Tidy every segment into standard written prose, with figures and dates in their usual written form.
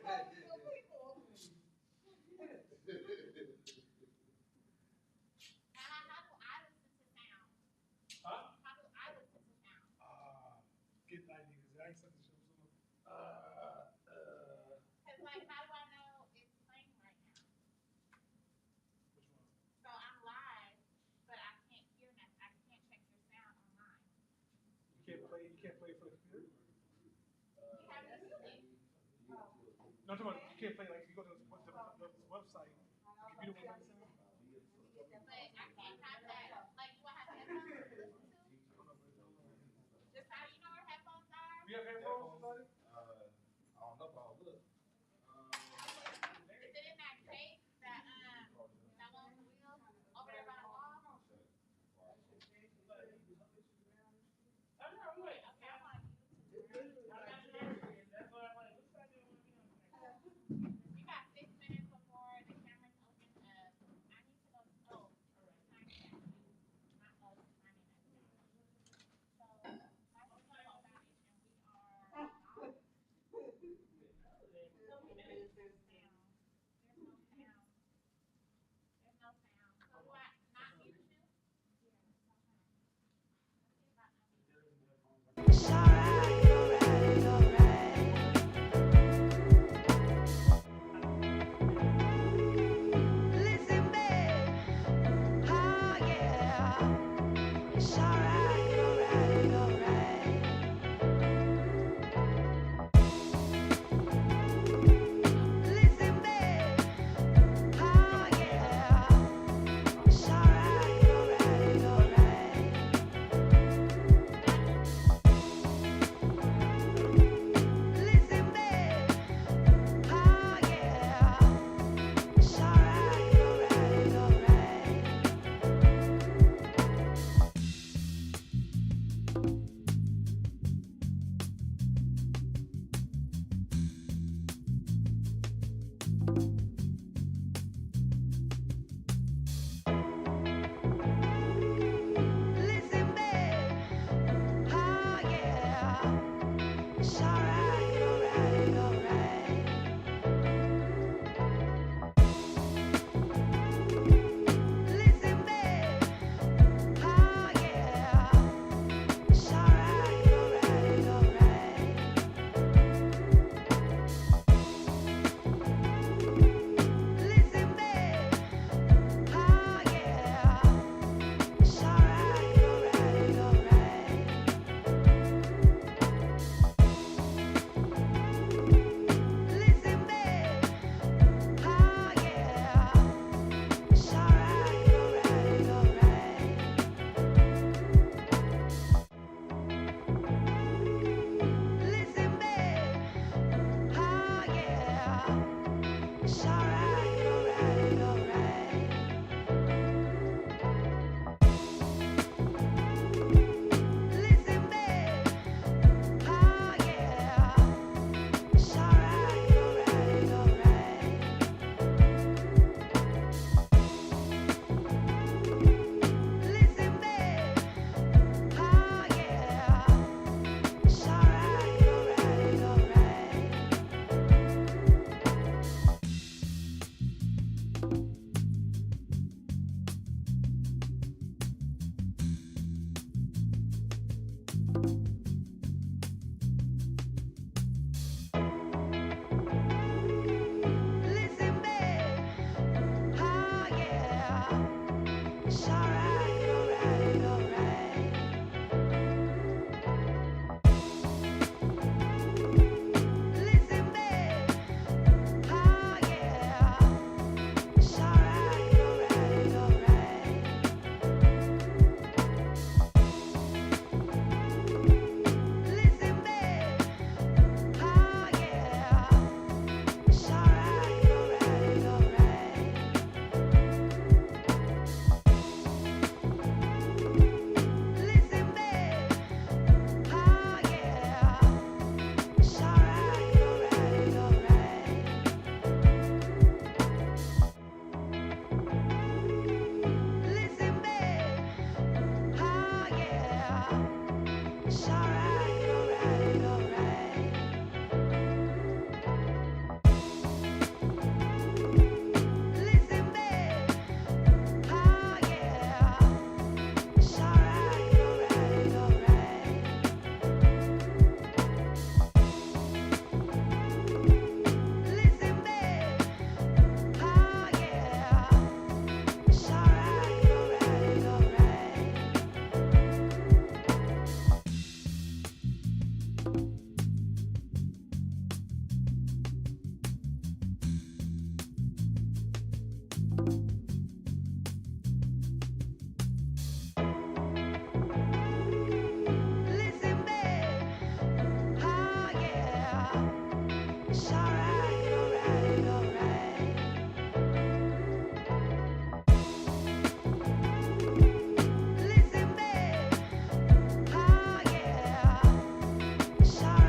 Get ideas. I ain't something to show someone. Cause like, how do I know it's playing right now? Which one? So I'm live, but I can't hear nothing. I can't check your sound online. You can't play. You can't play for the computer. You have the music. No, I'm talking about you can't play like if you go to the website. The computer won't play the sound. But I can't have that. Like, do I have headphones to listen to? Just how you know where headphones are? We have headphones, somebody? I don't know if I'll look. Is it in that case that that one with the wheels over there by the wall? Oh no, I'm like, Okay, I'm on YouTube. You got 6 minutes before the camera's open. I need to go. Oh, time check. Not us, timing us. So, my phone is about it, and we are live. There's no sound. There's no sound. So do I not mute you? It's alright, alright, alright. Listen, babe. Oh, yeah. It's alright, alright, alright. Listen, babe. Oh, yeah. It's alright, alright, alright. Listen, babe. Oh, yeah. It's alright, alright, alright. Listen, babe. Oh, yeah. It's alright, alright, alright. Listen, babe. Oh, yeah. It's alright, alright, alright. Listen, babe. Oh, yeah. It's alright, alright, alright. Listen, babe. Oh, yeah. It's alright.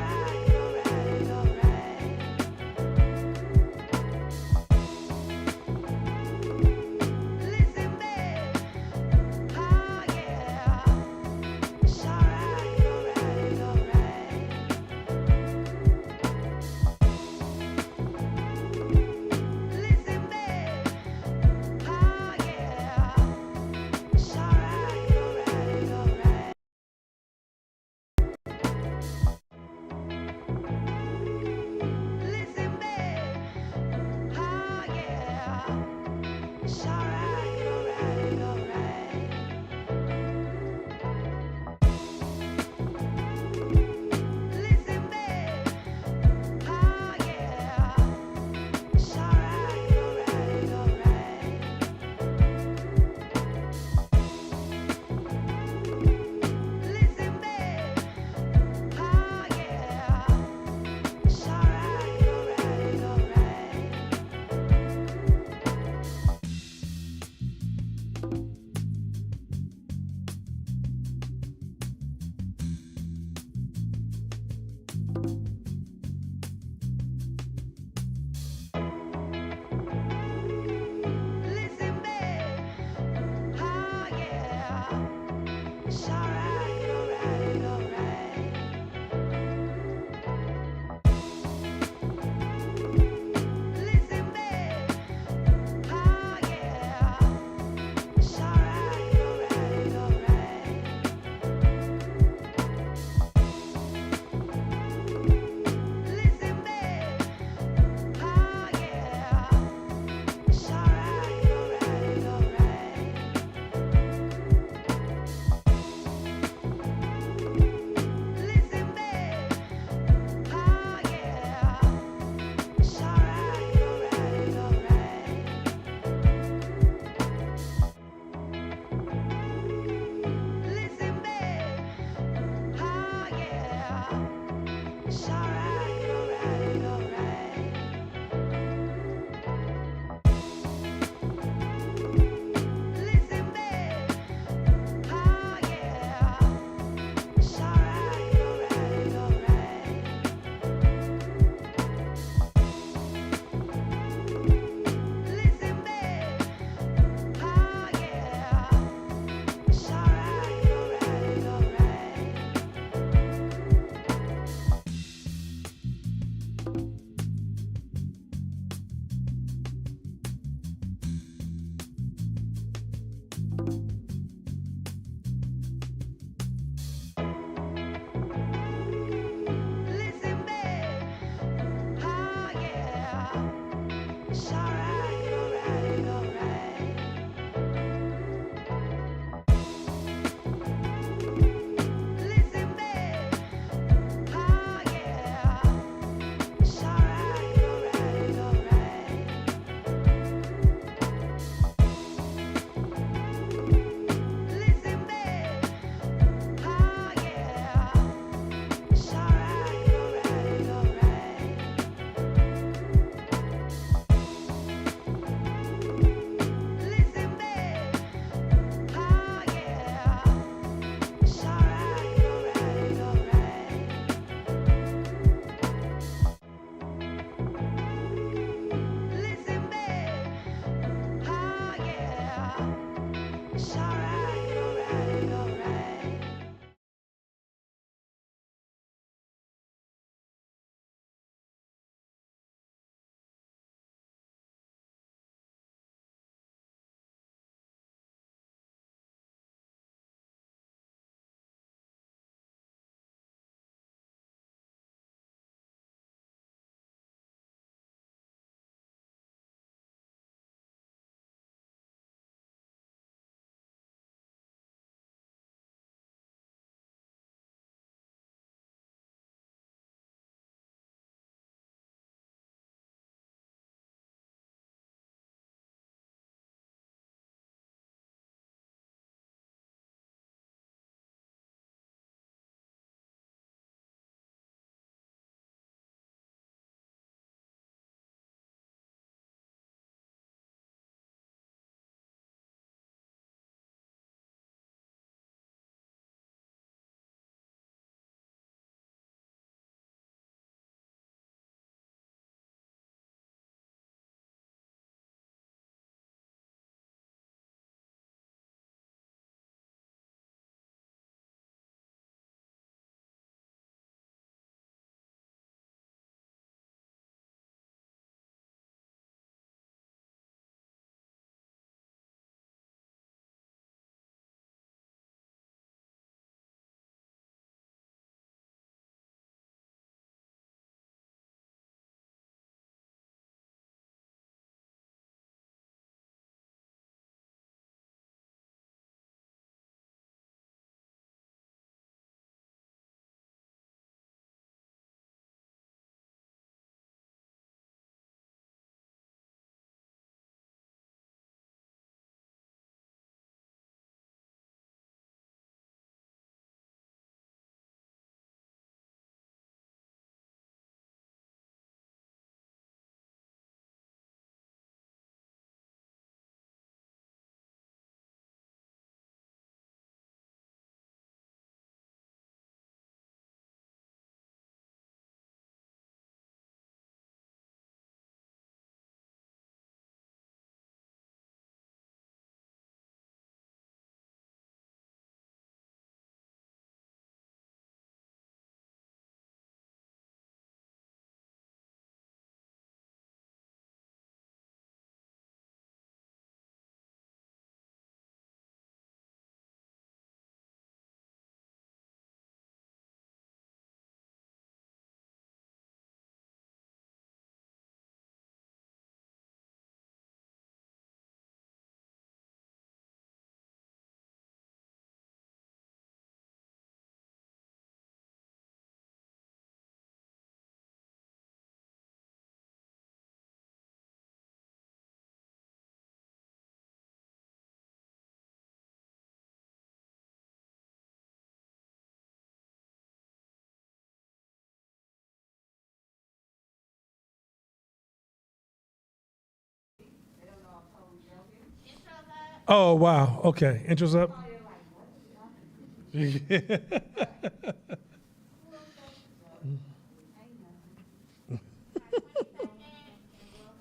Oh, wow. Okay. Intro's up.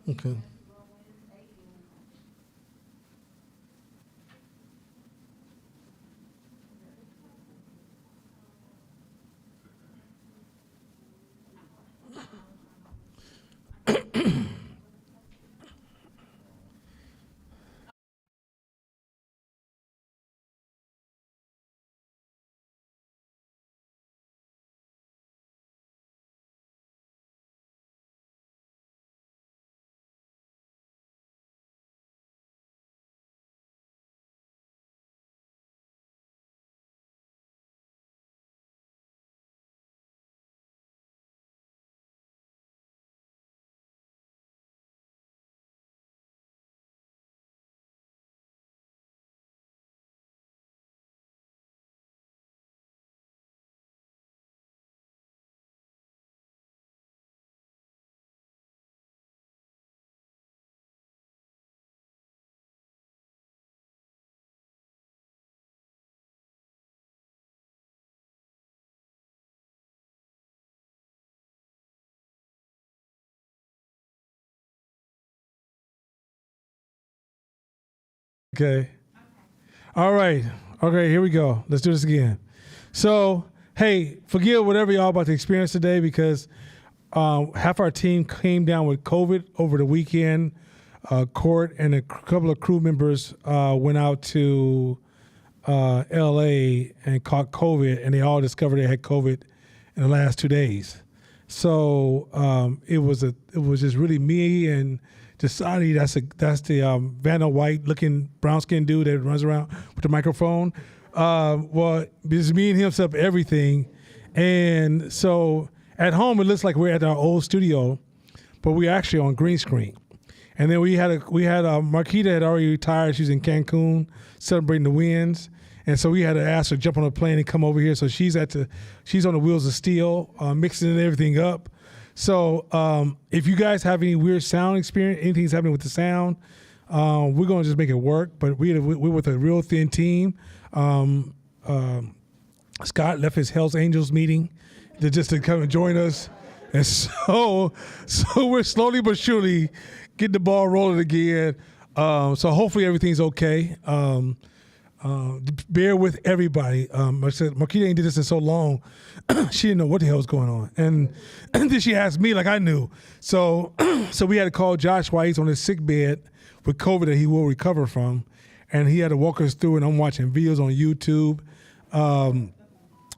Okay. Okay. All right. Okay, here we go. Let's do this again. So, hey, forgive whatever y'all about to experience today because half our team came down with COVID over the weekend. Court and a couple of crew members went out to LA and caught COVID, and they all discovered they had COVID in the last 2 days. So it was just really me and Jasadi. That's the Vanna White looking brown skinned dude that runs around with the microphone. Well, it's me and him set up everything, and so at home it looks like we're at our old studio, but we're actually on green screen. And then we had Marquita had already retired. She was in Cancun celebrating the wins. And so we had to ask her to jump on a plane and come over here. So she's on the wheels of steel, mixing everything up. So if you guys have any weird sound experience, anything's happening with the sound, we're going to just make it work. But we're with a real thin team. Scott left his Hells Angels meeting to come and join us. And so we're slowly but surely getting the ball rolling again. So hopefully everything's okay. Bear with everybody. I said, Marquita ain't did this in so long. She didn't know what the hell was going on. And then she asked me like I knew. So we had to call Josh while he's on his sick bed with COVID that he will recover from. And he had to walk us through, and I'm watching videos on YouTube.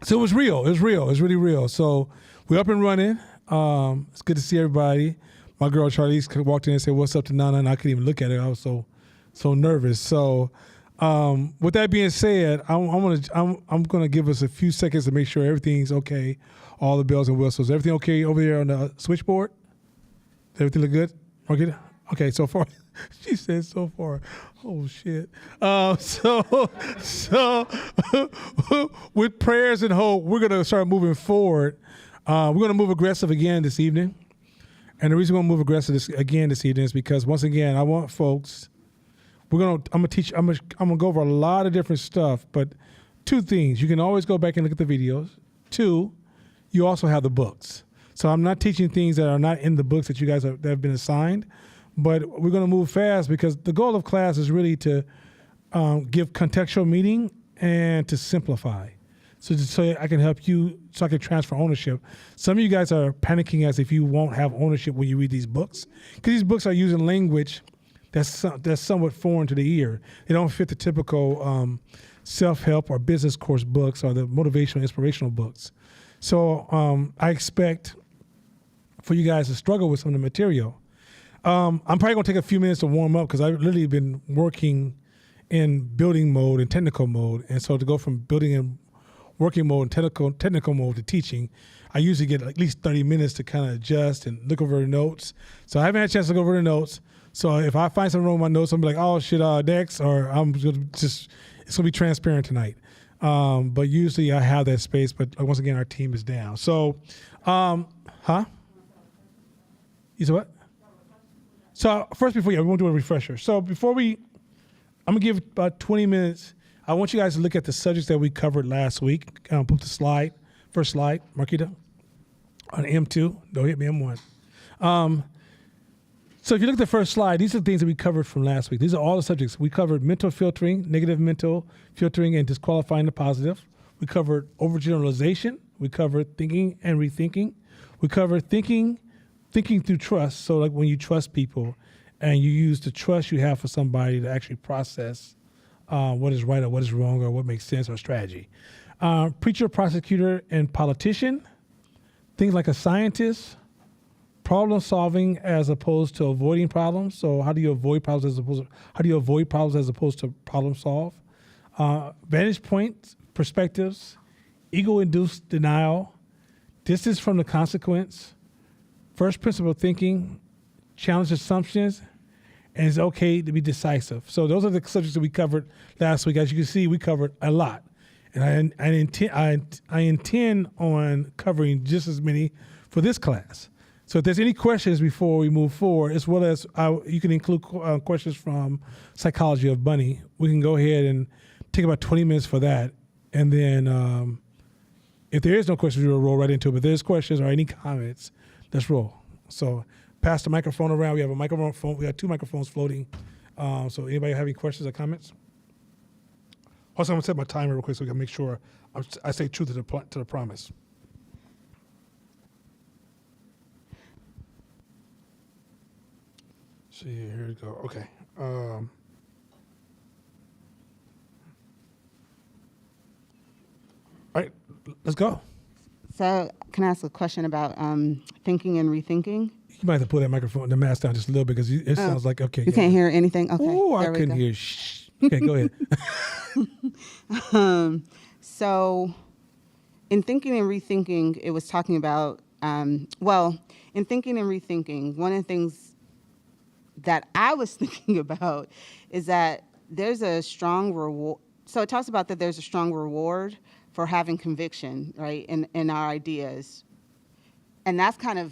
So it was real. It was real. It's really real. So we're up and running. It's good to see everybody. My girl Charlize walked in and said, "What's up to Nana?" And I couldn't even look at her. I was so nervous. So with that being said, I'm gonna give us a few seconds to make sure everything's okay. All the bells and whistles. Everything okay over there on the switchboard? Everything look good? Okay, so far. She said so far. Oh shit. So with prayers and hope, we're gonna start moving forward. We're gonna move aggressive again this evening. And the reason we're gonna move aggressive this evening is because once again, I want folks. I'm gonna go over a lot of different stuff, but two things. You can always go back and look at the videos. Two, you also have the books. So I'm not teaching things that are not in the books that you guys that have been assigned, but we're gonna move fast because the goal of class is really to give contextual meaning and to simplify. So I can help you, so I can transfer ownership. Some of you guys are panicking as if you won't have ownership when you read these books, because these books are using language that's somewhat foreign to the ear. They don't fit the typical self-help or business course books or the motivational, inspirational books. So I expect for you guys to struggle with some of the material. I'm probably gonna take a few minutes to warm up because I've literally been working in building mode and technical mode, and so to go from building and working mode and technical mode to teaching, I usually get at least 30 minutes to kind of adjust and look over the notes. So I haven't had a chance to look over the notes. So if I find something wrong with my notes, I'm like, oh shit, next, or I'm it's gonna be transparent tonight. But usually I have that space, but once again, our team is down. So, You said what? So first, we won't do a refresher. So before we I'm gonna give about 20 minutes. I want you guys to look at the subjects that we covered last week. Put the slide, first slide, Marquita, on M2. Don't hit me M1. So if you look at the first slide, these are the things that we covered from last week. These are all the subjects. We covered mental filtering, negative mental filtering, and disqualifying the positive. We covered overgeneralization. We covered thinking and rethinking. We covered thinking through trust. So like when you trust people and you use the trust you have for somebody to actually process what is right or what is wrong or what makes sense or strategy. Preacher, prosecutor, and politician. Things like a scientist. Problem solving as opposed to avoiding problems. So how do you avoid problems as opposed to problem solve? Vantage points, perspectives, ego-induced denial, distance from the consequence, first principle thinking, challenge assumptions, and it's okay to be decisive. So those are the subjects that we covered last week. As you can see, we covered a lot, and I intend on covering just as many for this class. So if there's any questions before we move forward, as well as you can include questions from Psychology of Money, we can go ahead and take about 20 minutes for that. And then if there is no questions, we'll roll right into it. But if there's questions or any comments, let's roll. So pass the microphone around. We have a microphone. We have 2 microphones floating. So anybody have any questions or comments? Also, I'm going to set my timer real quick so we can make sure I say true to the promise. See, here we go. Okay. All right, let's go. So, can I ask a question about thinking and rethinking? You might have to pull that microphone, the mask down just a little bit because it sounds like, okay. You can't hear anything? Okay. Oh, I there we couldn't go. hear. Shh. Okay, go ahead. So, in thinking and rethinking, it was talking about, in thinking and rethinking, one of the things that I was thinking about is that there's a strong reward. So it talks about that there's a strong reward for having conviction, right, in our ideas. And that's kind of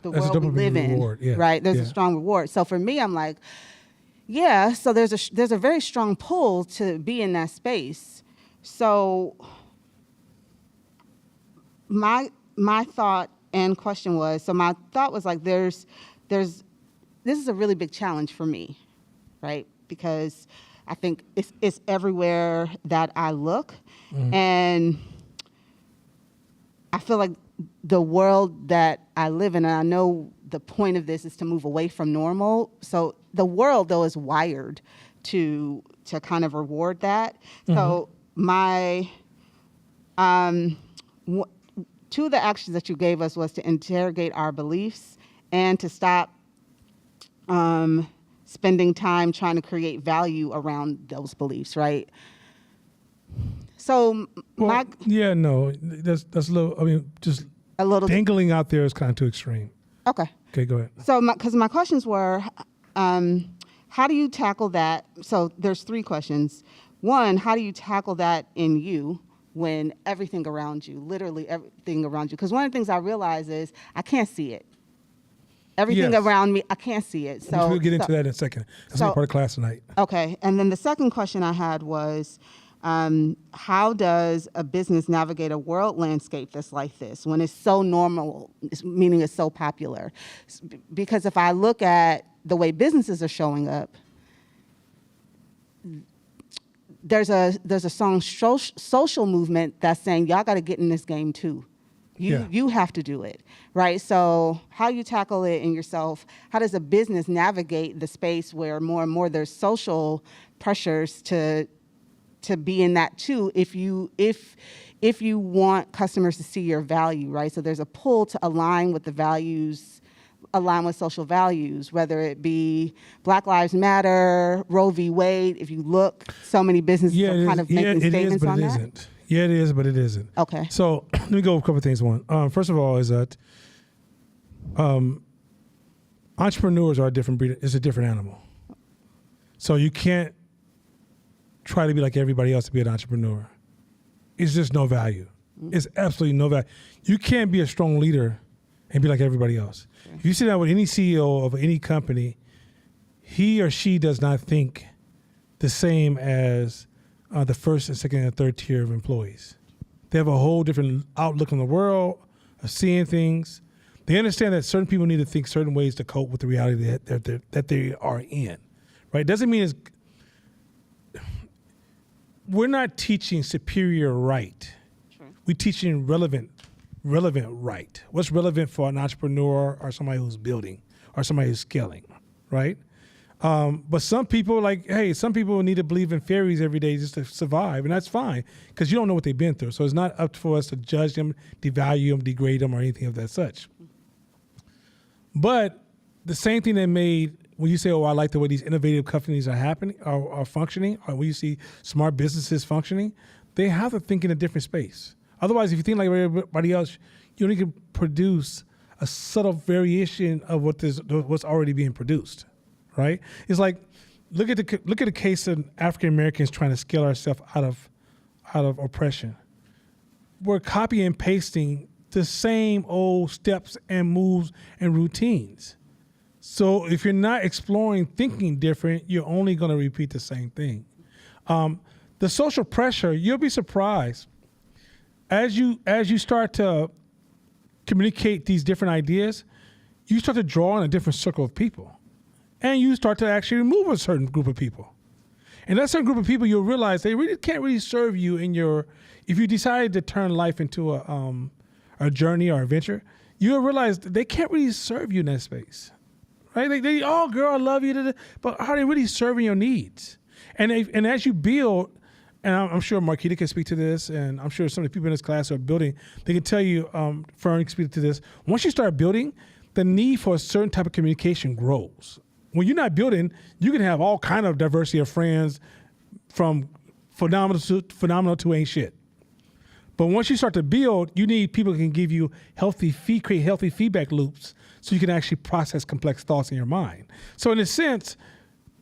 the That's a world we dopamine live in, reward, yeah, right? There's yeah. a strong reward. So for me, I'm like, yeah, so there's a very strong pull to be in that space. So my thought and question was, so my thought was like, this is a really big challenge for me, right? Because I think it's everywhere that I look. Mm-hmm. And I feel like the world that I live in, and I know the point of this is to move away from normal. So the world, though, is wired to kind of reward that. Mm-hmm. So my, 2 of the actions that you gave us was to interrogate our beliefs and to stop spending time trying to create value around those beliefs, right? So Well, that's a little. I mean, just a little dangling out there is kind of too extreme. Okay. Okay, go ahead. So because my questions were, how do you tackle that? So there's 3 questions. 1, how do you tackle that in you when everything around you, literally everything around you? Because one of the things I realize is I can't see it. Everything Yes. around me, I can't see it. So We'll get into that in a second. That's not part of class tonight. Okay. And then the second question I had was, how does a business navigate a world landscape that's like this when it's so normal, meaning it's so popular? Because if I look at the way businesses are showing up, there's a strong social movement that's saying, y'all got to get in this game too. You have to do it, right? So how you tackle it in yourself, how does a business navigate the space where more and more there's social pressures to be in that too if you want customers to see your value, right? So there's a pull to align with the values, align with social values, whether it be Black Lives Matter, Roe v. Wade. If you look, so many businesses are kind of making statements on that. Isn't. Yeah, it is, but it isn't. Okay. So let me go over a couple of things. One, first of all, is that entrepreneurs are a different breed. It's a different animal. So you can't try to be like everybody else to be an entrepreneur. It's just no value. It's absolutely no value. You can't be a strong leader and be like everybody else. If you sit down with any CEO of any company, he or she does not think the same as the first and second and third tier of employees. They have a whole different outlook on the world, of seeing things. They understand that certain people need to think certain ways to cope with the reality that they are in, right? Doesn't mean we're not teaching superior right. We're teaching relevant right. What's relevant for an entrepreneur or somebody who's building or somebody who's scaling, right? But some people some people need to believe in fairies every day just to survive, and that's fine because you don't know what they've been through. So it's not up for us to judge them, devalue them, degrade them, or anything of that such. But the same thing that made, when you say, oh, I like the way these innovative companies are functioning, or when you see smart businesses functioning, they have to think in a different space. Otherwise, if you think like everybody else, you only can produce a subtle variation of what's already being produced, right? It's like, look at the case of African Americans trying to scale ourselves out of oppression. We're copying and pasting the same old steps and moves and routines. So if you're not exploring thinking different, you're only going to repeat the same thing. The social pressure, you'll be surprised. As you start to communicate these different ideas, you start to draw in a different circle of people. And you start to actually remove a certain group of people. And that certain group of people, you'll realize they really can't really serve you if you decided to turn life into a journey or a venture, you'll realize they can't really serve you in that space. Right? They oh, girl, I love you. But are they really serving your needs? And as you build, and I'm sure Marquita can speak to this, and I'm sure some of the people in this class who are building, they can tell you, Fern can speak to this. Once you start building, the need for a certain type of communication grows. When you're not building, you can have all kind of diversity of friends, from phenomenal to ain't shit. But once you start to build, you need people who can give you create healthy feedback loops so you can actually process complex thoughts in your mind. So in a sense,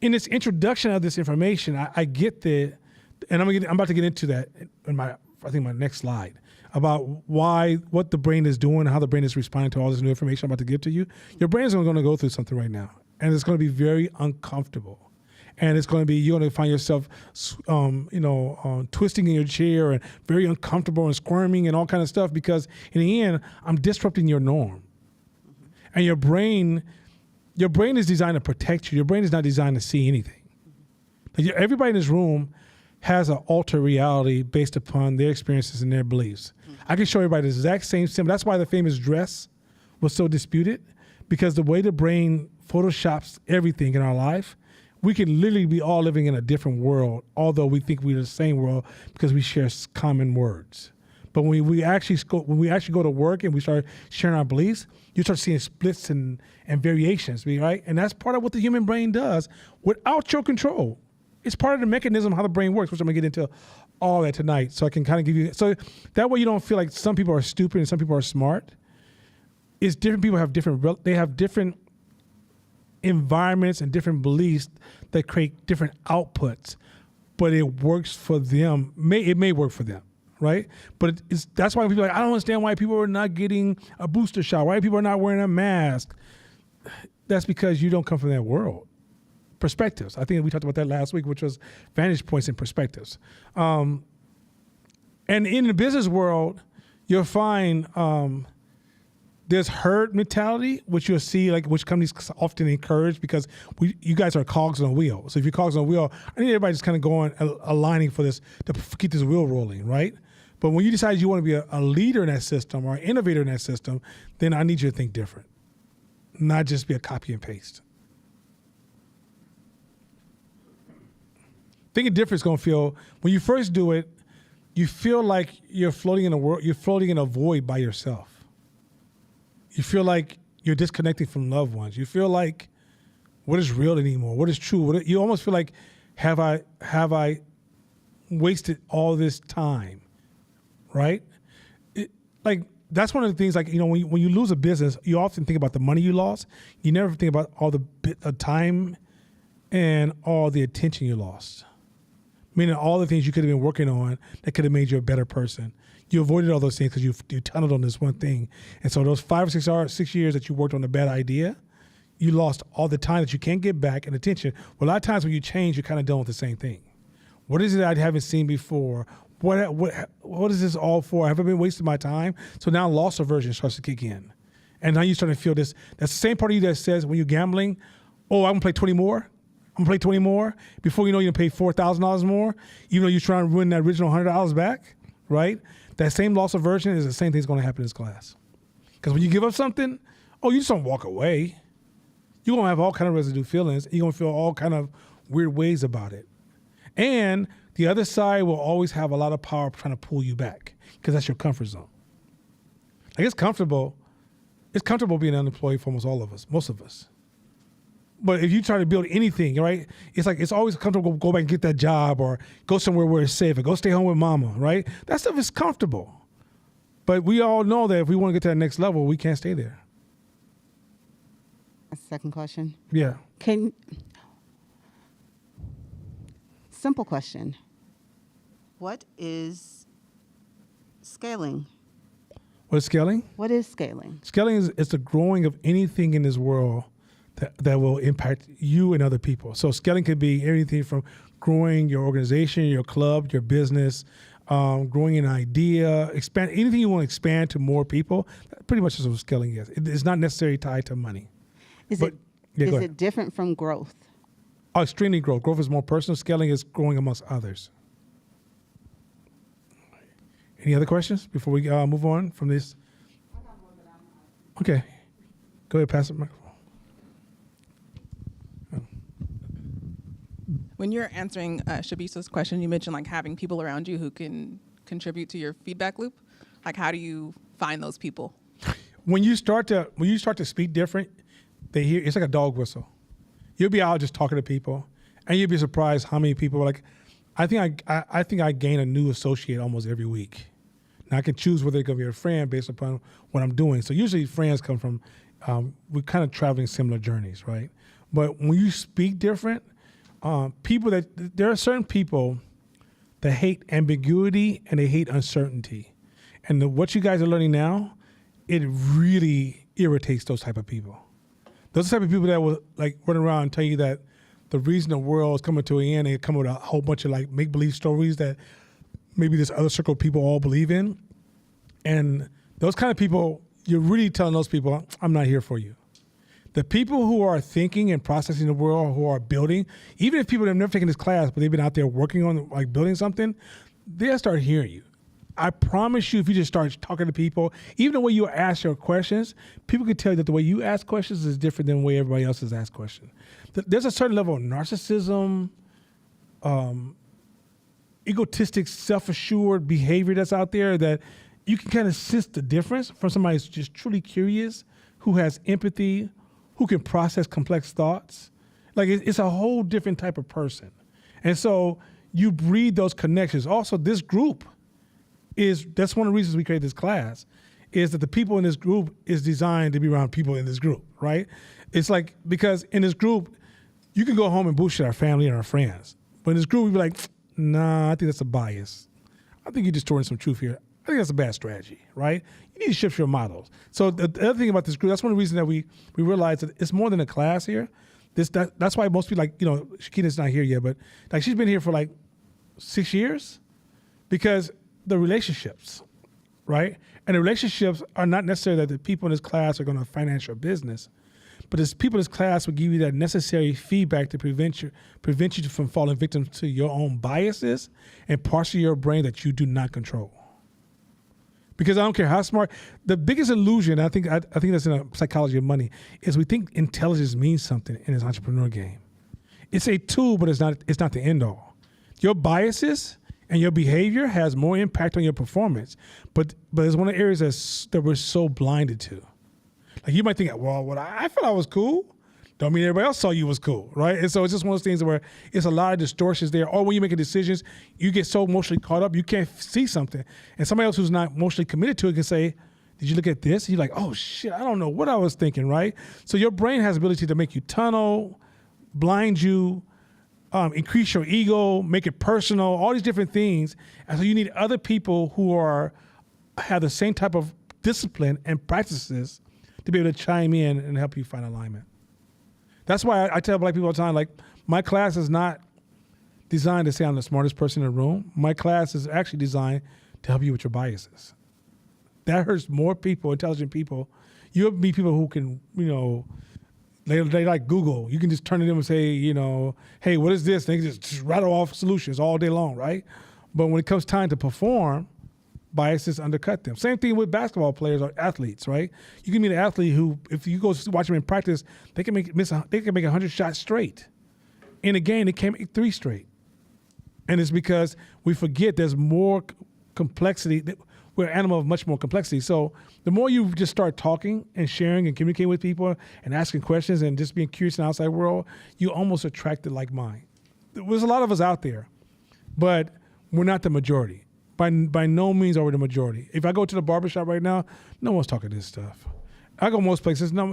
in this introduction of this information, I get the, and I'm about to get into that in my next slide, about what the brain is doing, how the brain is responding to all this new information I'm about to give to you. Your brain is going to go through something right now, and it's going to be very uncomfortable. And it's going to be, you're going to find yourself, twisting in your chair and very uncomfortable and squirming and all kind of stuff, because in the end, I'm disrupting your norm. And your brain is designed to protect you. Your brain is not designed to see anything. Everybody in this room has an altered reality based upon their experiences and their beliefs. I can show everybody the exact same symbol. That's why the famous dress was so disputed, because the way the brain photoshops everything in our life, we can literally be all living in a different world, although we think we're the same world because we share common words. But when we actually go to work and we start sharing our beliefs, you start seeing splits and variations, right? And that's part of what the human brain does without your control. It's part of the mechanism how the brain works, which I'm gonna get into all that tonight. So I can kind of give you, so that way you don't feel like some people are stupid and some people are smart. It's different people have different environments and different beliefs that create different outputs, but it works for them. It may work for them, right? But that's why people are like, I don't understand why people are not getting a booster shot, why people are not wearing a mask. That's because you don't come from that world. Perspectives. I think we talked about that last week, which was vantage points and perspectives. And in the business world, you'll find there's herd mentality, which you'll see, like, which companies often encourage, because you guys are cogs on a wheel. So if you're cogs on a wheel, I need everybody just kind of going, aligning for this, to keep this wheel rolling, right? But when you decide you want to be a leader in that system or an innovator in that system, then I need you to think different, not just be a copy and paste. Thinking different is going to feel, when you first do it, you feel like you're floating in a world, you're floating in a void by yourself. You feel like you're disconnecting from loved ones. You feel like, what is real anymore? What is true? You almost feel like, have I wasted all this time, right? That's one of the things, like, when you lose a business, you often think about the money you lost. You never think about all the time and all the attention you lost. Meaning all the things you could have been working on that could have made you a better person. You avoided all those things because you tunneled on this one thing. And so those 5 or 6 years that you worked on a bad idea, you lost all the time that you can't get back and attention. Well, a lot of times when you change, you're kind of done with the same thing. What is it I haven't seen before? What is this all for? Have I been wasting my time? So now loss aversion starts to kick in. And now you're starting to feel this. That's the same part of you that says when you're gambling, oh, I'm going to play 20 more. I'm going to play 20 more. Before you know, you're going to pay $4,000 more, even though you're trying to win that original $100 back, right? That same loss aversion is the same thing that's going to happen in this class. Because when you give up something, oh, you just don't walk away. You're going to have all kind of residue feelings. You're going to feel all kind of weird ways about it. And the other side will always have a lot of power trying to pull you back because that's your comfort zone. Like it's comfortable being unemployed for almost all of us, most of us. But if you try to build anything, right, it's like it's always comfortable to go back and get that job or go somewhere where it's safe or go stay home with mama, right? That stuff is comfortable. But we all know that if we want to get to that next level, we can't stay there. Second question. Yeah. Simple question. What is scaling? What is scaling? What is scaling? Scaling is the growing of anything in this world that will impact you and other people. So scaling could be anything from growing your organization, your club, your business, growing an idea, expand anything you want to expand to more people. That pretty much is what scaling is. It's not necessarily tied to money. Is But- yeah, go ahead. it different from growth? Oh, extremely growth. Growth is more personal. Scaling is growing amongst others. Any other questions before we move on from this? Okay. Go ahead, pass the microphone. When you're answering Shabisa's question, you mentioned like having people around you who can contribute to your feedback loop. Like, how do you find those people? When you start to speak different, they hear it's like a dog whistle. You'll be out just talking to people, and you'll be surprised how many people are like. I think I gain a new associate almost every week. Now I can choose whether they're gonna be a friend based upon what I'm doing. So usually friends come from we're kind of traveling similar journeys, right? But when you speak different, there are certain people that hate ambiguity and they hate uncertainty, and what you guys are learning now, it really irritates those type of people. Those are the type of people that will like run around and tell you that the reason the world is coming to an end, they come with a whole bunch of like make-believe stories that maybe this other circle of people all believe in. And those kind of people, you're really telling those people, I'm not here for you. The people who are thinking and processing the world, who are building, even if people have never taken this class, but they've been out there working on like building something, they'll start hearing you. I promise you, if you just start talking to people, even the way you ask your questions, people can tell you that the way you ask questions is different than the way everybody else has asked questions. There's a certain level of narcissism, egotistic, self-assured behavior that's out there that you can kind of sense the difference from somebody who's just truly curious, who has empathy, who can process complex thoughts. Like it's a whole different type of person. And so you breed those connections. Also, this group that's one of the reasons we created this class, is that the people in this group is designed to be around people in this group, right? It's like, because in this group, you can go home and bullshit our family and our friends. But in this group, we'd be like, nah, I think that's a bias. I think you're distorting some truth here. I think that's a bad strategy, right? You need to shift your models. So the other thing about this group, that's one of the reasons that we realized that it's more than a class here. That's why most people, like, Shakina's not here yet, but like she's been here for like 6 years, because the relationships, right? And the relationships are not necessarily that the people in this class are going to finance your business, but the people in this class will give you that necessary feedback to prevent you from falling victim to your own biases and parts of your brain that you do not control. Because I don't care how smart, the biggest illusion, I think that's in a psychology of money, is we think intelligence means something in this entrepreneur game. It's a tool, but it's not the end all. Your biases and your behavior has more impact on your performance, but it's one of the areas that we're so blinded to. Like you might think, well, what I felt I was cool, don't mean everybody else saw you was cool, right? And so it's just one of those things where it's a lot of distortions there. Or when you're making decisions, you get so emotionally caught up, you can't see something. And somebody else who's not emotionally committed to it can say, did you look at this? And you're like, oh shit, I don't know what I was thinking, right? So your brain has the ability to make you tunnel, blind you, increase your ego, make it personal, all these different things. And so you need other people who have the same type of discipline and practices to be able to chime in and help you find alignment. That's why I tell black people all the time, like, my class is not designed to say I'm the smartest person in the room. My class is actually designed to help you with your biases. That hurts more people, intelligent people. You'll meet people who can, they like Google. You can just turn to them and say, hey, what is this? They can just rattle off solutions all day long, right? But when it comes time to perform, biases undercut them. Same thing with basketball players or athletes, right? You can meet an athlete who, if you go watch them in practice, they can make 100 shots straight. In a game, they can't make 3 straight. And it's because we forget there's more complexity. We're an animal of much more complexity. So the more you just start talking and sharing and communicating with people and asking questions and just being curious in the outside world, you almost attract the like mind. There's a lot of us out there, but we're not the majority. By no means are we the majority. If I go to the barbershop right now, no one's talking this stuff. I go most places, no,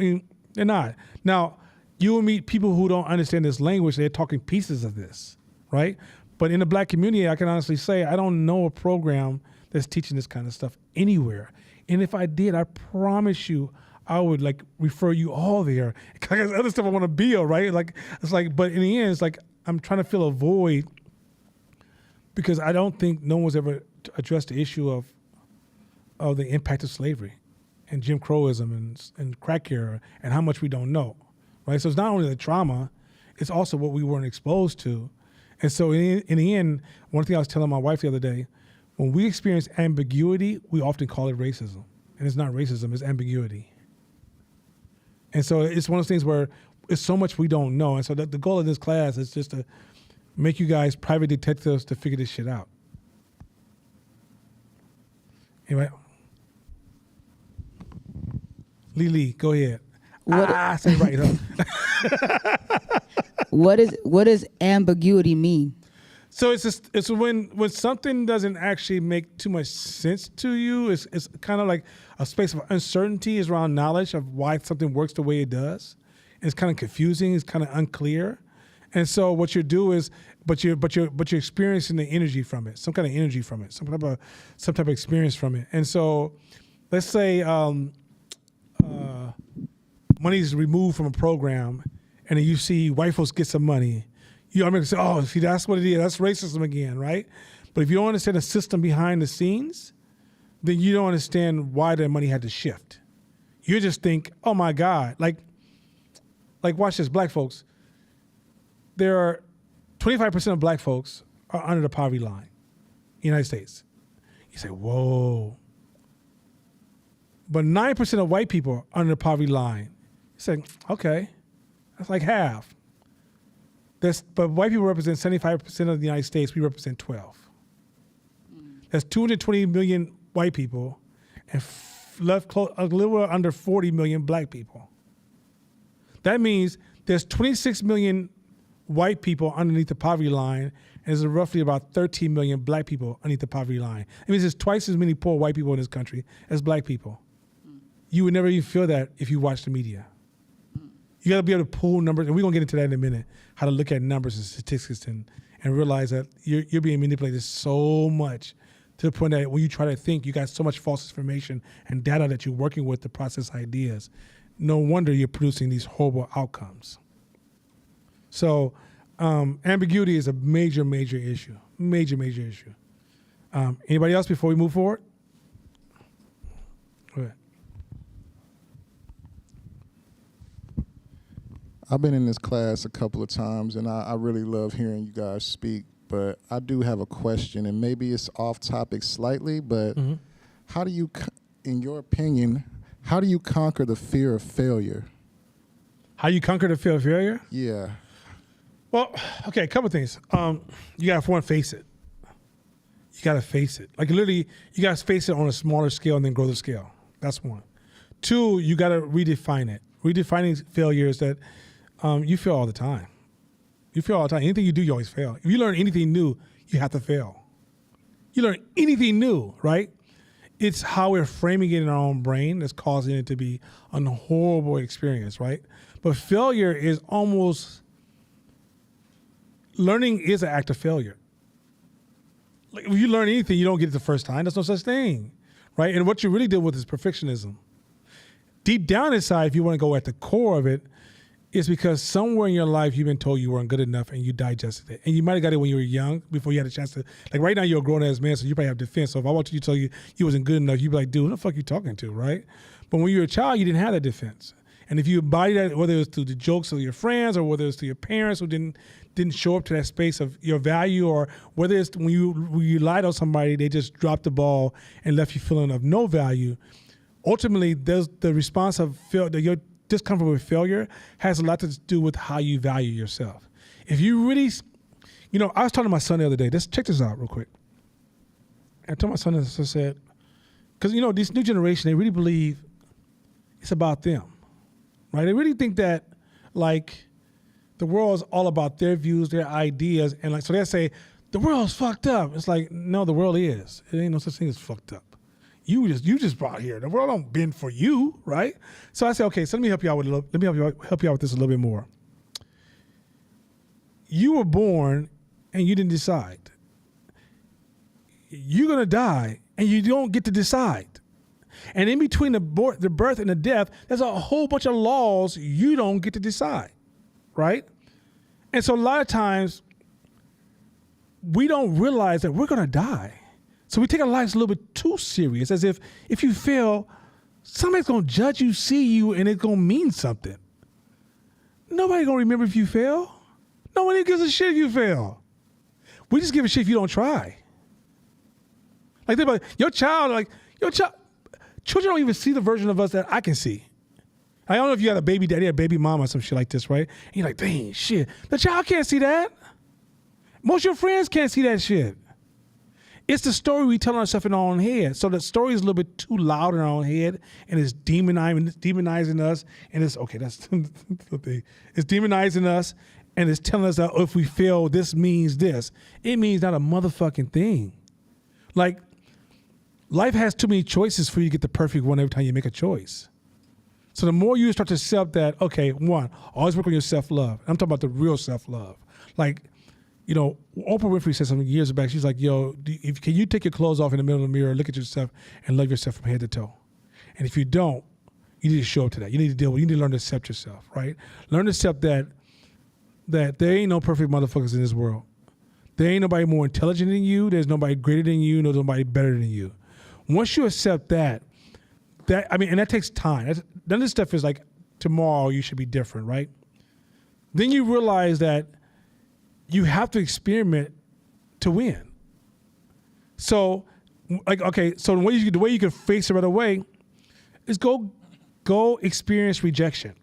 they're not. Now, you will meet people who don't understand this language. They're talking pieces of this, right? But in the black community, I can honestly say I don't know a program that's teaching this kind of stuff anywhere. And if I did, I promise you, I would like refer you all there. Cause other stuff I want to build, right? But in the end, it's like I'm trying to fill a void because I don't think no one's ever addressed the issue of the impact of slavery and Jim Crowism and crack era and how much we don't know, right? So it's not only the trauma, it's also what we weren't exposed to. And so in the end, one thing I was telling my wife the other day, when we experience ambiguity, we often call it racism. And it's not racism, it's ambiguity. And so it's one of those things where it's so much we don't know. And so the goal of this class is just to make you guys private detectives to figure this shit out. Anyway. Lily, go ahead. Say it right, huh? What does ambiguity mean? So it's when something doesn't actually make too much sense to you. It's kind of like a space of uncertainty is around knowledge of why something works the way it does. And it's kind of confusing. It's kind of unclear. And so what you do is, but you're experiencing the energy from it, some kind of energy from it, some type of experience from it. And so, let's say money is removed from a program, and then you see white folks get some money. I'm going to say, oh, see, that's what it is. That's racism again, right? But if you don't understand the system behind the scenes, then you don't understand why that money had to shift. You just think, oh my God, like watch this, black folks. There are 25% of black folks are under the poverty line in the United States. You say, whoa. But 9% of white people are under the poverty line. You say, okay, that's like half. But white people represent 75% of the United States. We represent 12. That's 220 million white people and left a little under 40 million black people. That means there's 26 million white people underneath the poverty line, and there's roughly about 13 million black people underneath the poverty line. It means there's twice as many poor white people in this country as black people. You would never even feel that if you watch the media. You got to be able to pull numbers, and we're going to get into that in a minute, how to look at numbers and statistics and realize that you're being manipulated so much to the point that when you try to think, you got so much false information and data that you're working with to process ideas. No wonder you're producing these horrible outcomes. So ambiguity is a major, major issue. Major, major issue. Anybody else before we move forward? Go ahead. I've been in this class a couple of times, and I really love hearing you guys speak. But I do have a question, and maybe it's off topic slightly, but how do you, in your opinion, how do you conquer the fear of failure? How you conquer the fear of failure? Yeah. Well, okay, a couple things. You got to face it. You got to face it. Like literally, you got to face it on a smaller scale and then grow the scale. That's one. Two, you got to redefine it. Redefining failure is that you fail all the time. You fail all the time. Anything you do, you always fail. If you learn anything new, you have to fail. You learn anything new, right? It's how we're framing it in our own brain that's causing it to be a horrible experience, right? But failure is almost, learning is an act of failure. Like if you learn anything, you don't get it the first time. There's no such thing, right? And what you really deal with is perfectionism. Deep down inside, if you want to go at the core of it, it's because somewhere in your life you've been told you weren't good enough and you digested it. And you might have got it when you were young before you had a chance to, like right now you're a grown ass man, so you probably have defense. So if I want you to tell you wasn't good enough, you'd be like, dude, who the fuck you talking to, right? But when you were a child, you didn't have that defense. And if you embody that, whether it was through the jokes of your friends or whether it was through your parents who didn't show up to that space of your value, or whether it's when you lied on somebody, they just dropped the ball and left you feeling of no value, ultimately there's the response of your discomfort with failure has a lot to do with how you value yourself. If you really, I was talking to my son the other day. Check this out real quick. I told my son this, I said, because, this new generation, they really believe it's about them. Right? They really think that, like, the world is all about their views, their ideas, and like so they say the world's fucked up. It's like, no, the world is. It ain't no such thing as fucked up. You just brought here. The world don't bend for you, right? So I said, okay, so let me help you out with help you out with this a little bit more. You were born and you didn't decide. You're gonna die and you don't get to decide. And in between the birth and the death, there's a whole bunch of laws you don't get to decide, right? And so a lot of times, we don't realize that we're going to die. So we take our lives a little bit too serious, as if you fail, somebody's going to judge you, see you, and it's going to mean something. Nobody's going to remember if you fail. Nobody gives a shit if you fail. We just give a shit if you don't try. Like, think about it. Your child, children don't even see the version of us that I can see. I don't know if you got a baby daddy or a baby mama or some shit like this, right? And you're like, dang, shit. The child can't see that. Most of your friends can't see that shit. It's the story we tell ourselves in our own head. So the story is a little bit too loud in our own head, and it's demonizing us. And it's, okay, that's the thing. It's demonizing us, and it's telling us that if we fail, this means this. It means not a motherfucking thing. Like, life has too many choices for you to get the perfect one every time you make a choice. So the more you start to accept that, okay, one, always work on your self-love. I'm talking about the real self-love. Like, Oprah Winfrey said something years back. She's like, can you take your clothes off in the middle of the mirror, look at yourself, and love yourself from head to toe? And if you don't, you need to show up to that. You need to you need to learn to accept yourself, right? Learn to accept that there ain't no perfect motherfuckers in this world. There ain't nobody more intelligent than you. There's nobody greater than you. There's nobody better than you. Once you accept and that takes time. None of this stuff is like, tomorrow you should be different, right? Then you realize that you have to experiment to win. So, so the way you can face it right away is go experience rejection.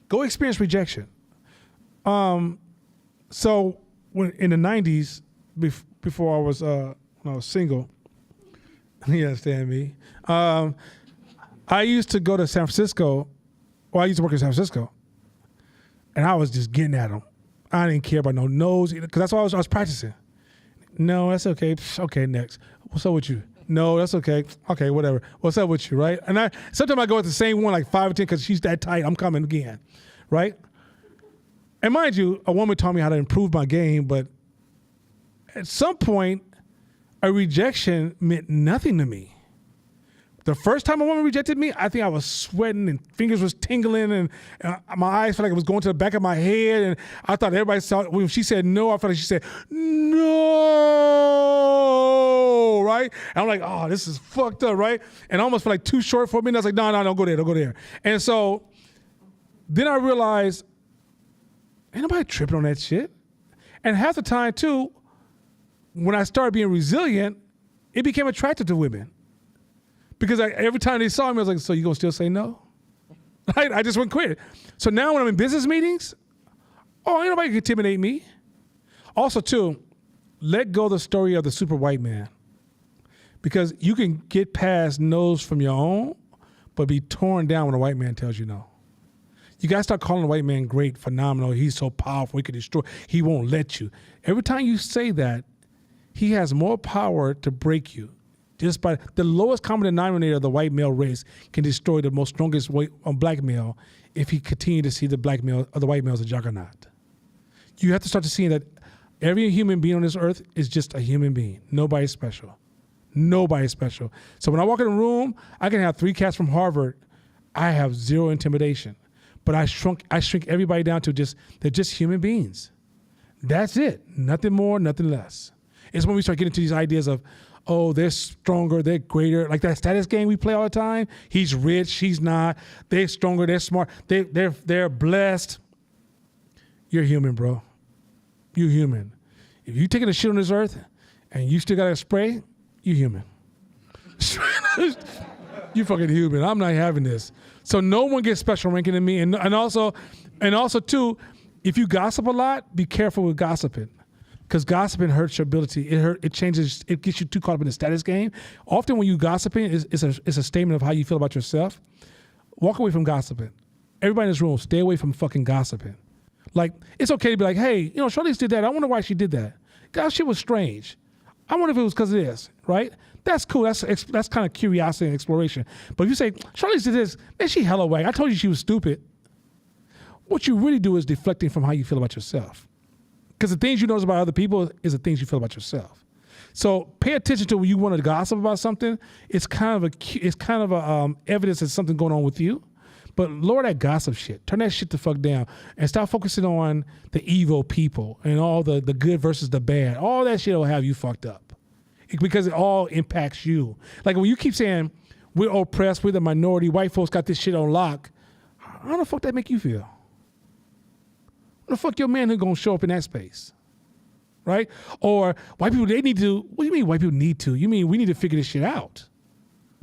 Go experience rejection. So when in the 90s, before I was when I was single, you understand me? I used to go to San Francisco. Well, I used to work in San Francisco, and I was just getting at them. I didn't care about no no's because that's why I was practicing. No, that's okay. Okay, next. What's up with you? No, that's okay. Okay, whatever. What's up with you, right? And sometimes I go at the same one like 5 or 10 because she's that tight. I'm coming again, right? And mind you, a woman taught me how to improve my game, but at some point, a rejection meant nothing to me. The first time a woman rejected me, I think I was sweating and fingers was tingling and my eyes felt like it was going to the back of my head. And I thought everybody saw it. When she said no, I felt like she said, no, right? And I'm like, oh, this is fucked up, right? And I almost felt like too short for me. And I was like, no, don't go there, don't go there. And so then I realized, ain't nobody tripping on that shit. And half the time, too, when I started being resilient, it became attractive to women. Because every time they saw me, I was like, so you gonna still say no? Right? I just wouldn't quit. So now when I'm in business meetings, ain't nobody can intimidate me. Also, too, let go of the story of the super white man. Because you can get past no's from your own, but be torn down when a white man tells you no. You gotta start calling a white man great, phenomenal, he's so powerful, he can destroy, he won't let you. Every time you say that, he has more power to break you. Just by the lowest common denominator of the white male race can destroy the most strongest black male if he continue to see the black male or the white male as a juggernaut. You have to start to see that every human being on this earth is just a human being. Nobody's special. Nobody's special. So when I walk in a room, I can have 3 cats from Harvard. I have zero intimidation but I shrink everybody down to they're just human beings. That's it. Nothing more, nothing less. It's when we start getting to these ideas of, oh, they're stronger, they're greater. Like that status game we play all the time. He's rich, he's not. They're stronger, they're smart. They're blessed. You're human, bro. You're human. If you taking a shit on this earth and you still got a spray, you're human. You fucking human. I'm not having this. So no one gets special ranking than me. And also too, if you gossip a lot, be careful with gossiping. Because gossiping hurts your ability. It changes, it gets you too caught up in the status game. Often when you gossiping, it's a statement of how you feel about yourself. Walk away from gossiping. Everybody in this room, stay away from fucking gossiping. Like, it's okay to be like, hey, Charlize did that. I wonder why she did that. God, shit was strange. I wonder if it was because of this, right? That's cool. That's kind of curiosity and exploration. But if you say, Charlize did this, man, she hella whack. I told you she was stupid. What you really do is deflecting from how you feel about yourself. Because the things you notice about other people is the things you feel about yourself. So pay attention to when you want to gossip about something. It's kind of a evidence that something going on with you. But lower that gossip shit. Turn that shit the fuck down and stop focusing on the evil people and all the good versus the bad. All that shit will have you fucked up because it all impacts you. Like when you keep saying we're oppressed, we're the minority, white folks got this shit on lock. How the fuck that make you feel? What the fuck your man who gonna show up in that space? Right? Or white people, they need to, what do you mean white people need to? You mean we need to figure this shit out.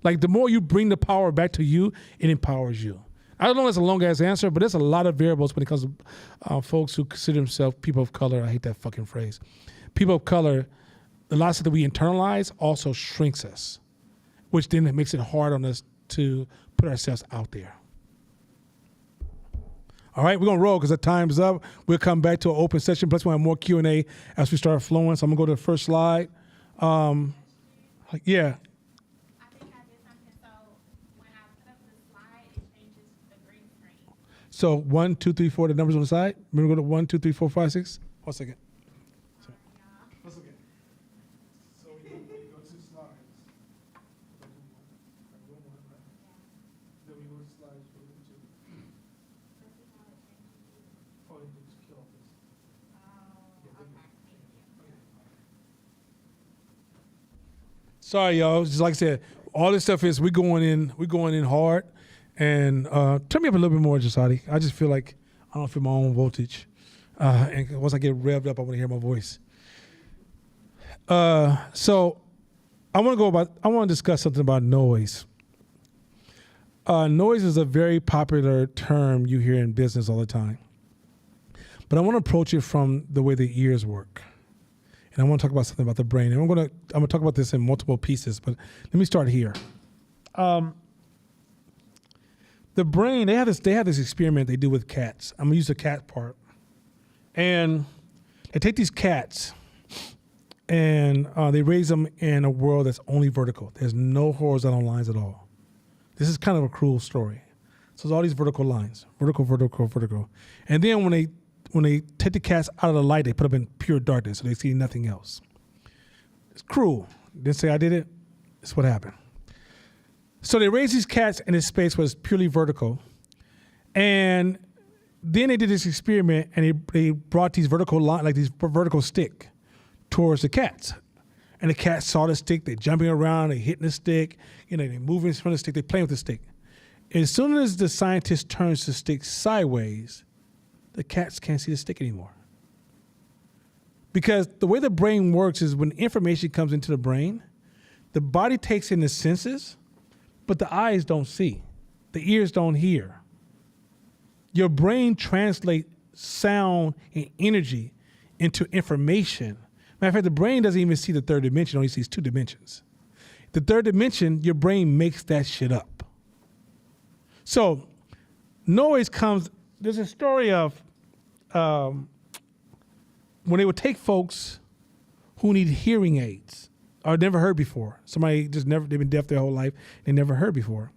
Like the more you bring the power back to you, it empowers you. I don't know if it's a long ass answer, but there's a lot of variables when it comes to folks who consider themselves people of color. I hate that fucking phrase. People of color, the lot of stuff that we internalize also shrinks us, which then makes it hard on us to put ourselves out there. All right, we're gonna roll because the time's up. We'll come back to an open session. Plus, we have more Q&A as we start flowing. So I'm gonna go to the first slide. Yeah. I think I did something. So when I put up the slide, it changes the green screen. So 1, 2, 3, 4. The numbers on the side. Remember, go to 1, 2, 3, 4, 5, 6. 1 second. That's okay. So you go 2 slides. Then we go to slides. Oh, you just kill this. Sorry, y'all. Just like I said, all this stuff is we're going in hard, and turn me up a little bit more, Jasadi. I just feel like I don't feel my own voltage, and once I get revved up, I want to hear my voice. So I want to discuss something about noise. Noise is a very popular term you hear in business all the time, but I want to approach it from the way the ears work. And I want to talk about something about the brain. And I'm going to talk about this in multiple pieces, but let me start here. The brain, they have this experiment they do with cats. I'm going to use the cat part. And they take these cats and they raise them in a world that's only vertical. There's no horizontal lines at all. This is kind of a cruel story. So there's all these vertical lines, vertical, vertical, vertical. And then when they take the cats out of the light, they put them in pure darkness, so they see nothing else. It's cruel. Didn't say I did it. It's what happened. So they raised these cats in a space where it's purely vertical. And then they did this experiment, and they brought these vertical line, like these vertical stick towards the cats. And the cats saw the stick. They're jumping around. They're hitting the stick. They're moving from the stick. They're playing with the stick. As soon as the scientist turns the stick sideways, the cats can't see the stick anymore. Because the way the brain works is when information comes into the brain, the body takes in the senses, but the eyes don't see. The ears don't hear. Your brain translates sound and energy into information. Matter of fact, the brain doesn't even see the third dimension, it only sees 2 dimensions. The third dimension, your brain makes that shit up. So noise comes, there's a story of when they would take folks who need hearing aids or never heard before. Somebody they've been deaf their whole life, they never heard before.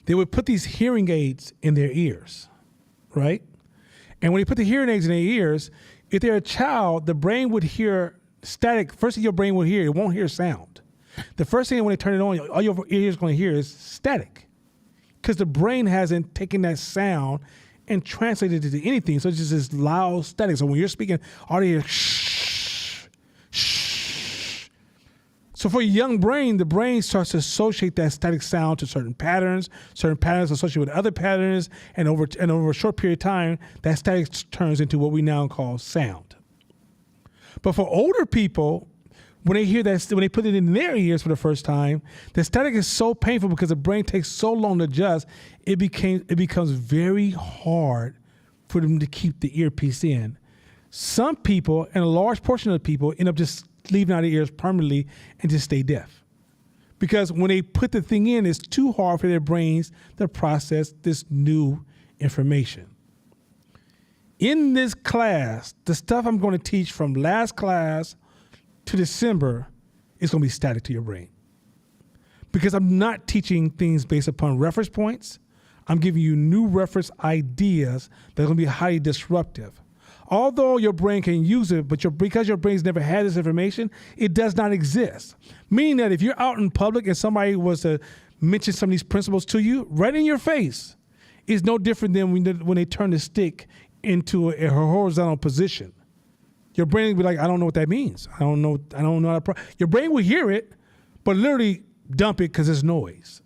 They would put these hearing aids in their ears, right? And when they put the hearing aids in their ears, if they're a child, the brain would hear static. First thing your brain will hear, it won't hear sound. The first thing when they turn it on, all your ears going to hear is static. because the brain hasn't taken that sound and translated it to anything. So it's just this loud static. So when you're speaking, all you hear shh, shh. So for a young brain, the brain starts to associate that static sound to certain patterns associated with other patterns, and over a short period of time, that static turns into what we now call sound. But for older people, when they hear that, when they put it in their ears for the first time, the static is so painful because the brain takes so long to adjust. It becomes very hard for them to keep the earpiece in. Some people, and a large portion of the people, end up just leaving out their ears permanently and just stay deaf. Because when they put the thing in, it's too hard for their brains to process this new information. In this class, the stuff I'm going to teach from last class to December is going to be static to your brain. Because I'm not teaching things based upon reference points. I'm giving you new reference ideas that are going to be highly disruptive. Although your brain can use it, but because your brain's never had this information, it does not exist. Meaning that if you're out in public and somebody was to mention some of these principles to you, right in your face, is no different than when they turn the stick into a horizontal position. Your brain will be like, I don't know what that means. I don't know your brain will hear it, but literally dump it because it's noise.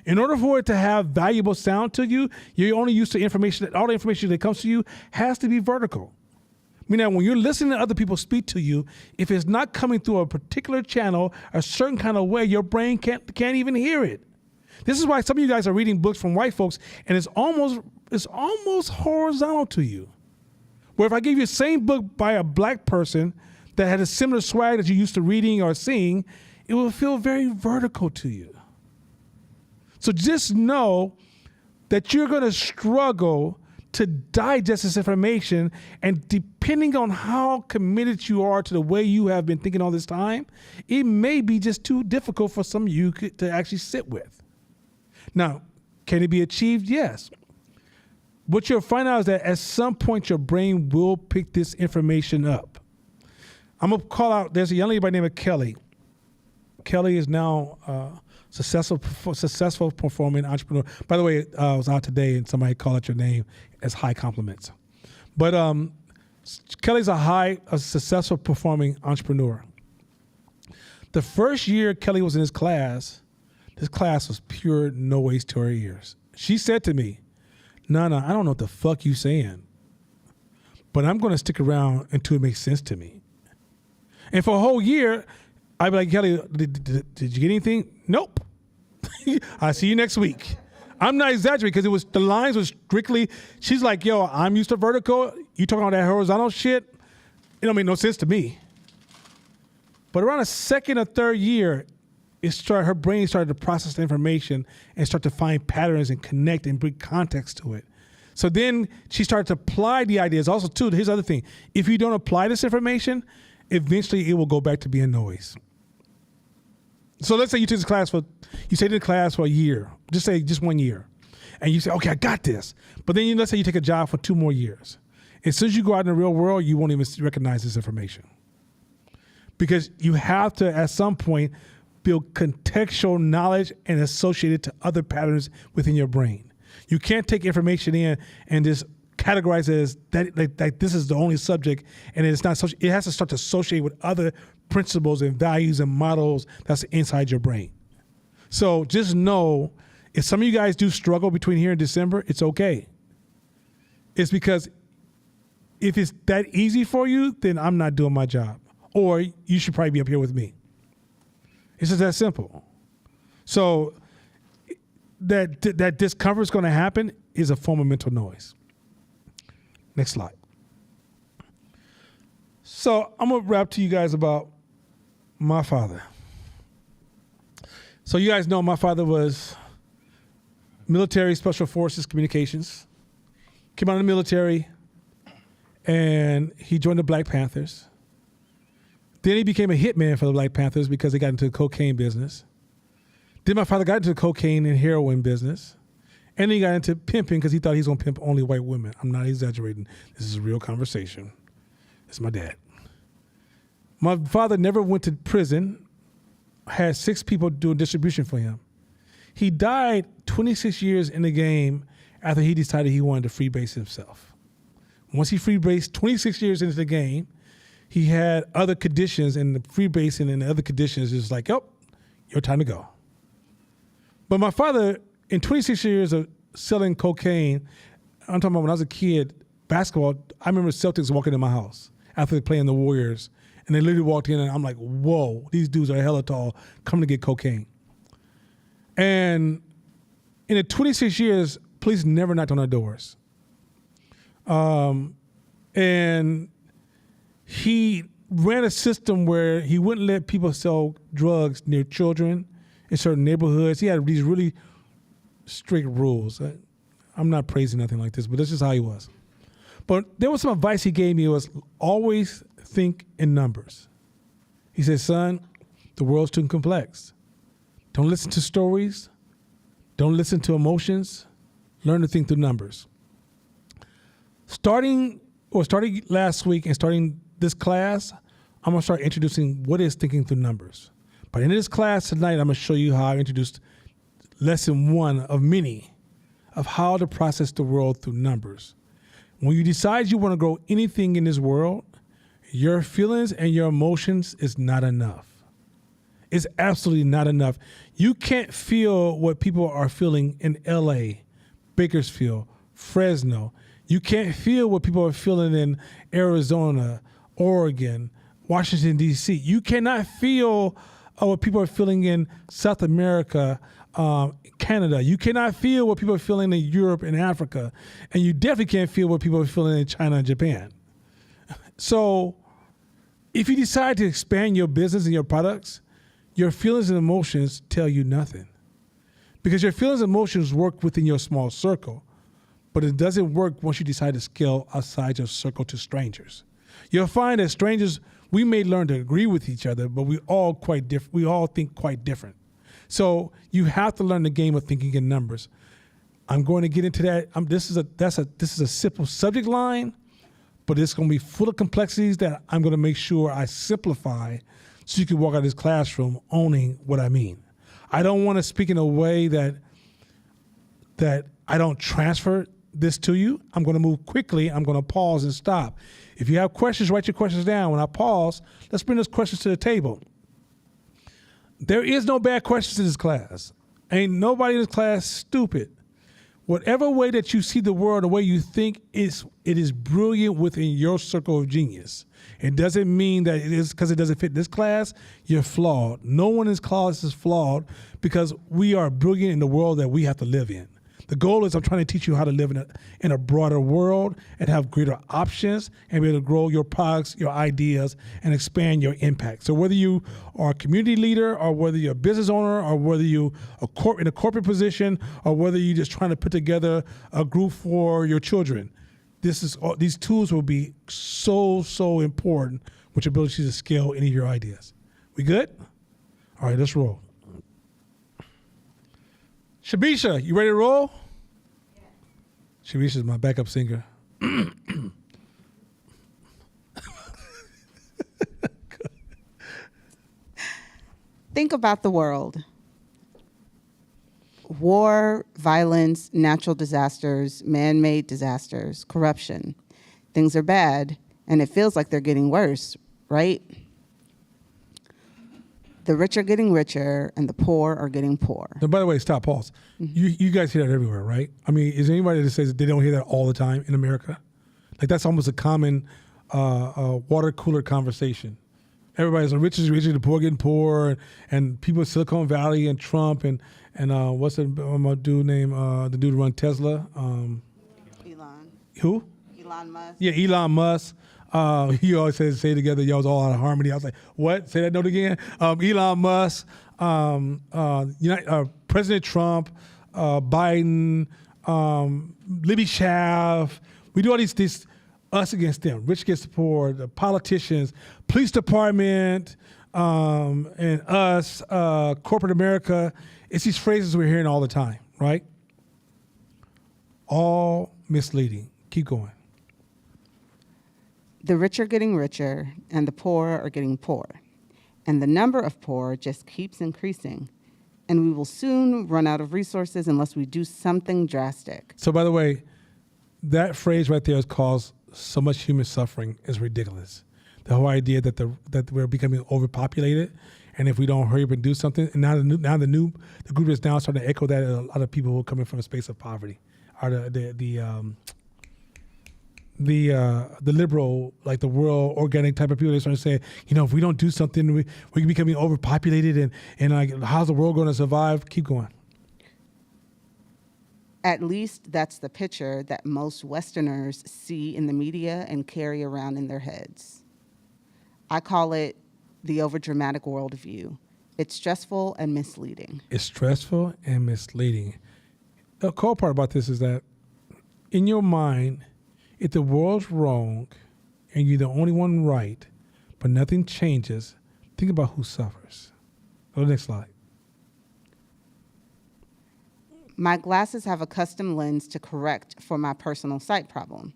In order for it to have valuable sound to you, you're only used to information. All the information that comes to you has to be vertical. Meaning that when you're listening to other people speak to you, if it's not coming through a particular channel, a certain kind of way, your brain can't even hear it. This is why some of you guys are reading books from white folks, and it's almost horizontal to you. Where if I gave you the same book by a black person that had a similar swag that you're used to reading or seeing, it will feel very vertical to you. So just know that you're going to struggle to digest this information, and depending on how committed you are to the way you have been thinking all this time, it may be just too difficult for some of you to actually sit with. Now, can it be achieved? Yes. What you'll find out is that at some point your brain will pick this information up. I'm going to call out, there's a young lady by the name of Kelly. Kelly is now successful performing entrepreneur. By the way, I was out today and somebody called out your name as high compliments. But Kelly's a successful performing entrepreneur. The first year Kelly was in this class was pure noise to her ears. She said to me, Nana, I don't know what the fuck you saying, but I'm going to stick around until it makes sense to me. And for a whole year, I'd be like, Kelly, did you get anything? Nope. I'll see you next week. I'm not exaggerating because the lines was strictly, she's like, yo, I'm used to vertical. You talking about that horizontal shit? It don't make no sense to me. But around the second or third year, her brain started to process the information and start to find patterns and connect and bring context to it. So then she started to apply the ideas. Also, too, here's the other thing. If you don't apply this information, eventually it will go back to being noise. So let's say you took this class you stayed in the class for a year. Just 1 year. And you say, okay, I got this. But then let's say you take a job for 2 more years. As soon as you go out in the real world, you won't even recognize this information. Because you have to, at some point, build contextual knowledge and associate it to other patterns within your brain. You can't take information in and just categorize it as that this is the only subject, and it's not. It has to start to associate with other principles and values and models that's inside your brain. So just know, if some of you guys do struggle between here and December, it's okay. It's because if it's that easy for you, then I'm not doing my job. Or you should probably be up here with me. It's just that simple. So that discomfort is going to happen is a form of mental noise. Next slide. So I'm going to rap to you guys about my father. So you guys know my father was military special forces communications. Came out of the military and he joined the Black Panthers. Then he became a hitman for the Black Panthers because they got into the cocaine business. Then my father got into the cocaine and heroin business. And then he got into pimping because he thought he was going to pimp only white women. I'm not exaggerating. This is a real conversation. It's my dad. My father never went to prison, had 6 people doing distribution for him. He died 26 years in the game after he decided he wanted to freebase himself. Once he freebased 26 years into the game, he had other conditions, and the freebasing and the other conditions is like, oh, your time to go. But my father, in 26 years of selling cocaine, I'm talking about when I was a kid, basketball, I remember Celtics walking in my house after playing the Warriors, and they literally walked in, and I'm like, whoa, these dudes are hella tall, coming to get cocaine. And in the 26 years, police never knocked on our doors. And he ran a system where he wouldn't let people sell drugs near children in certain neighborhoods. He had these really strict rules. I'm not praising nothing like this, but this is how he was. But there was some advice he gave me. It was always think in numbers. He said, son, the world's too complex. Don't listen to stories. Don't listen to emotions. Learn to think through numbers. Starting last week and starting this class, I'm going to start introducing what is thinking through numbers. But in this class tonight, I'm going to show you how I introduced lesson 1 of many of how to process the world through numbers. When you decide you want to grow anything in this world, your feelings and your emotions is not enough. It's absolutely not enough. You can't feel what people are feeling in LA, Bakersfield, Fresno. You can't feel what people are feeling in Arizona, Oregon, Washington, D.C. You cannot feel what people are feeling in South America, Canada. You cannot feel what people are feeling in Europe and Africa. And you definitely can't feel what people are feeling in China and Japan. So if you decide to expand your business and your products, your feelings and emotions tell you nothing. Because your feelings and emotions work within your small circle, but it doesn't work once you decide to scale outside your circle to strangers. You'll find that strangers, we may learn to agree with each other, but we all quite different. We all think quite different. So you have to learn the game of thinking in numbers. I'm going to get into that. This is a simple subject line, but it's going to be full of complexities that I'm going to make sure I simplify so you can walk out of this classroom owning what I mean. I don't want to speak in a way that I don't transfer this to you. I'm going to move quickly. I'm going to pause and stop. If you have questions, write your questions down. When I pause, let's bring those questions to the table. There is no bad questions in this class. Ain't nobody in this class stupid. Whatever way that you see the world, the way you think, it is brilliant within your circle of genius. It doesn't mean that it is because it doesn't fit this class, you're flawed. No one in this class is flawed because we are brilliant in the world that we have to live in. The goal is I'm trying to teach you how to live in a broader world and have greater options and be able to grow your products, your ideas, and expand your impact. So whether you are a community leader or whether you're a business owner or whether you are in a corporate position or whether you're just trying to put together a group for your children, these tools will be so important with your ability to scale any of your ideas. We good? All right, let's roll. Shabisha, you ready to roll? Shabisha's my backup singer. Think about the world. War, violence, natural disasters, man-made disasters, corruption. Things are bad, and it feels like they're getting worse, right? The rich are getting richer, and the poor are getting poor. Now, by the way, stop, pause. You guys hear that everywhere, right? I mean, is there anybody that says that they don't hear that all the time in America? Like that's almost a common water cooler conversation. Everybody's the rich is richer, the poor getting poor, and people in Silicon Valley and Trump and what's the dude name? The dude who run Tesla. Elon. Who? Elon Musk. Yeah, Elon Musk. He always says, say it together, y'all's all out of harmony. I was like, what? Say that note again. Elon Musk, President Trump, Biden, Libby Schaaf. We do all these us against them, rich against the poor, the politicians, police department, and us, corporate America. It's these phrases we're hearing all the time, right? All misleading. Keep going. The rich are getting richer, and the poor are getting poor. And the number of poor just keeps increasing. and we will soon run out of resources unless we do something drastic. So, by the way, that phrase right there has caused so much human suffering is ridiculous. The whole idea that we're becoming overpopulated, and if we don't hurry up and do something, and the group is now starting to echo that. A lot of people who are coming from a space of poverty are the liberal, like the world organic type of people. They're starting to say, if we don't do something, we're becoming overpopulated, and like, how's the world going to survive? Keep going. At least that's the picture that most Westerners see in the media and carry around in their heads. I call it the overdramatic worldview. It's stressful and misleading. It's stressful and misleading. The cool part about this is that in your mind, if the world's wrong and you're the only one right, but nothing changes, think about who suffers. Go to the next slide. My glasses have a custom lens to correct for my personal sight problem.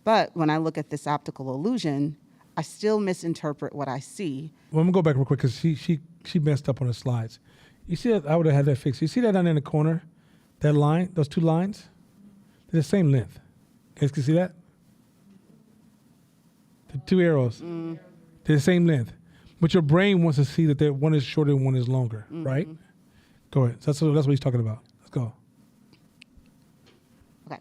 But when I look at this optical illusion, I still misinterpret what I see. Well, I'm gonna go back real quick because she messed up on the slides. You see that? I would have had that fixed. You see that down in the corner? That line, those two lines? They're the same length. You guys can see that? The two arrows. They're the same length. But your brain wants to see that one is shorter and one is longer, right? Go ahead. So that's what he's talking about. Let's go. Okay.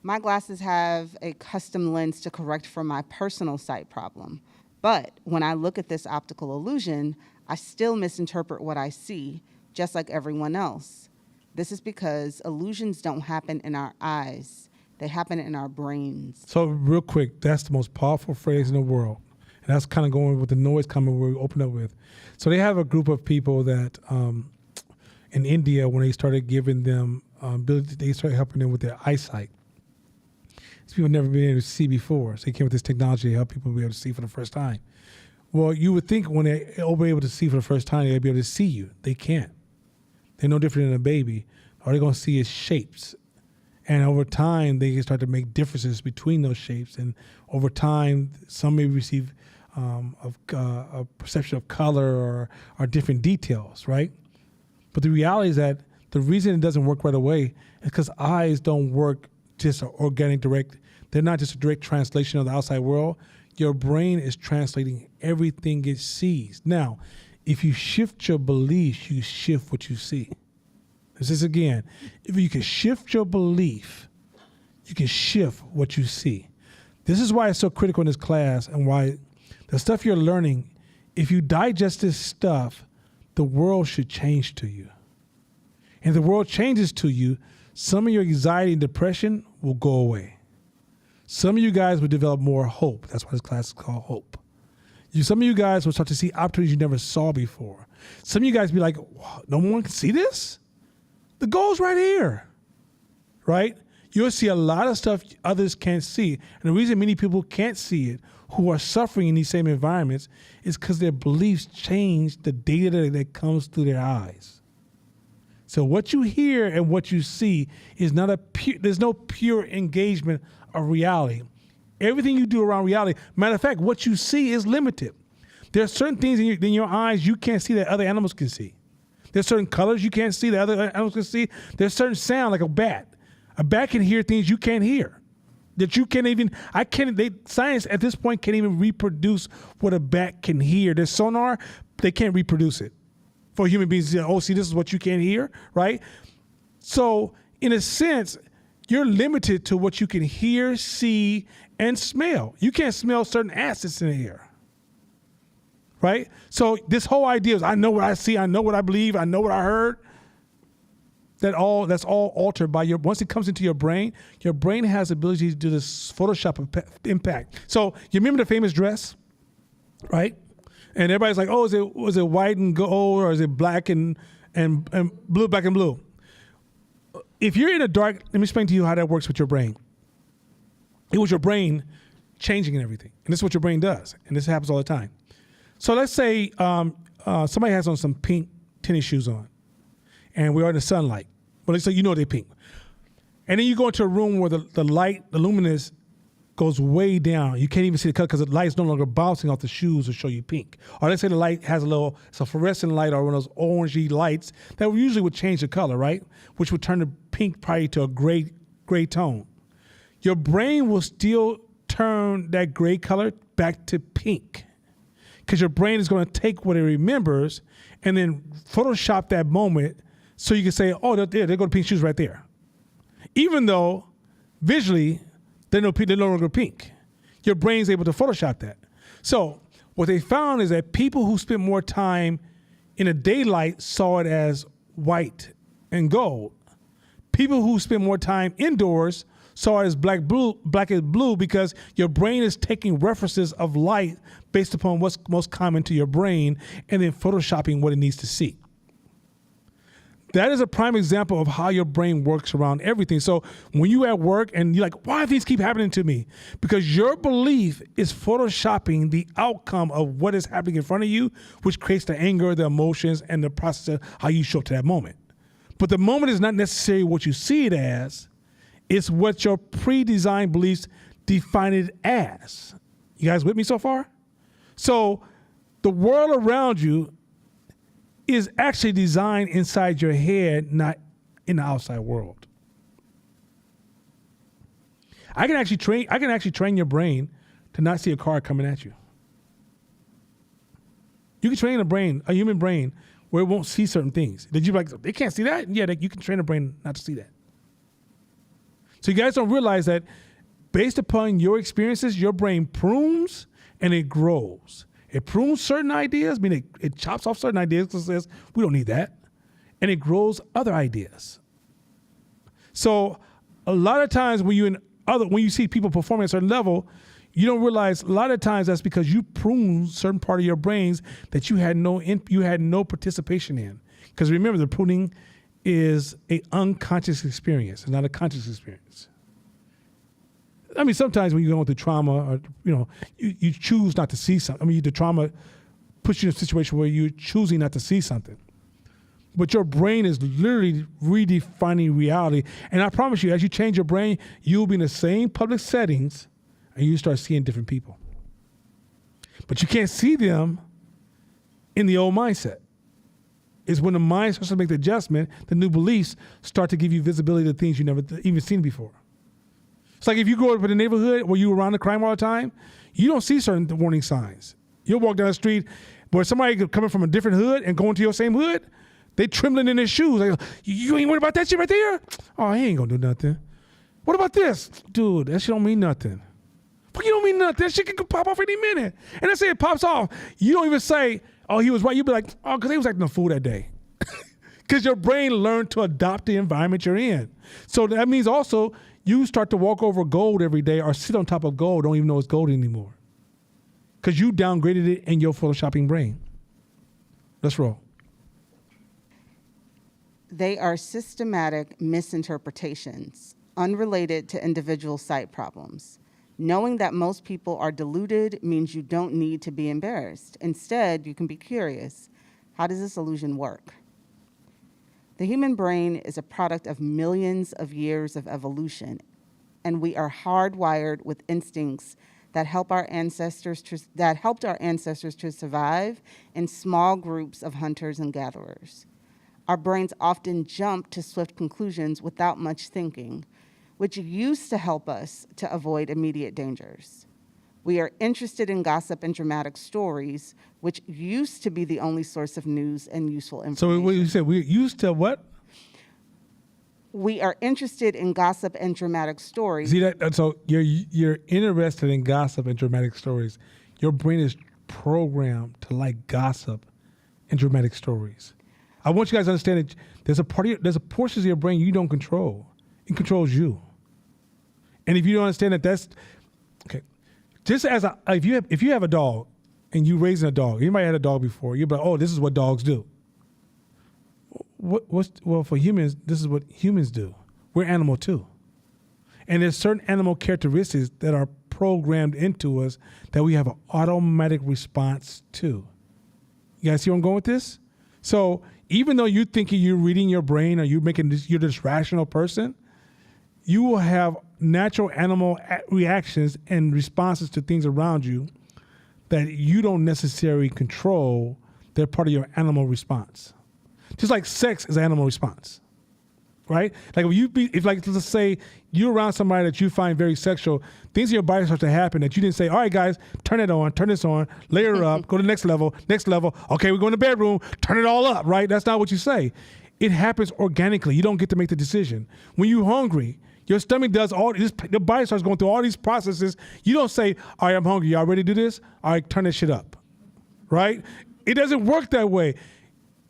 My glasses have a custom lens to correct for my personal sight problem. But when I look at this optical illusion, I still misinterpret what I see, just like everyone else. This is because illusions don't happen in our eyes. They happen in our brains. So real quick, that's the most powerful phrase in the world. And that's kind of going with the noise comment we opened up with. So they have a group of people that in India, when they started giving them ability, they started helping them with their eyesight. These people never been able to see before. So they came with this technology to help people be able to see for the first time. Well, you would think when they'll be able to see for the first time, they'll be able to see you. They can't. They're no different than a baby. All they're going to see is shapes. And over time, they can start to make differences between those shapes. And over time, some may receive a perception of color or different details, right? But the reality is that the reason it doesn't work right away is because eyes don't work just organic direct. They're not just a direct translation of the outside world. Your brain is translating everything it sees. Now, if you shift your beliefs, you shift what you see. This is again, if you can shift your belief, you can shift what you see. This is why it's so critical in this class and why the stuff you're learning, if you digest this stuff, the world should change to you. And if the world changes to you, some of your anxiety and depression will go away. Some of you guys will develop more hope. That's why this class is called Hope. Some of you guys will start to see opportunities you never saw before. Some of you guys be like, no one can see this? The goal's right here, right? You'll see a lot of stuff others can't see. And the reason many people can't see it who are suffering in these same environments is because their beliefs change the data that comes through their eyes. So what you hear and what you see is not there's no pure engagement of reality. Everything you do around reality, matter of fact, what you see is limited. There are certain things in your eyes you can't see that other animals can see. There's certain colors you can't see that other animals can see. There's certain sound like a bat. A bat can hear things you can't hear. That you can't even, science at this point can't even reproduce what a bat can hear. There's sonar, they can't reproduce it. For human beings to say, oh, see, this is what you can't hear, right? So in a sense, you're limited to what you can hear, see, and smell. You can't smell certain acids in the air. Right? So this whole idea is I know what I see, I know what I believe, I know what I heard. That's all altered by once it comes into your brain has the ability to do this Photoshop impact. So you remember the famous dress, right? And everybody's like, oh, was it white and gold or is it black and blue, black and blue? If you're in a dark, let me explain to you how that works with your brain. It was your brain changing and everything. And this is what your brain does. And this happens all the time. So let's say somebody has on some pink tennis shoes on, and we're in the sunlight. Well, let's say you know they're pink. And then you go into a room where the light, the luminous, goes way down. You can't even see the color because the light's no longer bouncing off the shoes to show you pink. Or let's say the light has it's a fluorescent light or one of those orangey lights that usually would change the color, right? Which would turn the pink probably to a gray tone. Your brain will still turn that gray color back to pink because your brain is going to take what it remembers and then Photoshop that moment so you can say, oh, there go the pink shoes right there. Even though visually they're no longer pink. Your brain's able to Photoshop that. So what they found is that people who spent more time in the daylight saw it as white and gold. People who spend more time indoors saw it as black and blue because your brain is taking references of light based upon what's most common to your brain and then photoshopping what it needs to see. That is a prime example of how your brain works around everything. So when you're at work and you're like, why do things keep happening to me? Because your belief is photoshopping the outcome of what is happening in front of you, which creates the anger, the emotions, and the process of how you show up to that moment. But the moment is not necessarily what you see it as. It's what your pre-designed beliefs define it as. You guys with me so far? So the world around you is actually designed inside your head, not in the outside world. I can actually train your brain to not see a car coming at you. You can train a human brain where it won't see certain things. Did you like, they can't see that? Yeah, you can train a brain not to see that. So you guys don't realize that based upon your experiences, your brain prunes and it grows. It prunes certain ideas, meaning it chops off certain ideas because it says, we don't need that. And it grows other ideas. So a lot of times when you see people performing at a certain level, you don't realize a lot of times that's because you prune certain part of your brains that you had no participation in. Because remember, the pruning is an unconscious experience, it's not a conscious experience. I mean, sometimes when you're going through trauma, or you choose not to see something. I mean, the trauma puts you in a situation where you're choosing not to see something. But your brain is literally redefining reality. And I promise you, as you change your brain, you'll be in the same public settings and you start seeing different people. But you can't see them in the old mindset. It's when the mind starts to make the adjustment, the new beliefs start to give you visibility to things you never even seen before. It's like if you grow up in a neighborhood where you're around the crime all the time, you don't see certain warning signs. You'll walk down the street where somebody coming from a different hood and going to your same hood, they trembling in their shoes. Like, you ain't worried about that shit right there? Oh, he ain't gonna do nothing. What about this? Dude, that shit don't mean nothing. But you don't mean nothing. That shit can pop off any minute. And let's say it pops off. You don't even say, oh, he was right. You be like, oh, because he was acting a fool that day. Because your brain learned to adopt the environment you're in. So that means also you start to walk over gold every day or sit on top of gold, don't even know it's gold anymore. Because you downgraded it in your photoshopping brain. Let's roll. They are systematic misinterpretations, unrelated to individual sight problems. Knowing that most people are deluded means you don't need to be embarrassed. Instead, you can be curious. How does this illusion work? The human brain is a product of millions of years of evolution, and we are hardwired with instincts that helped our ancestors to survive in small groups of hunters and gatherers. Our brains often jump to swift conclusions without much thinking, which used to help us to avoid immediate dangers. We are interested in gossip and dramatic stories, which used to be the only source of news and useful information. So what you said, we used to what? We are interested in gossip and dramatic stories. See that? So you're interested in gossip and dramatic stories. Your brain is programmed to like gossip and dramatic stories. I want you guys to understand that there's a portion of your brain you don't control. It controls you. And if you don't understand that, that's okay. Just as if you have a dog and you raising a dog, anybody had a dog before? You're like, oh, this is what dogs do. Well, for humans, this is what humans do. We're animal too, and there's certain animal characteristics that are programmed into us that we have an automatic response to. You guys see where I'm going with this? So even though you're thinking you're reading your brain or you're this rational person, you will have natural animal reactions and responses to things around you that you don't necessarily control. They're part of your animal response. Just like sex is an animal response, right? Like if like, let's say you're around somebody that you find very sexual, things in your body start to happen that you didn't say, all right, guys, turn it on, turn this on, layer up, go to the next level. Okay, we're going to the bedroom, turn it all up, right? That's not what you say. It happens organically. You don't get to make the decision. When you're hungry, your stomach does all this, your body starts going through all these processes. You don't say, all right, I'm hungry. Y'all ready to do this? All right, turn this shit up, right? It doesn't work that way.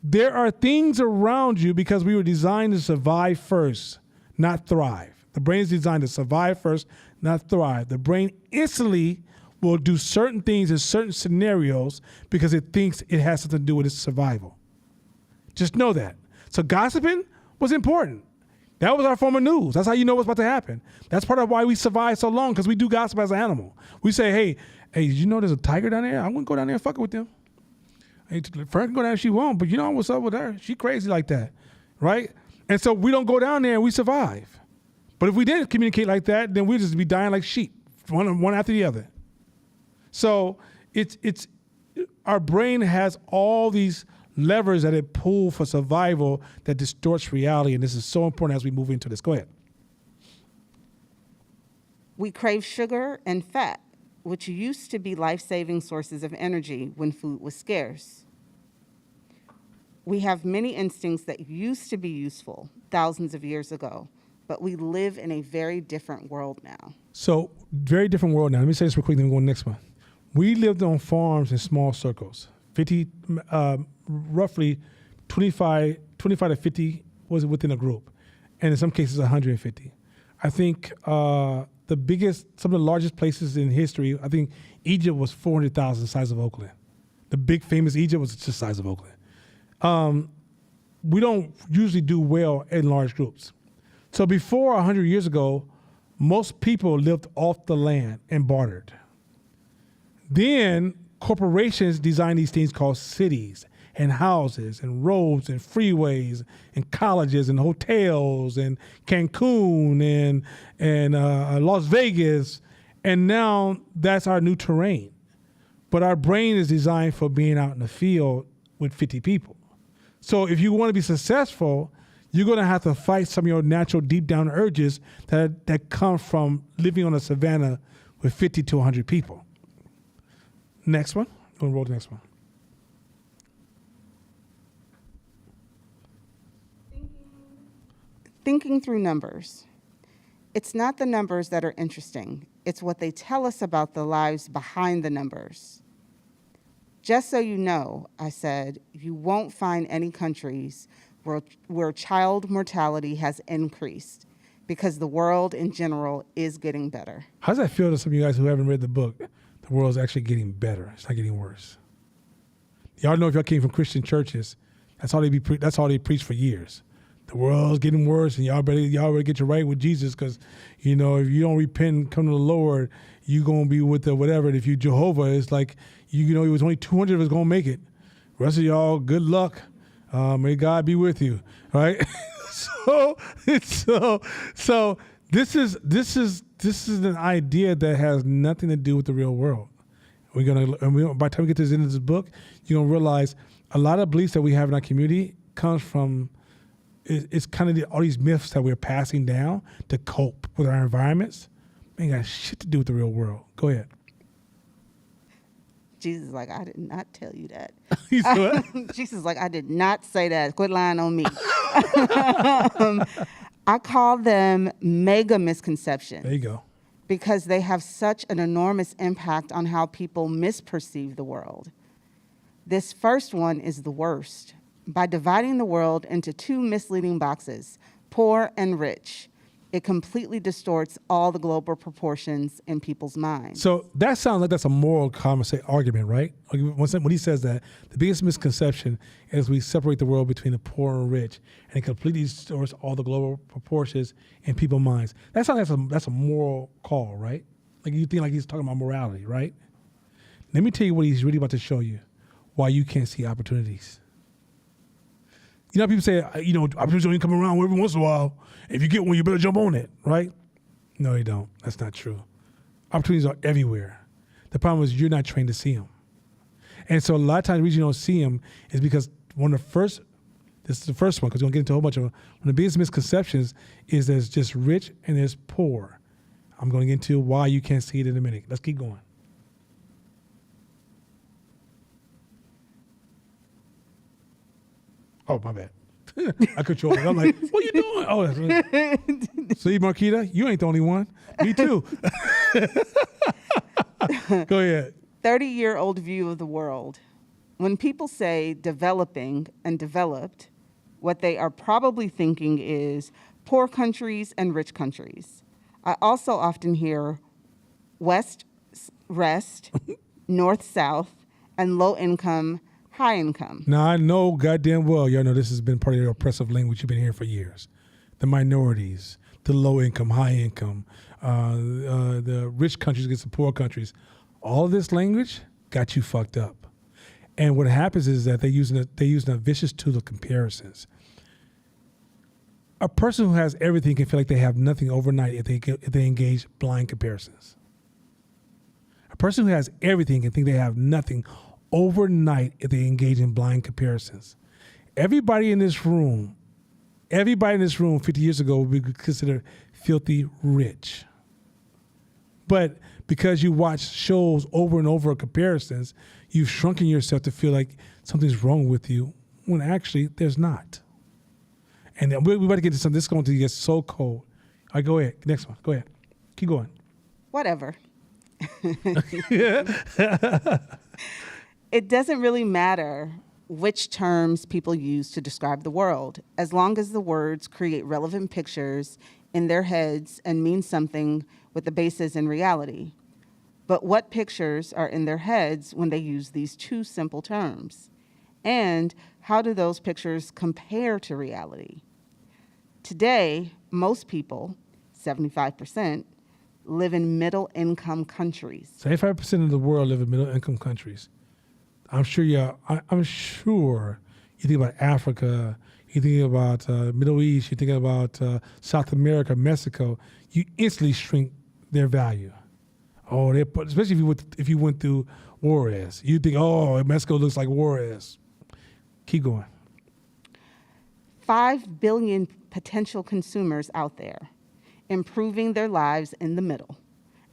There are things around you because we were designed to survive first, not thrive. The brain is designed to survive first, not thrive. The brain instantly will do certain things in certain scenarios because it thinks it has something to do with its survival. Just know that. So gossiping was important. That was our form of news. That's how you know what's about to happen. That's part of why we survive so long, because we do gossip as an animal. We say, hey, did you know there's a tiger down there? I wouldn't go down there and fuck with them. Hey, Fern can go down if she won't, but you know what's up with her? She crazy like that, right? And so we don't go down there and we survive. But if we didn't communicate like that, then we'd just be dying like sheep, one after the other. So it's our brain has all these levers that it pulls for survival that distorts reality, and this is so important as we move into this. Go ahead. We crave sugar and fat, which used to be life-saving sources of energy when food was scarce. We have many instincts that used to be useful thousands of years ago, but we live in a very different world now. So, very different world now. Let me say this real quick, then we'll go to the next one. We lived on farms in small circles. Roughly 25 to 50 was within a group, and in some cases 150. I think some of the largest places in history, I think Egypt was 400,000, the size of Oakland. The big famous Egypt was just the size of Oakland. We don't usually do well in large groups. So before 100 years ago, most people lived off the land and bartered. Then corporations designed these things called cities and houses and roads and freeways and colleges and hotels and Cancun and Las Vegas. And now that's our new terrain. But our brain is designed for being out in the field with 50 people. So if you want to be successful, you're going to have to fight some of your natural deep down urges that come from living on a savanna with 50 to 100 people. Next one. We'll roll the next one. Thinking through numbers. It's not the numbers that are interesting. It's what they tell us about the lives behind the numbers. Just so you know, I said, you won't find any countries where child mortality has increased because the world in general is getting better. How does that feel to some of you guys who haven't read the book? The world's actually getting better. It's not getting worse. Y'all know if y'all came from Christian churches, that's all they preach for years. The world's getting worse, and y'all better get your right with Jesus, because if you don't repent and come to the Lord, you gonna be with the whatever. And if you Jehovah, it's like it was only 200 of us gonna make it. The rest of y'all, good luck. May God be with you. Right? So this is an idea that has nothing to do with the real world. By the time we get to the end of this book, you're gonna realize a lot of beliefs that we have in our community comes from it's kind of all these myths that we're passing down to cope with our environments. Ain't got shit to do with the real world. Go ahead. Jesus is like, I did not tell you that. You said what? Jesus is like, I did not say that. Quit lying on me. I call them mega misconceptions. There you go. Because they have such an enormous impact on how people misperceive the world. This first one is the worst. By dividing the world into two misleading boxes, poor and rich, it completely distorts all the global proportions in people's minds. So that sounds like that's a moral argument, right? When he says that, the biggest misconception is we separate the world between the poor and rich, and it completely distorts all the global proportions in people's minds. That sounds like that's a moral call, right? Like you think like he's talking about morality, right? Let me tell you what he's really about to show you, why you can't see opportunities. You know, people say, opportunities only come around every once in a while. If you get one, you better jump on it, right? No, they don't. That's not true. Opportunities are everywhere. The problem is you're not trained to see them. And so a lot of times the reason you don't see them is because this is the first one, because we're going to get into a whole bunch of them. One of the biggest misconceptions is there's just rich and there's poor. I'm going to get into why you can't see it in a minute. Let's keep going. Oh, my bad. I control it. I'm like, what you doing? Oh, that's right. See, Marquita, you ain't the only one. Me too. Go ahead. 30-year-old view of the world. When people say developing and developed, what they are probably thinking is poor countries and rich countries. I also often hear west, rest, north, south, and low income, high income. Now, I know goddamn well, y'all know this has been part of your oppressive language you've been hearing for years. The minorities, the low income, high income, the rich countries against the poor countries. All of this language got you fucked up. And what happens is that they're using a vicious tool of comparisons. A person who has everything can feel like they have nothing overnight if they engage blind comparisons. A person who has everything can think they have nothing overnight if they engage in blind comparisons. Everybody in this room 50 years ago would be considered filthy rich. But because you watch shows over and over comparisons, you've shrunken yourself to feel like something's wrong with you when actually there's not. And we're about to get to something. This is going to get so cold. All right, go ahead. Next one. Go ahead. Keep going. Whatever. It doesn't really matter which terms people use to describe the world, as long as the words create relevant pictures in their heads and mean something with the basis in reality. But what pictures are in their heads when they use these two simple terms? And how do those pictures compare to reality? Today, most people, 75%, live in middle-income countries. 75% of the world live in middle-income countries. I'm sure you think about Africa, you think about Middle East, you think about South America, Mexico. You instantly shrink their value. Oh, especially if you went through Juarez, you think, oh, Mexico looks like Juarez. Keep going. 5 billion potential consumers out there, improving their lives in the middle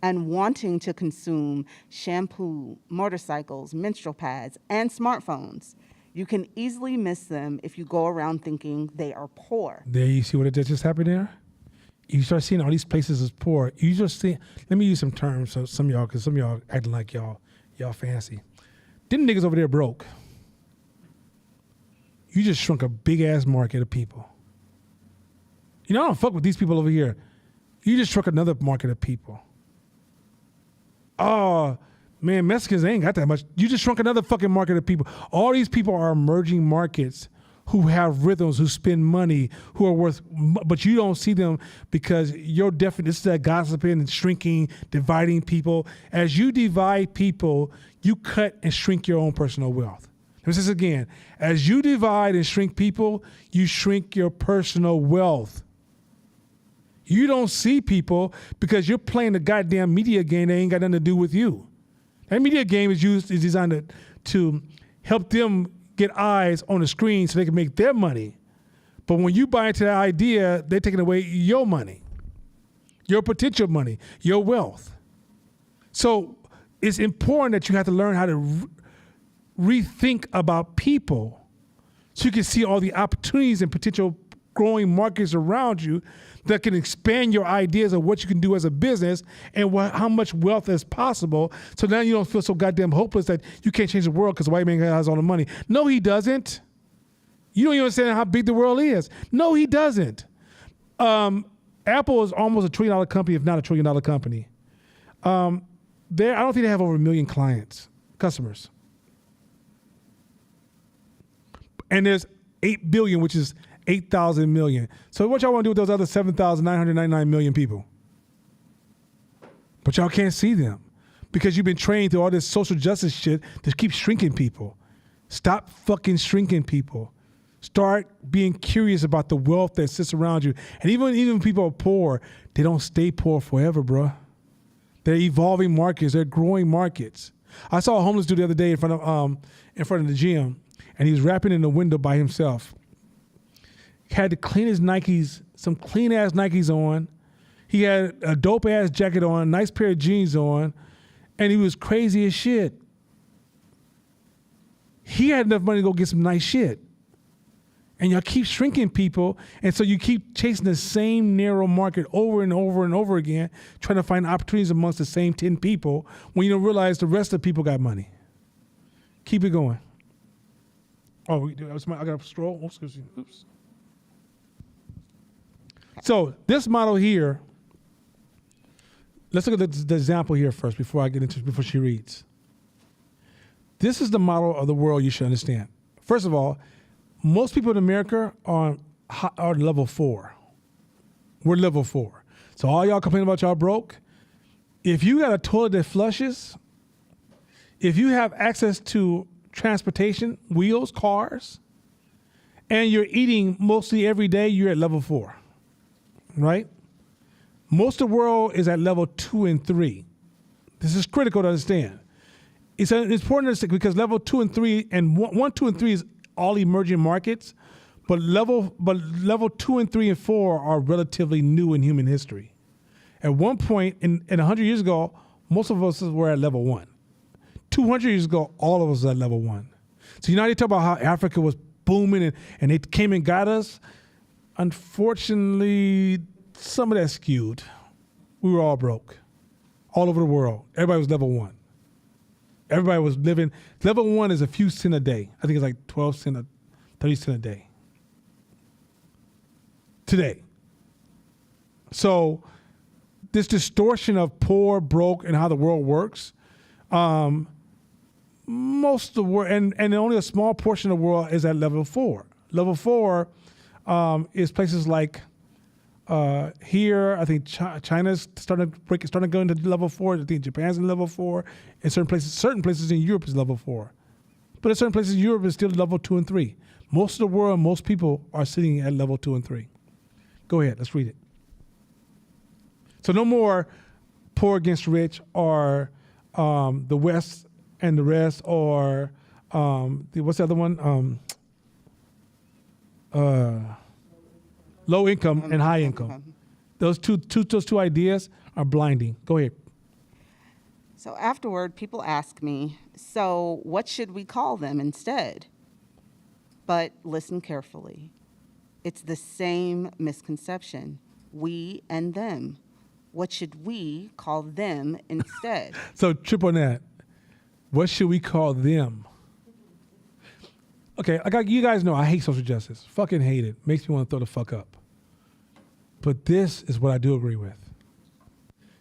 and wanting to consume shampoo, motorcycles, menstrual pads, and smartphones. You can easily miss them if you go around thinking they are poor. There, you see what just happened there? You start seeing all these places as poor. You just see, let me use some terms, so some of y'all, because some of y'all acting like y'all fancy. Them niggas over there broke. You just shrunk a big-ass market of people. You know, I don't fuck with these people over here. You just shrunk another market of people. Oh, man, Mexicans ain't got that much. You just shrunk another fucking market of people. All these people are emerging markets who have rhythms, who spend money, who are worth, but you don't see them because you're definitely, this is that gossiping and shrinking, dividing people. As you divide people, you cut and shrink your own personal wealth. This is again, as you divide and shrink people, you shrink your personal wealth. You don't see people because you're playing the goddamn media game that ain't got nothing to do with you. That media game is designed to help them get eyes on the screen so they can make their money. But when you buy into that idea, they're taking away your money, your potential money, your wealth. So it's important that you have to learn how to rethink about people so you can see all the opportunities and potential growing markets around you that can expand your ideas of what you can do as a business and how much wealth is possible. So now you don't feel so goddamn hopeless that you can't change the world because the white man has all the money. No, he doesn't. You don't even understand how big the world is. No, he doesn't. Apple is almost $1 trillion company, if not $1 trillion company. I don't think they have over 1 million customers. And there's 8 billion, which is 8,000 million. So what y'all want to do with those other 7,999 million people? But y'all can't see them because you've been trained through all this social justice shit to keep shrinking people. Stop fucking shrinking people. Start being curious about the wealth that sits around you. And even when people are poor, they don't stay poor forever, bro. They're evolving markets. They're growing markets. I saw a homeless dude the other day in front of the gym, and he was rapping in the window by himself. Had the cleanest Nikes, some clean ass Nikes on. He had a dope ass jacket on, nice pair of jeans on, and he was crazy as shit. He had enough money to go get some nice shit. And y'all keep shrinking people, and so you keep chasing the same narrow market over and over and over again, trying to find opportunities amongst the same 10 people when you don't realize the rest of the people got money. Keep it going. Oh, I got to stroll. Oops. So this model here, let's look at the example here first before she reads. This is the model of the world you should understand. First of all, most people in America are level 4. We're level 4. So all y'all complaining about y'all broke, if you got a toilet that flushes, if you have access to transportation, wheels, cars, and you're eating mostly every day, you're at level 4, right? Most of the world is at level 2 and 3. This is critical to understand. It's important to understand because level 2 and 3, and 1, 2, and 3 is all emerging markets, but level 2 and 3 and 4 are relatively new in human history. At one point, in 100 years ago, most of us were at level 1. 200 years ago, all of us were at level 1. So you know how they talk about how Africa was booming and they came and got us? Unfortunately, some of that skewed. We were all broke. All over the world. Everybody was level 1. Everybody was living. Level 1 is a few cents a day. I think it's like 12 cents, 30 cents a day. Today. So this distortion of poor, broke, and how the world works, most of the world, and only a small portion of the world is at level 4. Level 4 is places like here. I think China's starting to go into level 4. I think Japan's in level 4. In certain places in Europe is level 4. But in certain places in Europe is still level 2 and 3. Most of the world, most people are sitting at level 2 and 3. Go ahead, let's read it. So no more poor against rich, or the West and the rest, or what's the other one? Low income and high income. Those two ideas are blinding. Go ahead. So afterward, people ask me, so what should we call them instead? But listen carefully. It's the same misconception. We and them. What should we call them instead? So trip on that. What should we call them? Okay, you guys know I hate social justice. Fucking hate it. Makes me want to throw the fuck up. But this is what I do agree with.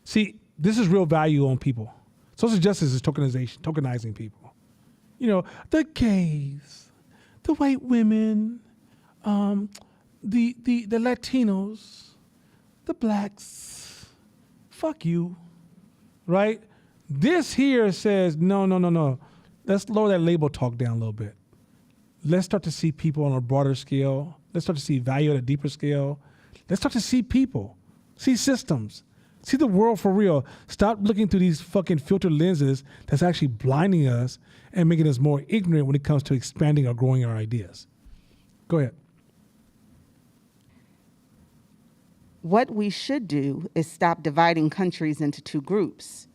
See, this is real value on people. Social justice is tokenizing people. You know, the gays, the white women, the Latinos, the blacks. Fuck you, right? This here says, no. Let's lower that label talk down a little bit. Let's start to see people on a broader scale. Let's start to see value at a deeper scale. Let's start to see people, see systems, see the world for real. Stop looking through these fucking filtered lenses that's actually blinding us and making us more ignorant when it comes to expanding or growing our ideas. Go ahead. What we should do is stop dividing countries into two groups.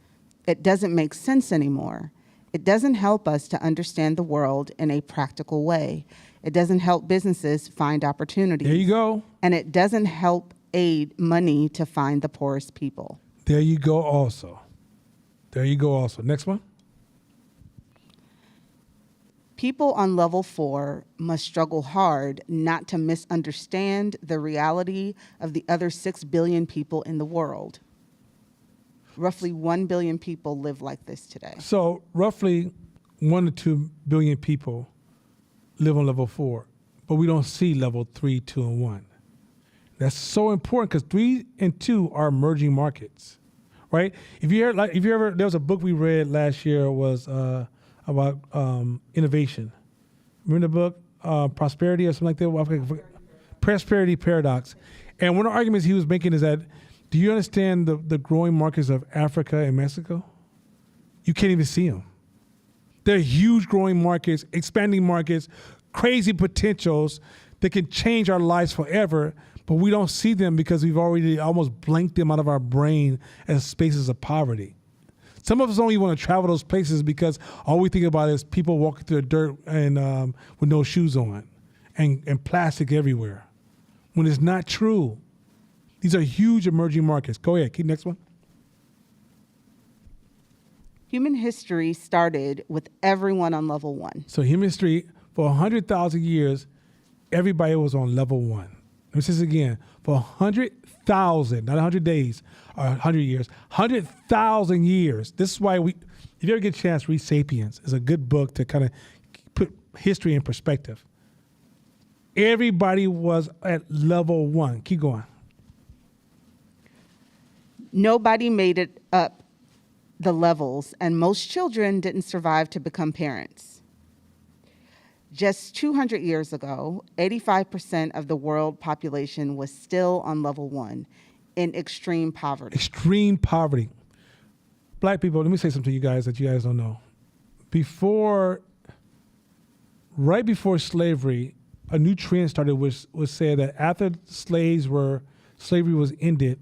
It doesn't make sense anymore. It doesn't help us to understand the world in a practical way. It doesn't help businesses find opportunities. There you go. And it doesn't help aid money to find the poorest people. There you go also. Next one. People on level 4 must struggle hard not to misunderstand the reality of the other 6 billion people in the world. Roughly 1 billion people live like this today. So roughly 1 to 2 billion people live on level 4, but we don't see level 3, 2, and 1. That's so important because 3 and 2 are emerging markets, right? If you ever, there was a book we read last year was about innovation. Remember the book? prosperity or something like that. Prosperity paradox. And one of the arguments he was making is that, do you understand the growing markets of Africa and Mexico? You can't even see them. They're huge growing markets, expanding markets, crazy potentials that can change our lives forever, but we don't see them because we've already almost blanked them out of our brain as spaces of poverty. Some of us don't even want to travel those places because all we think about is people walking through the dirt and with no shoes on and plastic everywhere, when it's not true. These are huge emerging markets. Go ahead, keep next one. Human history started with everyone on level 1. So human history, for 100,000 years, everybody was on level 1. This is again, for 100,000, not 100 days or 100 years, 100,000 years. This is why if you ever get a chance, read Sapiens. It's a good book to kind of put history in perspective. Everybody was at level 1. Keep going. Nobody made it up the levels, and most children didn't survive to become parents. Just 200 years ago, 85% of the world population was still on level 1 in extreme poverty. Extreme poverty. Black people, let me say something to you guys that you guys don't know. Right before slavery, a new trend started which said that after slavery was ended,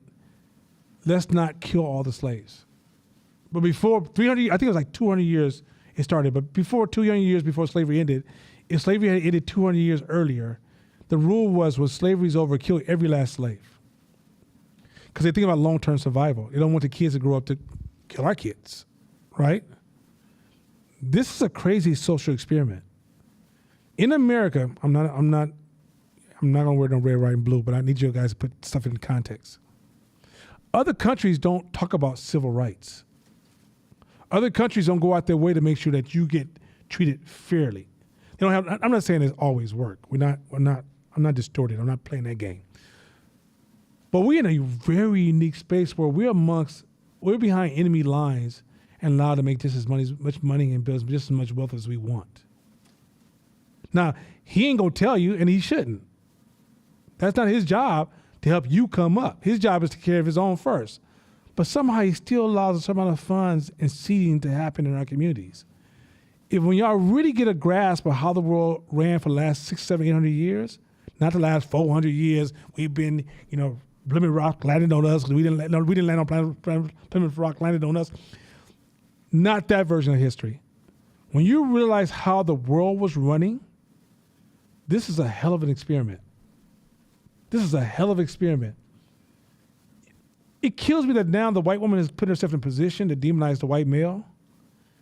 let's not kill all the slaves. But before 300, I think it was like 200 years it started, but before 200 years before slavery ended, if slavery had ended 200 years earlier, the rule was when slavery's over, kill every last slave. Because they think about long-term survival. They don't want the kids to grow up to kill our kids, right? This is a crazy social experiment. In America, I'm not gonna wear no red, white, and blue, but I need you guys to put stuff in context. Other countries don't talk about civil rights. Other countries don't go out their way to make sure that you get treated fairly. They don't have. I'm not saying it's always work. I'm not distorted. I'm not playing that game. But we're in a very unique space where we're behind enemy lines and allowed to make just as much money and build just as much wealth as we want. Now, he ain't gonna tell you, and he shouldn't. That's not his job to help you come up. His job is to take care of his own first. But somehow he still allows a certain amount of funds and seeding to happen in our communities. When y'all really get a grasp of how the world ran for the last 600, 700, 800 years, not the last 400 years, we've been, Plymouth Rock landed on us. We didn't land on Plymouth Rock landed on us. Not that version of history. When you realize how the world was running, this is a hell of an experiment. This is a hell of an experiment. It kills me that now the white woman has put herself in position to demonize the white male,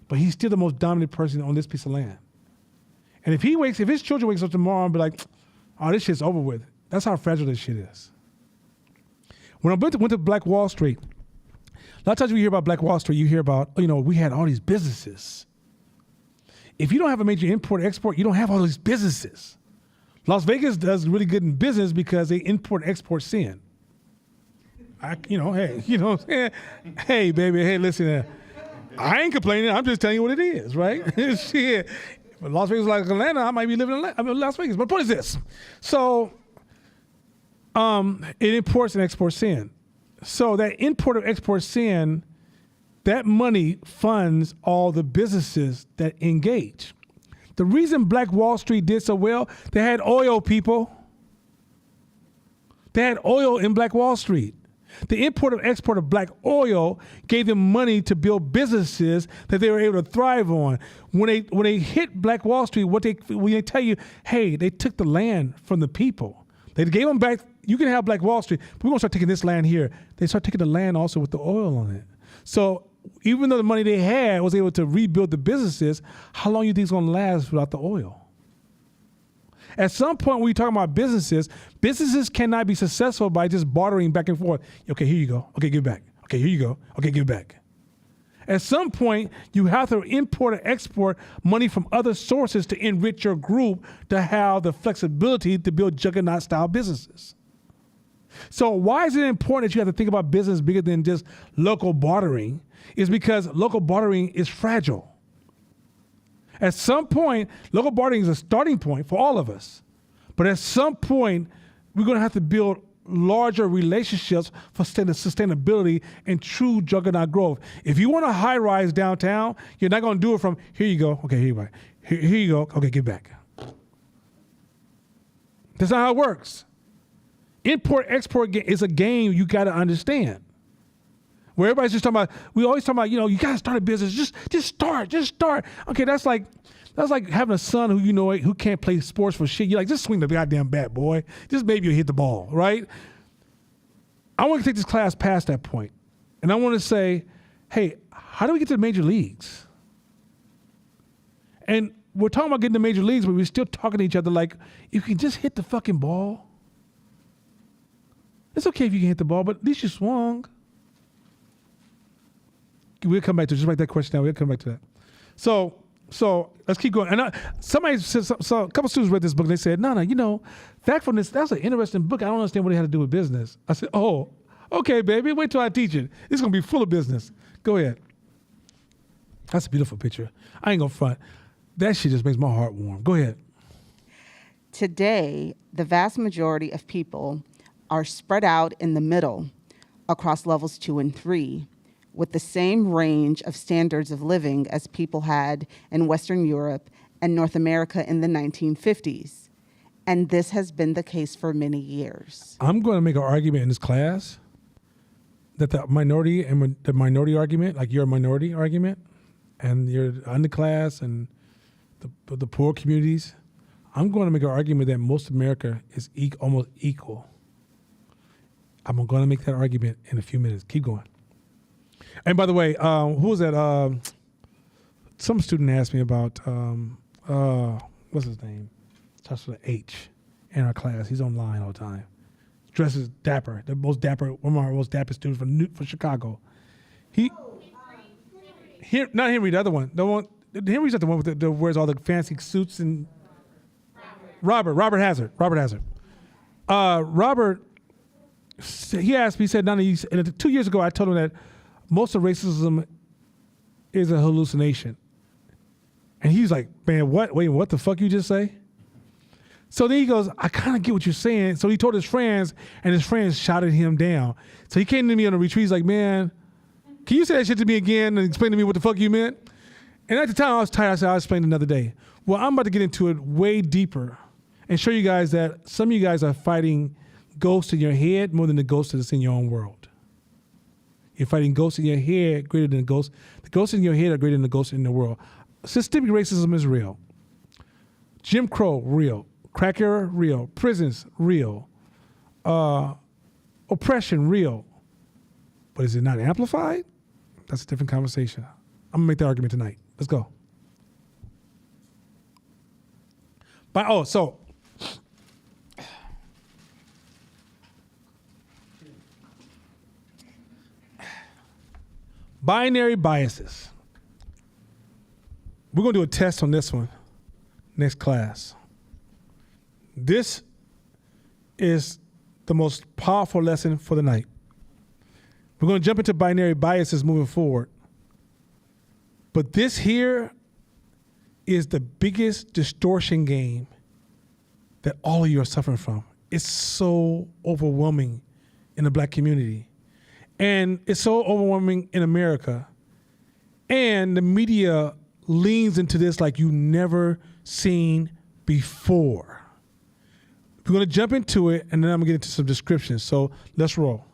but he's still the most dominant person on this piece of land. And if his children wakes up tomorrow and be like, oh, this shit's over with, that's how fragile this shit is. When I went to Black Wall Street, a lot of times when you hear about Black Wall Street, you hear about, we had all these businesses. If you don't have a major import-export, you don't have all these businesses. Las Vegas does really good in business because they import-export sin. Hey, hey, baby, hey, listen, I ain't complaining. I'm just telling you what it is, right? Shit. But Las Vegas is like Atlanta, I might be living in Las Vegas. But the point is this. So it imports and exports sin. So that import or export sin, that money funds all the businesses that engage. The reason Black Wall Street did so well, they had oil, people. They had oil in Black Wall Street. The import and export of black oil gave them money to build businesses that they were able to thrive on. When they hit Black Wall Street, when they tell you, hey, they took the land from the people. They gave them back. You can have Black Wall Street, but we're gonna start taking this land here. They start taking the land also with the oil on it. So even though the money they had was able to rebuild the businesses, how long do you think it's gonna last without the oil? At some point, when you're talking about businesses cannot be successful by just bartering back and forth. Okay, here you go. Okay, give it back. Okay, here you go. Okay, give it back. At some point, you have to import or export money from other sources to enrich your group to have the flexibility to build juggernaut-style businesses. So why is it important that you have to think about business bigger than just local bartering? Is because local bartering is fragile. At some point, local bargaining is a starting point for all of us. But at some point, we're going to have to build larger relationships for sustainability and true juggernaut growth. If you want a high rise downtown, you're not going to do it from here you go. Okay, here you go. Here you go. Okay, get back. That's not how it works. Import export is a game you got to understand. Where everybody's just talking about, we always talk about, you got to start a business. Just start. Okay, that's like having a son who can't play sports for shit. You're like, just swing the goddamn bat, boy. Just maybe you'll hit the ball, right? I want to take this class past that point. And I want to say, hey, how do we get to the major leagues? And we're talking about getting to the major leagues, but we're still talking to each other like, you can just hit the fucking ball. It's okay if you can hit the ball, but at least you swung. We'll come back to just write that question down. We'll come back to that. So let's keep going. And somebody said, so a couple students read this book and they said, no, Factfulness, that's an interesting book. I don't understand what it had to do with business. I said, oh, okay, baby, wait till I teach it. It's going to be full of business. Go ahead. That's a beautiful picture. I ain't going to front. That shit just makes my heart warm. Go ahead. Today, the vast majority of people are spread out in the middle across levels 2 and 3 with the same range of standards of living as people had in Western Europe and North America in the 1950s. And this has been the case for many years. I'm going to make an argument in this class that the minority argument, like your minority argument, and your underclass and the poor communities, I'm going to make an argument that most of America is almost equal. I'm going to make that argument in a few minutes. Keep going. And by the way, who was that? Some student asked me about, what's his name? Starts with an H in our class. He's online all the time. Dresses dapper. One of our most dapper students from Chicago. Not Henry, the other one. Henry's not the one with the wears all the fancy suits and. Robert Hazard. Robert, he asked me, he said, Nana, 2 years ago I told him that most of racism is a hallucination. And he's like, man, what? Wait, what the fuck you just say? So then he goes, I kind of get what you're saying. So he told his friends, and his friends shouted him down. So he came to me on a retreat. He's like, man, can you say that shit to me again and explain to me what the fuck you meant? And at the time I was tired. I said, I'll explain another day. Well, I'm about to get into it way deeper and show you guys that some of you guys are fighting ghosts in your head more than the ghosts that's in your own world. You're fighting ghosts in your head greater than the ghosts. The ghosts in your head are greater than the ghosts in the world. Systemic racism is real. Jim Crow, real. Crack era, real. Prisons, real. Oppression, real. But is it not amplified? That's a different conversation. I'm gonna make that argument tonight. Let's go. Binary biases. We're going to do a test on this one next class. This is the most powerful lesson for the night. We're going to jump into binary biases moving forward. But this here is the biggest distortion game that all of you are suffering from. It's so overwhelming in the black community. And it's so overwhelming in America. And the media leans into this like you've never seen before. We're going to jump into it, and then I'm going to get into some descriptions. So let's roll.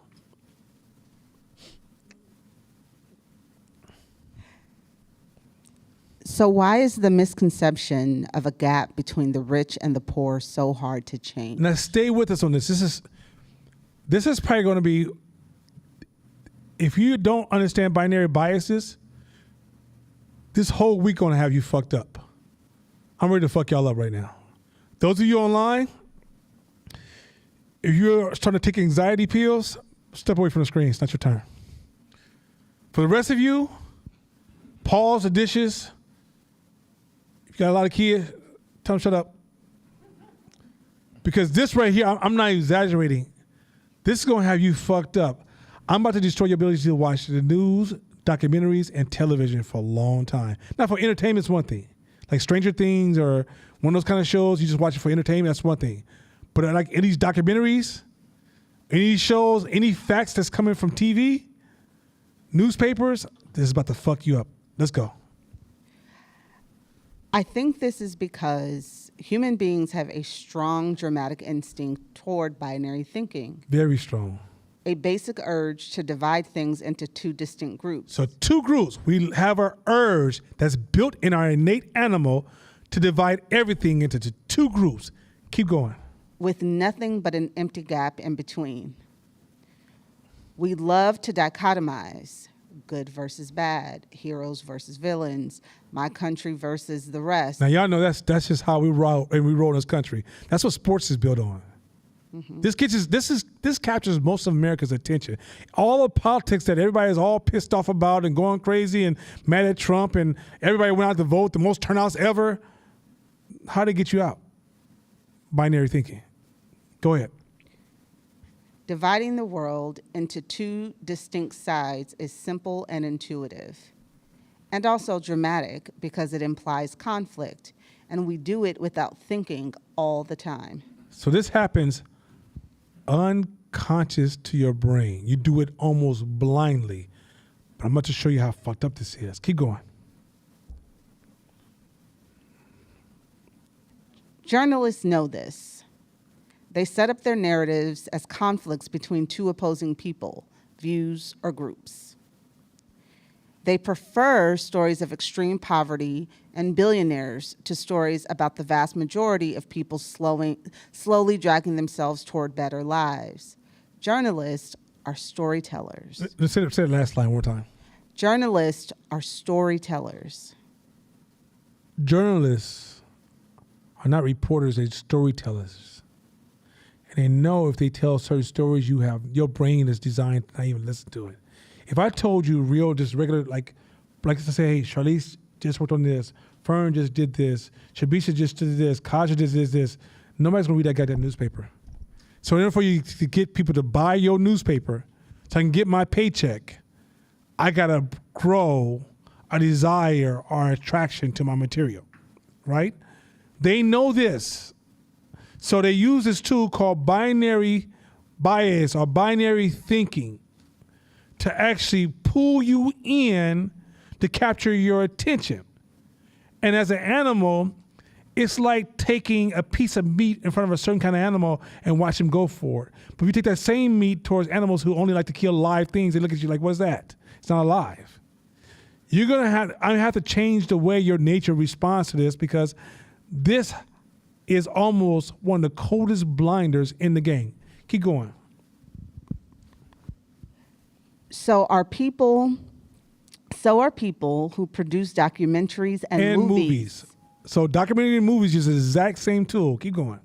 So why is the misconception of a gap between the rich and the poor so hard to change? Now stay with us on this. This is probably going to be, if you don't understand binary biases, this whole week going to have you fucked up. I'm ready to fuck y'all up right now. Those of you online, if you're starting to take anxiety pills, step away from the screen. It's not your turn. For the rest of you, pause the dishes. If you got a lot of kids, tell them shut up. Because this right here, I'm not exaggerating. This is going to have you fucked up. I'm about to destroy your ability to watch the news, documentaries, and television for a long time. Now, for entertainment, it's one thing. like Stranger Things or one of those kind of shows, you just watch it for entertainment, that's one thing. But like in these documentaries, any shows, any facts that's coming from TV, newspapers, this is about to fuck you up. Let's go. I think this is because human beings have a strong dramatic instinct toward binary thinking, Very strong. a basic urge to divide things into two distinct groups. So two groups, we have our urge that's built in our innate animal to divide everything into two groups. Keep going. With nothing but an empty gap in between. We love to dichotomize good versus bad, heroes versus villains, my country versus the rest. Now y'all know that's just how we roll and we roll in this country. That's what sports is built on. This captures most of America's attention. All the politics that everybody is all pissed off about and going crazy and mad at Trump and everybody went out to vote, the most turnouts ever. How they get you out? Binary thinking. Go ahead. Dividing the world into two distinct sides is simple and intuitive, and also dramatic because it implies conflict, and we do it without thinking all the time. So this happens unconscious to your brain. You do it almost blindly. But I'm about to show you how fucked up this is. Keep going. Journalists know this. They set up their narratives as conflicts between two opposing people, views, or groups. They prefer stories of extreme poverty and billionaires to stories about the vast majority of people slowly dragging themselves toward better lives. Journalists are storytellers. Let's say the last line one more time. Journalists are storytellers. Journalists are not reporters, they're storytellers. And they know if they tell certain stories, your brain is designed to not even listen to it. If I told you just regular, like to say, hey, Charlize just worked on this, Fern just did this, Shabisha just did this, Kaja just did this, nobody's gonna read that goddamn newspaper. So in order for you to get people to buy your newspaper, so I can get my paycheck, I gotta grow a desire or attraction to my material, right? They know this. So they use this tool called binary bias or binary thinking to actually pull you in to capture your attention. And as an animal, it's like taking a piece of meat in front of a certain kind of animal and watch them go for it. But if you take that same meat towards animals who only like to kill live things, they look at you like, what's that? It's not alive. I have to change the way your nature responds to this, because this is almost one of the coldest blinders in the game. Keep going. So are people who produce documentaries and movies. So documentary and movies use the exact same tool. Keep going.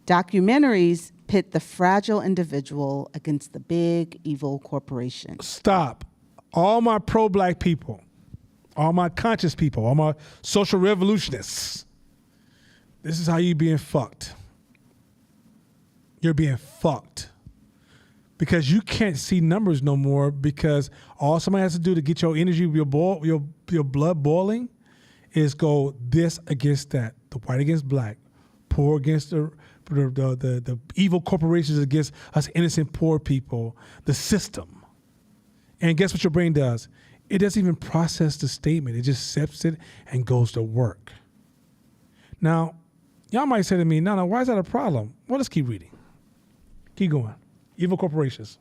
Documentaries pit the fragile individual against the big evil corporation. Stop. All my pro-black people, all my conscious people, all my social revolutionists, this is how you being fucked. You're being fucked. Because you can't see numbers no more, because all somebody has to do to get your energy, your blood boiling, is go this against that. The white against black, poor against the evil corporations against us innocent poor people, the system. And guess what your brain does? It doesn't even process the statement. It just accepts it and goes to work. Now, y'all might say to me, no, why is that a problem? Well, let's keep reading. Keep going. Evil corporations.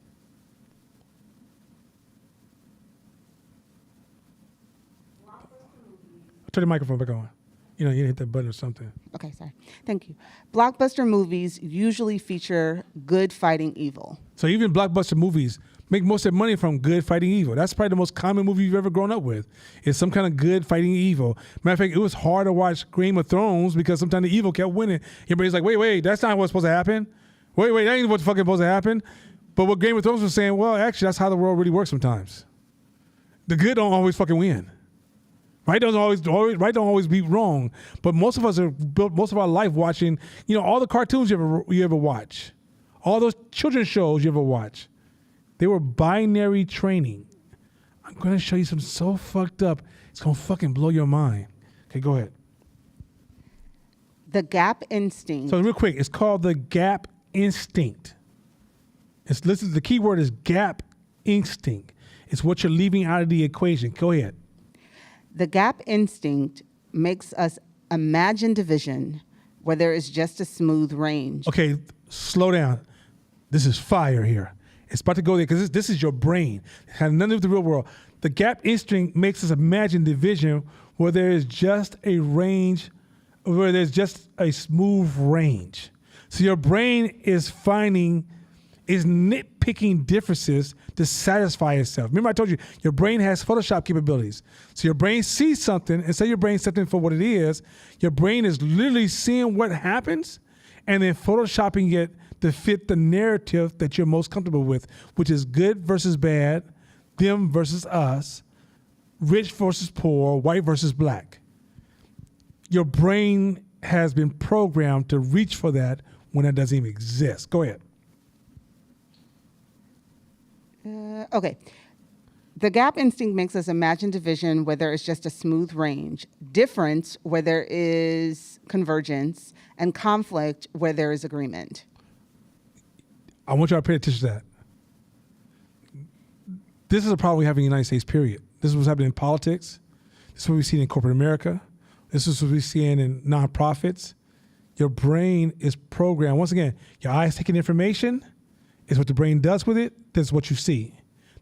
Turn the microphone back on. You hit that button or something. Okay, sorry. Thank you. Blockbuster movies usually feature good fighting evil. So even blockbuster movies make most of their money from good fighting evil. That's probably the most common movie you've ever grown up with. It's some kind of good fighting evil. Matter of fact, it was hard to watch Game of Thrones because sometimes the evil kept winning. Everybody's like, wait, that's not what's supposed to happen. Wait, that ain't what's fucking supposed to happen. But what Game of Thrones was saying, well, actually, that's how the world really works sometimes. The good don't always fucking win. Right don't always be wrong. But most of us have built most of our life watching, all the cartoons you ever watch, all those children's shows you ever watch. They were binary training. I'm going to show you something so fucked up. It's going to fucking blow your mind. Okay, go ahead. The gap instinct. So real quick, it's called the gap instinct. Listen, the key word is gap instinct. It's what you're leaving out of the equation. Go ahead. The gap instinct makes us imagine division where there is just a smooth range. Okay, slow down. This is fire here. It's about to go there because this is your brain. It has nothing to do with the real world. The gap instinct makes us imagine division where there is just a range, where there's just a smooth range. So your brain is nitpicking differences to satisfy itself. Remember I told you, your brain has Photoshop capabilities. So your brain sees something, and say your brain sees something for what it is, your brain is literally seeing what happens and then photoshopping it to fit the narrative that you're most comfortable with, which is good versus bad, them versus us, rich versus poor, white versus black. Your brain has been programmed to reach for that when it doesn't even exist. Go ahead. Okay. The gap instinct makes us imagine division where there is just a smooth range, difference where there is convergence, and conflict where there is agreement. I want you to pay attention to that. This is a problem we have in the United States, period. This is what's happening in politics. This is what we see in corporate America. This is what we see in nonprofits. Your brain is programmed. Once again, your eyes taking information is what the brain does with it. That's what you see.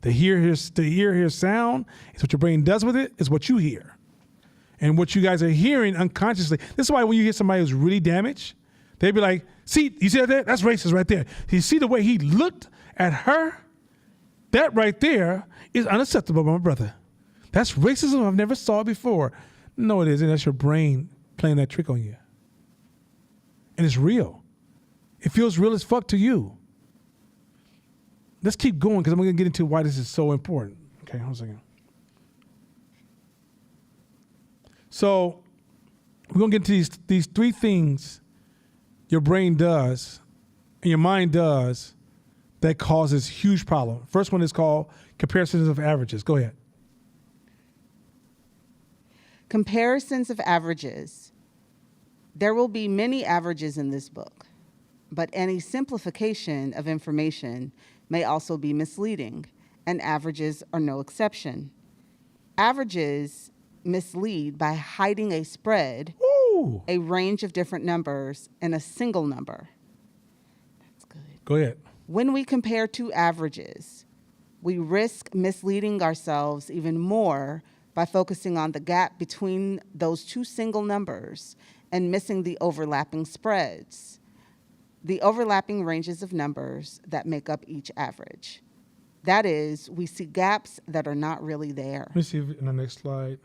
The ear hears sound. It's what your brain does with it. Is what you hear. And what you guys are hearing unconsciously. This is why when you hear somebody who's really damaged, they'd be like, see, you see that there? That's racist right there. You see the way he looked at her? That right there is unacceptable, my brother. That's racism I've never saw before. No, it isn't. That's your brain playing that trick on you. And it's real. It feels real as fuck to you. Let's keep going because I'm going to get into why this is so important. Okay, hold on a second. So we're going to get into these three things your brain does and your mind does that causes huge problem. First one is called comparisons of averages. Go ahead. Comparisons of averages. There will be many averages in this book, but any simplification of information may also be misleading, and averages are no exception. Averages mislead by hiding a spread, Ooh. a range of different numbers, and a single number. That's good. Go ahead. When we compare two averages, we risk misleading ourselves even more by focusing on the gap between those two single numbers and missing the overlapping spreads, the overlapping ranges of numbers that make up each average. That is, we see gaps that are not really there. Let me see if in the next slide.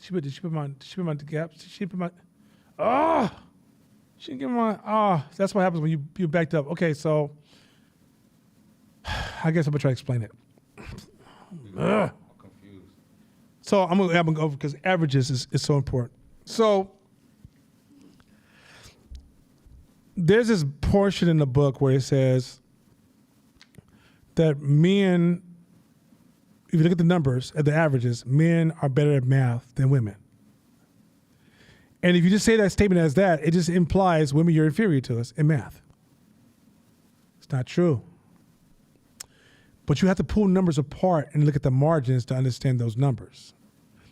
She put my gaps. She didn't give my, that's what happens when you backed up. Okay, so I guess I'm gonna try to explain it. Ugh. So I'm gonna go because averages is so important. So there's this portion in the book where it says that men, if you look at the numbers, at the averages, men are better at math than women. And if you just say that statement as that, it just implies women are inferior to us in math. It's not true. But you have to pull numbers apart and look at the margins to understand those numbers.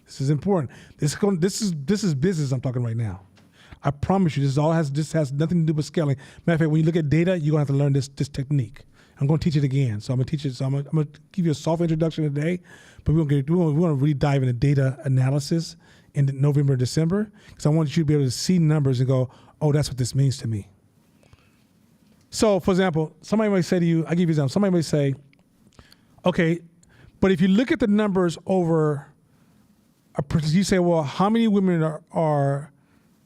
This is important. This is business I'm talking right now. I promise you, this has nothing to do with scaling. Matter of fact, when you look at data, you're gonna have to learn this technique. I'm gonna teach it again. So I'm gonna teach it. So I'm gonna give you a soft introduction today, but we're gonna really dive into data analysis in November and December because I want you to be able to see numbers and go, oh, that's what this means to me. So, for example, somebody might say to you, I'll give you an example. Somebody might say, okay, but if you look at the numbers over, you say, well, how many women are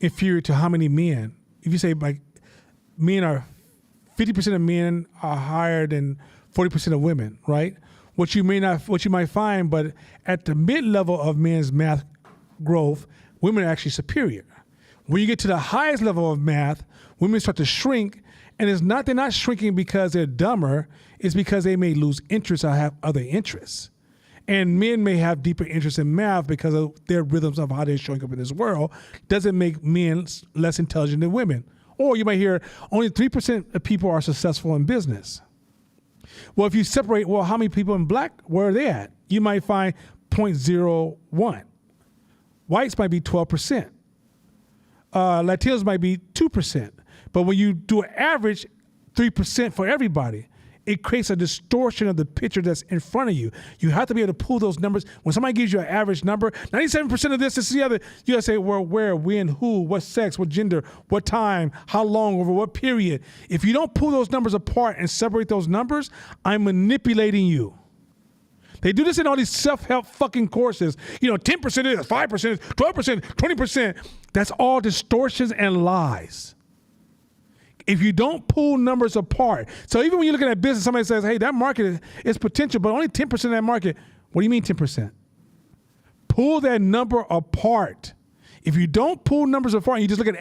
inferior to how many men? If you say like men are 50% of men are higher than 40% of women, right? What you might find, but at the mid-level of men's math growth, women are actually superior. When you get to the highest level of math, women start to shrink, and they're not shrinking because they're dumber, it's because they may lose interest or have other interests. and men may have deeper interest in math because of their rhythms of how they're showing up in this world, doesn't make men less intelligent than women. Or you might hear only 3% of people are successful in business. Well, if you separate, well, how many people in black, where are they at? You might find 0.01. Whites might be 12%. Latinos might be 2%. But when you do an average, 3% for everybody, it creates a distortion of the picture that's in front of you. You have to be able to pull those numbers. When somebody gives you an average number, 97% of this is the other, you gotta say, well, where, when, who, what sex, what gender, what time, how long, over what period. If you don't pull those numbers apart and separate those numbers, I'm manipulating you. They do this in all these self-help fucking courses. 10% is, 5% is, 12%, 20%. That's all distortions and lies. If you don't pull numbers apart. So even when you're looking at business, somebody says, hey, that market is potential, but only 10% of that market. What do you mean 10%? Pull that number apart. If you don't pull numbers apart and you just look at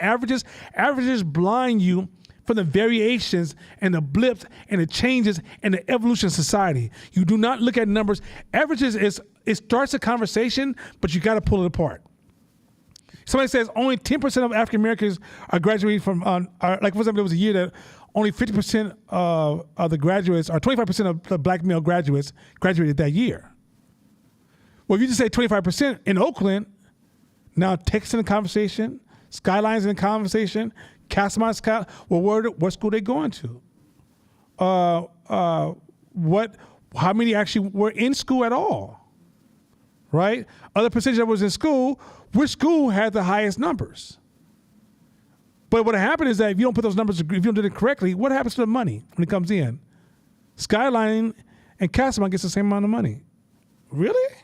averages blind you from the variations and the blips and the changes and the evolution of society. You do not look at numbers. Averages it starts a conversation, but you got to pull it apart. Somebody says only 10% of African Americans are graduating from, like for example, there was a year that only 50% of the graduates, or 25% of the black male graduates graduated that year. Well, if you just say 25% in Oakland, now Texas in the conversation, Skyline's in the conversation, Castlemont, what school they going to? How many actually were in school at all? Right? Other percentage that was in school, which school had the highest numbers? But what happened is that if you don't put those numbers, if you don't do it correctly, what happens to the money when it comes in? Skyline and Castlemont gets the same amount of money. Really?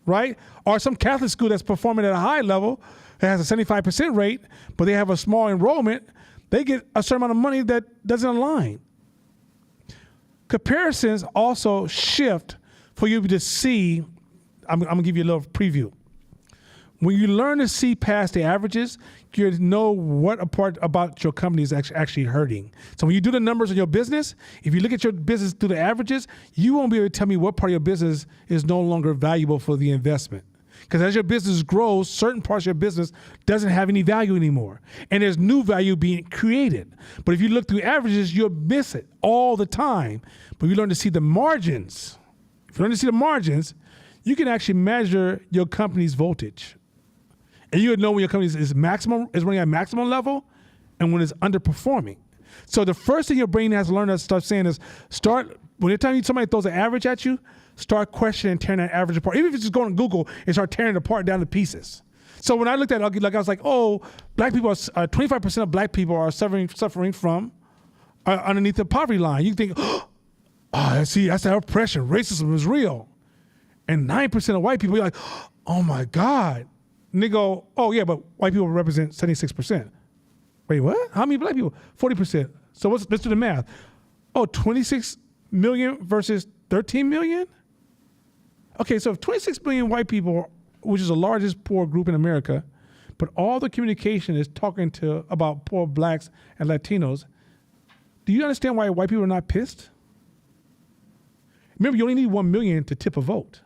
Right? Or some Catholic school that's performing at a high level, that has a 75% rate, but they have a small enrollment, they get a certain amount of money that doesn't align. Comparisons also shift for you to see. I'm going to give you a little preview. When you learn to see past the averages, you know what part about your company is actually hurting. So when you do the numbers in your business, if you look at your business through the averages, you won't be able to tell me what part of your business is no longer valuable for the investment. Because as your business grows, certain parts of your business doesn't have any value anymore. And there's new value being created. But if you look through averages, you'll miss it all the time. But if you learn to see the margins, you can actually measure your company's voltage. And you would know when your company is running at maximum level and when it's underperforming. So the first thing your brain has to learn to start saying is when you're telling somebody throws an average at you, start questioning and tearing that average apart. Even if you just go on Google and start tearing it apart down to pieces. So when I looked at it, I was like, oh, black people, 25% of black people are suffering from underneath the poverty line. You think, see, that's the oppression. Racism is real. And 9% of white people, you're like, oh my God. And they go, oh yeah, but white people represent 76%. Wait, what? How many black people? 40%. So let's do the math. Oh, 26 million versus 13 million? Okay, so if 26 million white people, which is the largest poor group in America, but all the communication is talking about poor blacks and Latinos, do you understand why white people are not pissed? Remember, you only need 1 million to tip a vote.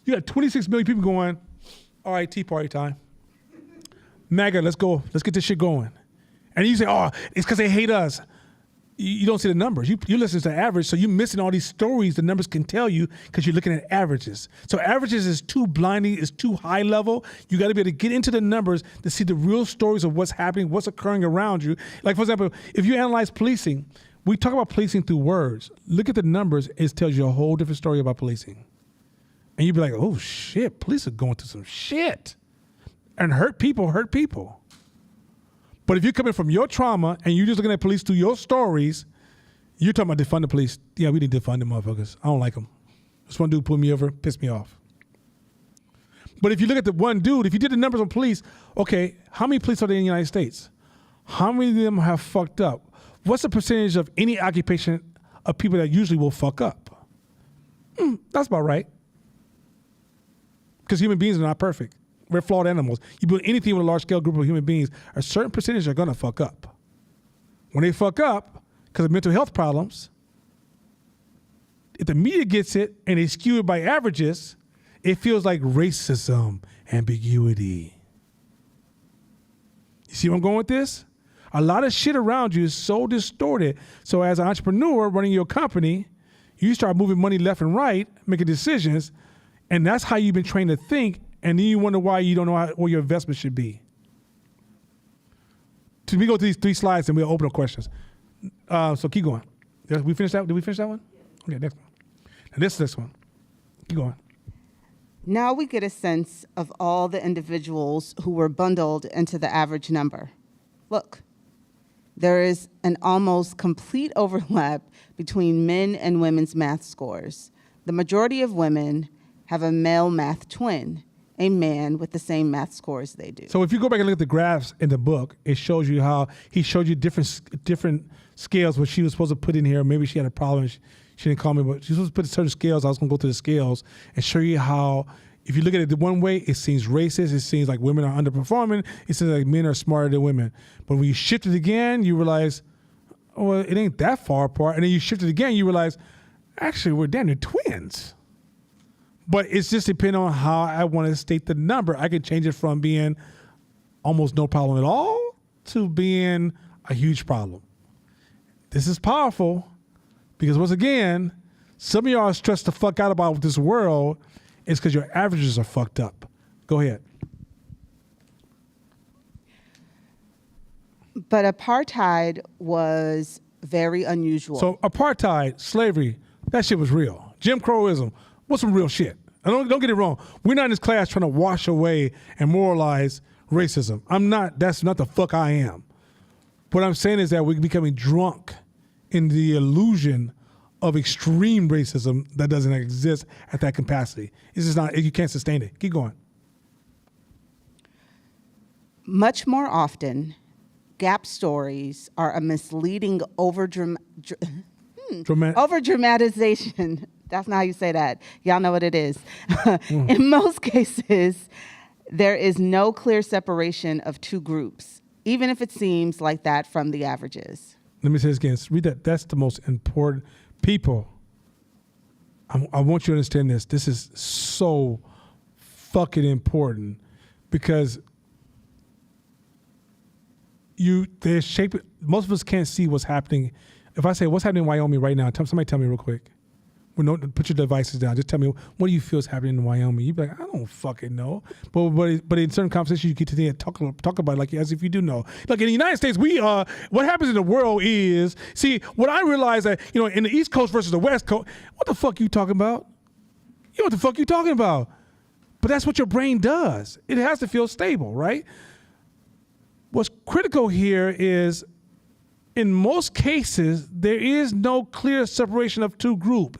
You got 26 million people going, all right, Tea Party time. MAGA, let's go. Let's get this shit going. And you say, oh, it's because they hate us. You don't see the numbers. You listen to the average, so you're missing all these stories the numbers can tell you because you're looking at averages. So averages is too blinding, is too high level. You got to be able to get into the numbers to see the real stories of what's happening, what's occurring around you. Like, for example, if you analyze policing, we talk about policing through words. Look at the numbers, it tells you a whole different story about policing. And you'd be like, oh shit, police are going through some shit. And hurt people. But if you're coming from your trauma and you're just looking at police through your stories, you're talking about defund the police. Yeah, we need to defund them motherfuckers. I don't like them. This one dude pulled me over, pissed me off. But if you look at the one dude, if you did the numbers on police, okay, how many police are there in the United States? How many of them have fucked up? What's the percentage of any occupation of people that usually will fuck up? That's about right. Because human beings are not perfect. We're flawed animals. You build anything with a large-scale group of human beings, a certain percentage are going to fuck up. When they fuck up, because of mental health problems, if the media gets it and they skew it by averages, it feels like racism, ambiguity. You see where I'm going with this? A lot of shit around you is so distorted. So as an entrepreneur running your company, you start moving money left and right, making decisions, and that's how you've been trained to think, and then you wonder why you don't know what your investment should be. So we go to these 3 slides and we'll open up questions. So keep going. Did we finish that? Did we finish that one? Okay, next one. Now this one. Keep going. Now we get a sense of all the individuals who were bundled into the average number. Look, there is an almost complete overlap between men and women's math scores. The majority of women have a male math twin, a man with the same math scores they do. So if you go back and look at the graphs in the book, it shows you how he showed you different scales, what she was supposed to put in here. Maybe she had a problem. She didn't call me, but she was supposed to put certain scales. I was going to go through the scales and show you how, if you look at it the one way, it seems racist. It seems like women are underperforming. It seems like men are smarter than women. But when you shift it again, you realize, oh, well, it ain't that far apart. And then you shift it again, you realize, actually, we're damn near twins. But it's just depending on how I want to state the number. I can change it from being almost no problem at all to being a huge problem. This is powerful because once again, some of y'all are stressed the fuck out about this world. It's because your averages are fucked up. Go ahead. But apartheid was very unusual. So apartheid, slavery, that shit was real. Jim Crowism was some real shit. And don't get it wrong. We're not in this class trying to wash away and moralize racism. I'm not. That's not the fuck I am. What I'm saying is that we're becoming drunk in the illusion of extreme racism that doesn't exist at that capacity. It's just not. You can't sustain it. Keep going. Much more often, gap stories are a misleading over-dramatization. That's not how you say that. Y'all know what it is. In most cases, there is no clear separation of two groups, even if it seems like that from the averages. Let me say this again. Read that. That's the most important. People, I want you to understand this. This is so fucking important because they're shaping. Most of us can't see what's happening. If I say what's happening in Wyoming right now, somebody tell me real quick. Put your devices down. Just tell me, what do you feel is happening in Wyoming? You'd be like, I don't fucking know. But in certain conversations, you get to talk about it like as if you do know. Like in the United States, what happens in the world is, see, what I realize that, in the East Coast versus the West Coast, what the fuck you talking about? You know what the fuck you talking about? But that's what your brain does. It has to feel stable, right? What's critical here is, in most cases, there is no clear separation of two groups,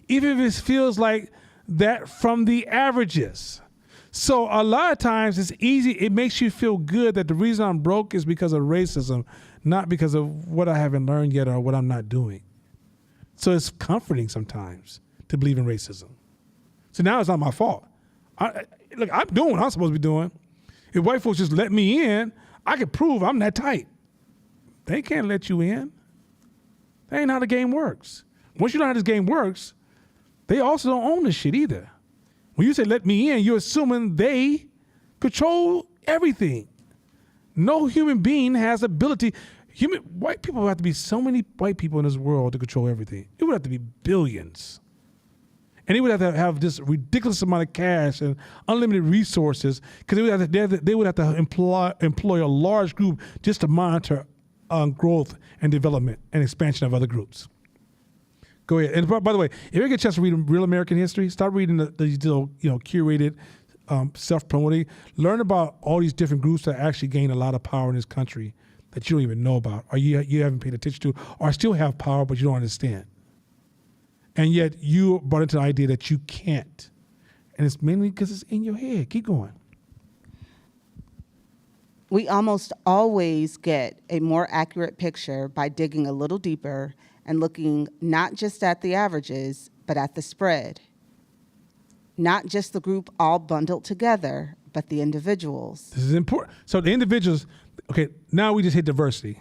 even if it feels like that from the averages. So a lot of times it's easy, it makes you feel good that the reason I'm broke is because of racism, not because of what I haven't learned yet or what I'm not doing. So it's comforting sometimes to believe in racism. So now it's not my fault. Look, I'm doing what I'm supposed to be doing. If white folks just let me in, I can prove I'm that tight. They can't let you in. That ain't how the game works. Once you know how this game works, they also don't own this shit either. When you say let me in, you're assuming they control everything. No human being has ability. White people would have to be so many white people in this world to control everything. It would have to be billions. And they would have to have this ridiculous amount of cash and unlimited resources because they would have to employ a large group just to monitor growth and development and expansion of other groups. Go ahead. And by the way, if you get a chance to read Real American History, start reading these curated, self-promoting. Learn about all these different groups that actually gain a lot of power in this country that you don't even know about, or you haven't paid attention to, or still have power but you don't understand. And yet you brought into the idea that you can't. And it's mainly because it's in your head. Keep going. We almost always get a more accurate picture by digging a little deeper and looking not just at the averages, but at the spread. Not just the group all bundled together, but the individuals. This is important. So the individuals, okay, now we just hit diversity.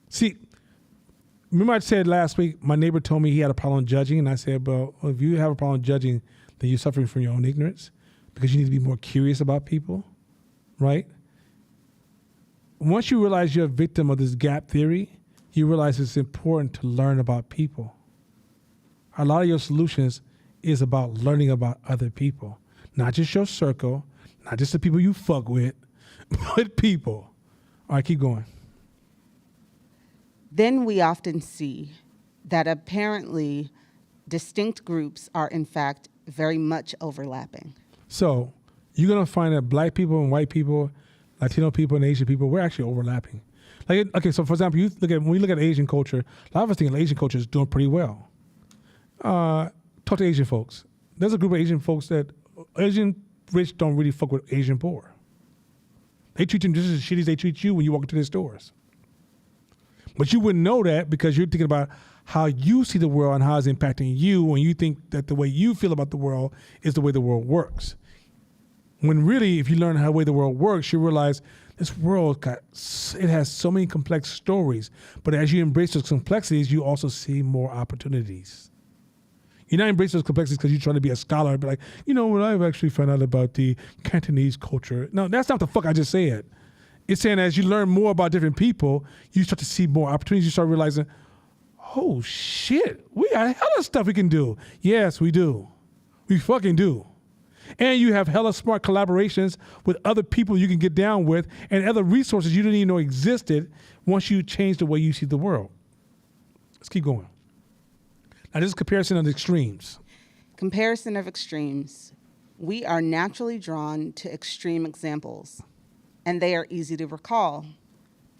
See, remember I said last week, my neighbor told me he had a problem judging, and I said, well, if you have a problem judging, then you're suffering from your own ignorance because you need to be more curious about people, right? Once you realize you're a victim of this gap theory, you realize it's important to learn about people. A lot of your solutions is about learning about other people, not just your circle, not just the people you fuck with, but people. All right, keep going. Then we often see that apparently distinct groups are in fact very much overlapping. So you're gonna find that black people and white people, Latino people and Asian people, we're actually overlapping. Like, okay, so for example, when you look at Asian culture, a lot of us think Asian culture is doing pretty well. Talk to Asian folks. There's a group of Asian folks that Asian rich don't really fuck with Asian poor. They treat them just as shitty as they treat you when you walk into their stores. But you wouldn't know that because you're thinking about how you see the world and how it's impacting you, and you think that the way you feel about the world is the way the world works. When really, if you learn how the way the world works, you realize this world it has so many complex stories. But as you embrace those complexities, you also see more opportunities. You're not embracing those complexities because you're trying to be a scholar, but like, you know what, I've actually found out about the Cantonese culture. No, that's not the fuck I just said. It's saying as you learn more about different people, you start to see more opportunities. You start realizing, oh shit, we got hella stuff we can do. Yes, we do. We fucking do. And you have hella smart collaborations with other people you can get down with and other resources you didn't even know existed once you change the way you see the world. Let's keep going. Now, this is comparison of the extremes. Comparison of extremes. We are naturally drawn to extreme examples, and they are easy to recall.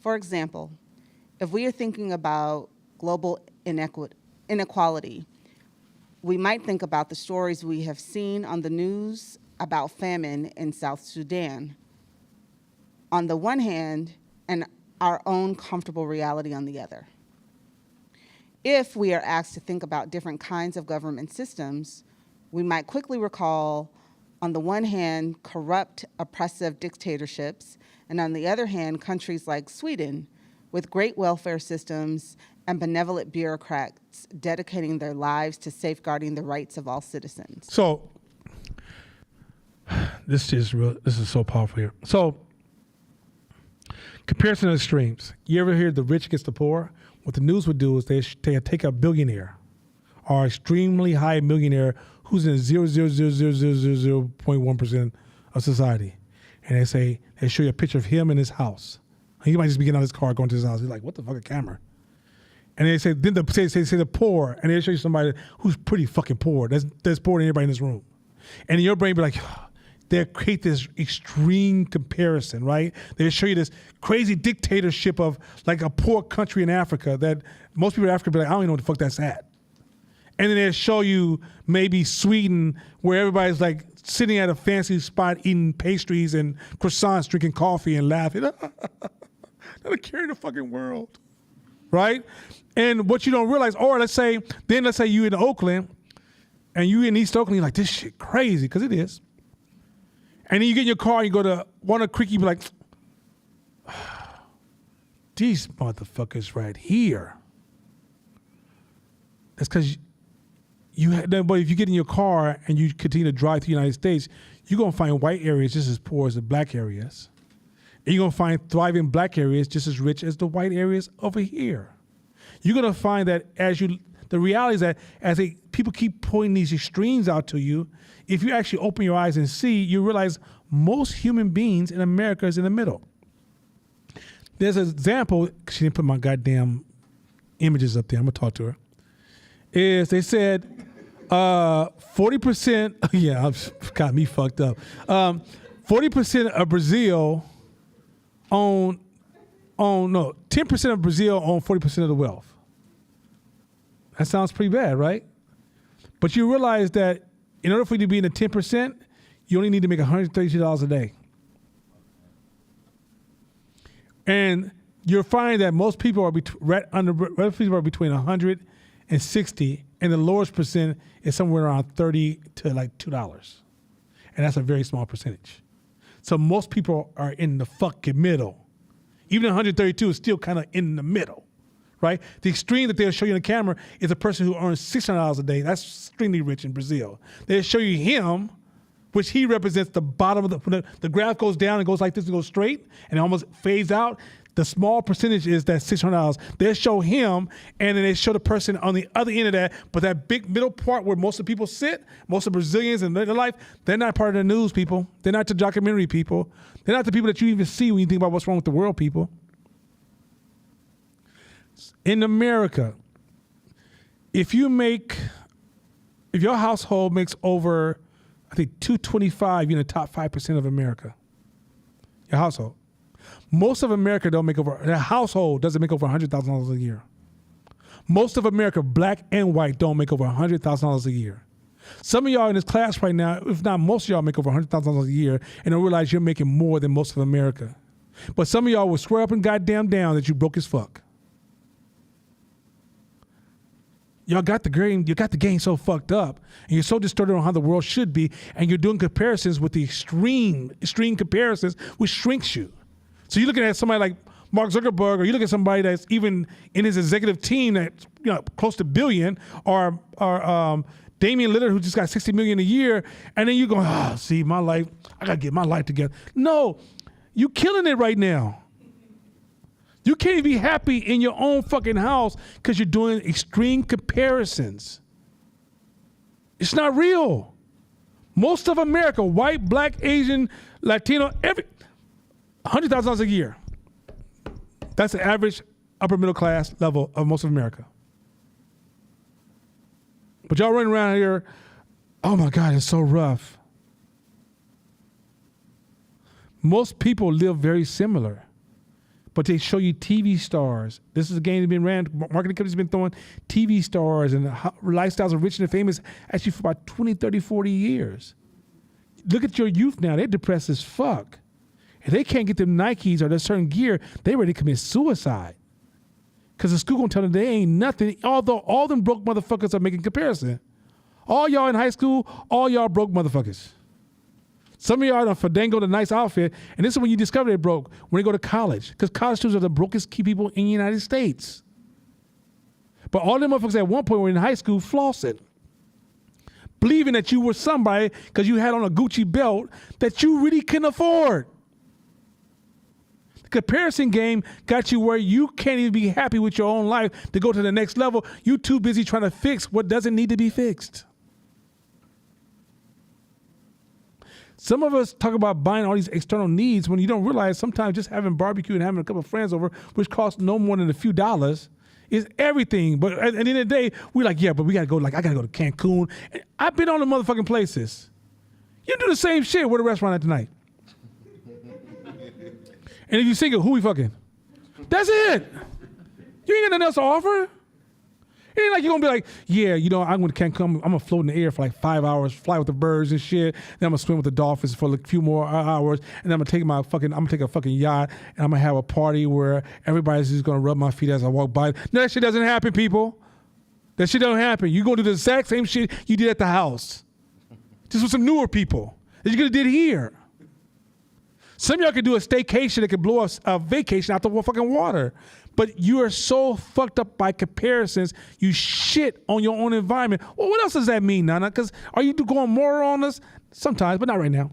For example, if we are thinking about global inequality, we might think about the stories we have seen on the news about famine in South Sudan on the one hand, and our own comfortable reality on the other. If we are asked to think about different kinds of government systems, we might quickly recall, on the one hand, corrupt, oppressive dictatorships, and on the other hand, countries like Sweden, with great welfare systems and benevolent bureaucrats dedicating their lives to safeguarding the rights of all citizens. So, this is so powerful here. So, comparison of extremes. You ever hear the rich against the poor? What the news would do is they take a billionaire or extremely high millionaire who's in 0.1% of society. And they show you a picture of him in his house. He might just be getting out of his car, going to his house. He's like, what the fuck, a camera? And they say, then say the poor, and they show you somebody who's pretty fucking poor. That's poorer than everybody in this room. And in your brain be like, they create this extreme comparison, right? They show you this crazy dictatorship of like a poor country in Africa that most people in Africa be like, I don't even know what the fuck that's at. And then they show you maybe Sweden, where everybody's like sitting at a fancy spot eating pastries and croissants, drinking coffee and laughing. They're carrying the fucking world, right? And what you don't realize, or let's say you in Oakland and you in East Oakland, you're like, this shit crazy, because it is. And then you get in your car and you go to Walnut Creek, you be like, these motherfuckers right here. That's because but if you get in your car and you continue to drive through the United States, you're going to find white areas just as poor as the black areas. And you're going to find thriving black areas just as rich as the white areas over here. You're going to find that the reality is that as people keep pointing these extremes out to you, if you actually open your eyes and see, you realize most human beings in America is in the middle. There's an example, she didn't put my goddamn images up there, I'm going to talk to her, is they said 40%, yeah, got me fucked up. 40% of Brazil 10% of Brazil own 40% of the wealth. That sounds pretty bad, right? But you realize that in order for you to be in the 10%, you only need to make $132 a day. And you'll find that most people are between 160, and the lowest percent is somewhere around 30 to like $2. And that's a very small percentage. So most people are in the fucking middle. Even 132 is still kind of in the middle, right? The extreme that they'll show you on the camera is a person who earns $600 a day. That's extremely rich in Brazil. They'll show you him, which he represents the bottom of the graph goes down and goes like this and goes straight and it almost fades out. The small percentage is that $600. They'll show him, and then they show the person on the other end of that. But that big middle part where most of the people sit, most of Brazilians in their life, they're not part of the news people. They're not the documentary people. They're not the people that you even see when you think about what's wrong with the world people. In America, if your household makes over, I think, $225, you're in the top 5% of America. Your household. Most of America their household doesn't make over $100,000 a year. Most of America, black and white, don't make over $100,000 a year. Some of y'all in this class right now, if not most of y'all, make over $100,000 a year and don't realize you're making more than most of America. But some of y'all will swear up and goddamn down that you broke as fuck. Y'all got the game so fucked up, and you're so distorted on how the world should be, and you're doing comparisons with the extreme comparisons, which shrinks you. So you're looking at somebody like Mark Zuckerberg, or you look at somebody that's even in his executive team that's close to $1 billion, or Damian Lillard, who just got $60 million a year, and then you go, see, my life, I gotta get my life together. No, you killing it right now. You can't even be happy in your own fucking house because you're doing extreme comparisons. It's not real. Most of America, white, black, Asian, Latino, $100,000 a year. That's the average upper middle class level of most of America. But y'all running around here, oh my God, it's so rough. Most people live very similar, but they show you TV stars. This is a game that's been ran, marketing companies have been throwing TV stars and lifestyles of rich and famous at you for about 20, 30, 40 years. Look at your youth now, they're depressed as fuck. If they can't get them Nikes or that certain gear, they ready to commit suicide. Because the school gonna tell them they ain't nothing, although all them broke motherfuckers are making comparison. All y'all in high school, all y'all broke motherfuckers. Some of y'all done fandangled a nice outfit, and this is when you discover they broke, when they go to college. Because college students are the brokest key people in the United States. But all them motherfuckers at one point were in high school flossing, believing that you were somebody because you had on a Gucci belt that you really couldn't afford. Comparison game got you where you can't even be happy with your own life to go to the next level. You too busy trying to fix what doesn't need to be fixed. Some of us talk about buying all these external needs when you don't realize sometimes just having barbecue and having a couple of friends over, which costs no more than a few dollars, is everything. But at the end of the day, we're like, yeah, but we gotta go, like I gotta go to Cancun. I've been on the motherfucking places. You do the same shit. Where the restaurant at tonight? And if you single, who we fucking? That's it. You ain't got nothing else to offer. It ain't like you're gonna be like, yeah, I'm gonna Cancun, I'm gonna float in the air for like 5 hours, fly with the birds and shit. Then I'm gonna swim with the dolphins for like a few more hours, and then I'm gonna take a fucking yacht, and I'm gonna have a party where everybody's just gonna rub my feet as I walk by. No, that shit doesn't happen, people. That shit don't happen. You gonna do the exact same shit you did at the house, just with some newer people that you could have did here. Some of y'all could do a staycation that could blow a vacation out the fucking water. But you are so fucked up by comparisons, you shit on your own environment. Well, what else does that mean, Nana? Because are you going more on us? Sometimes, but not right now.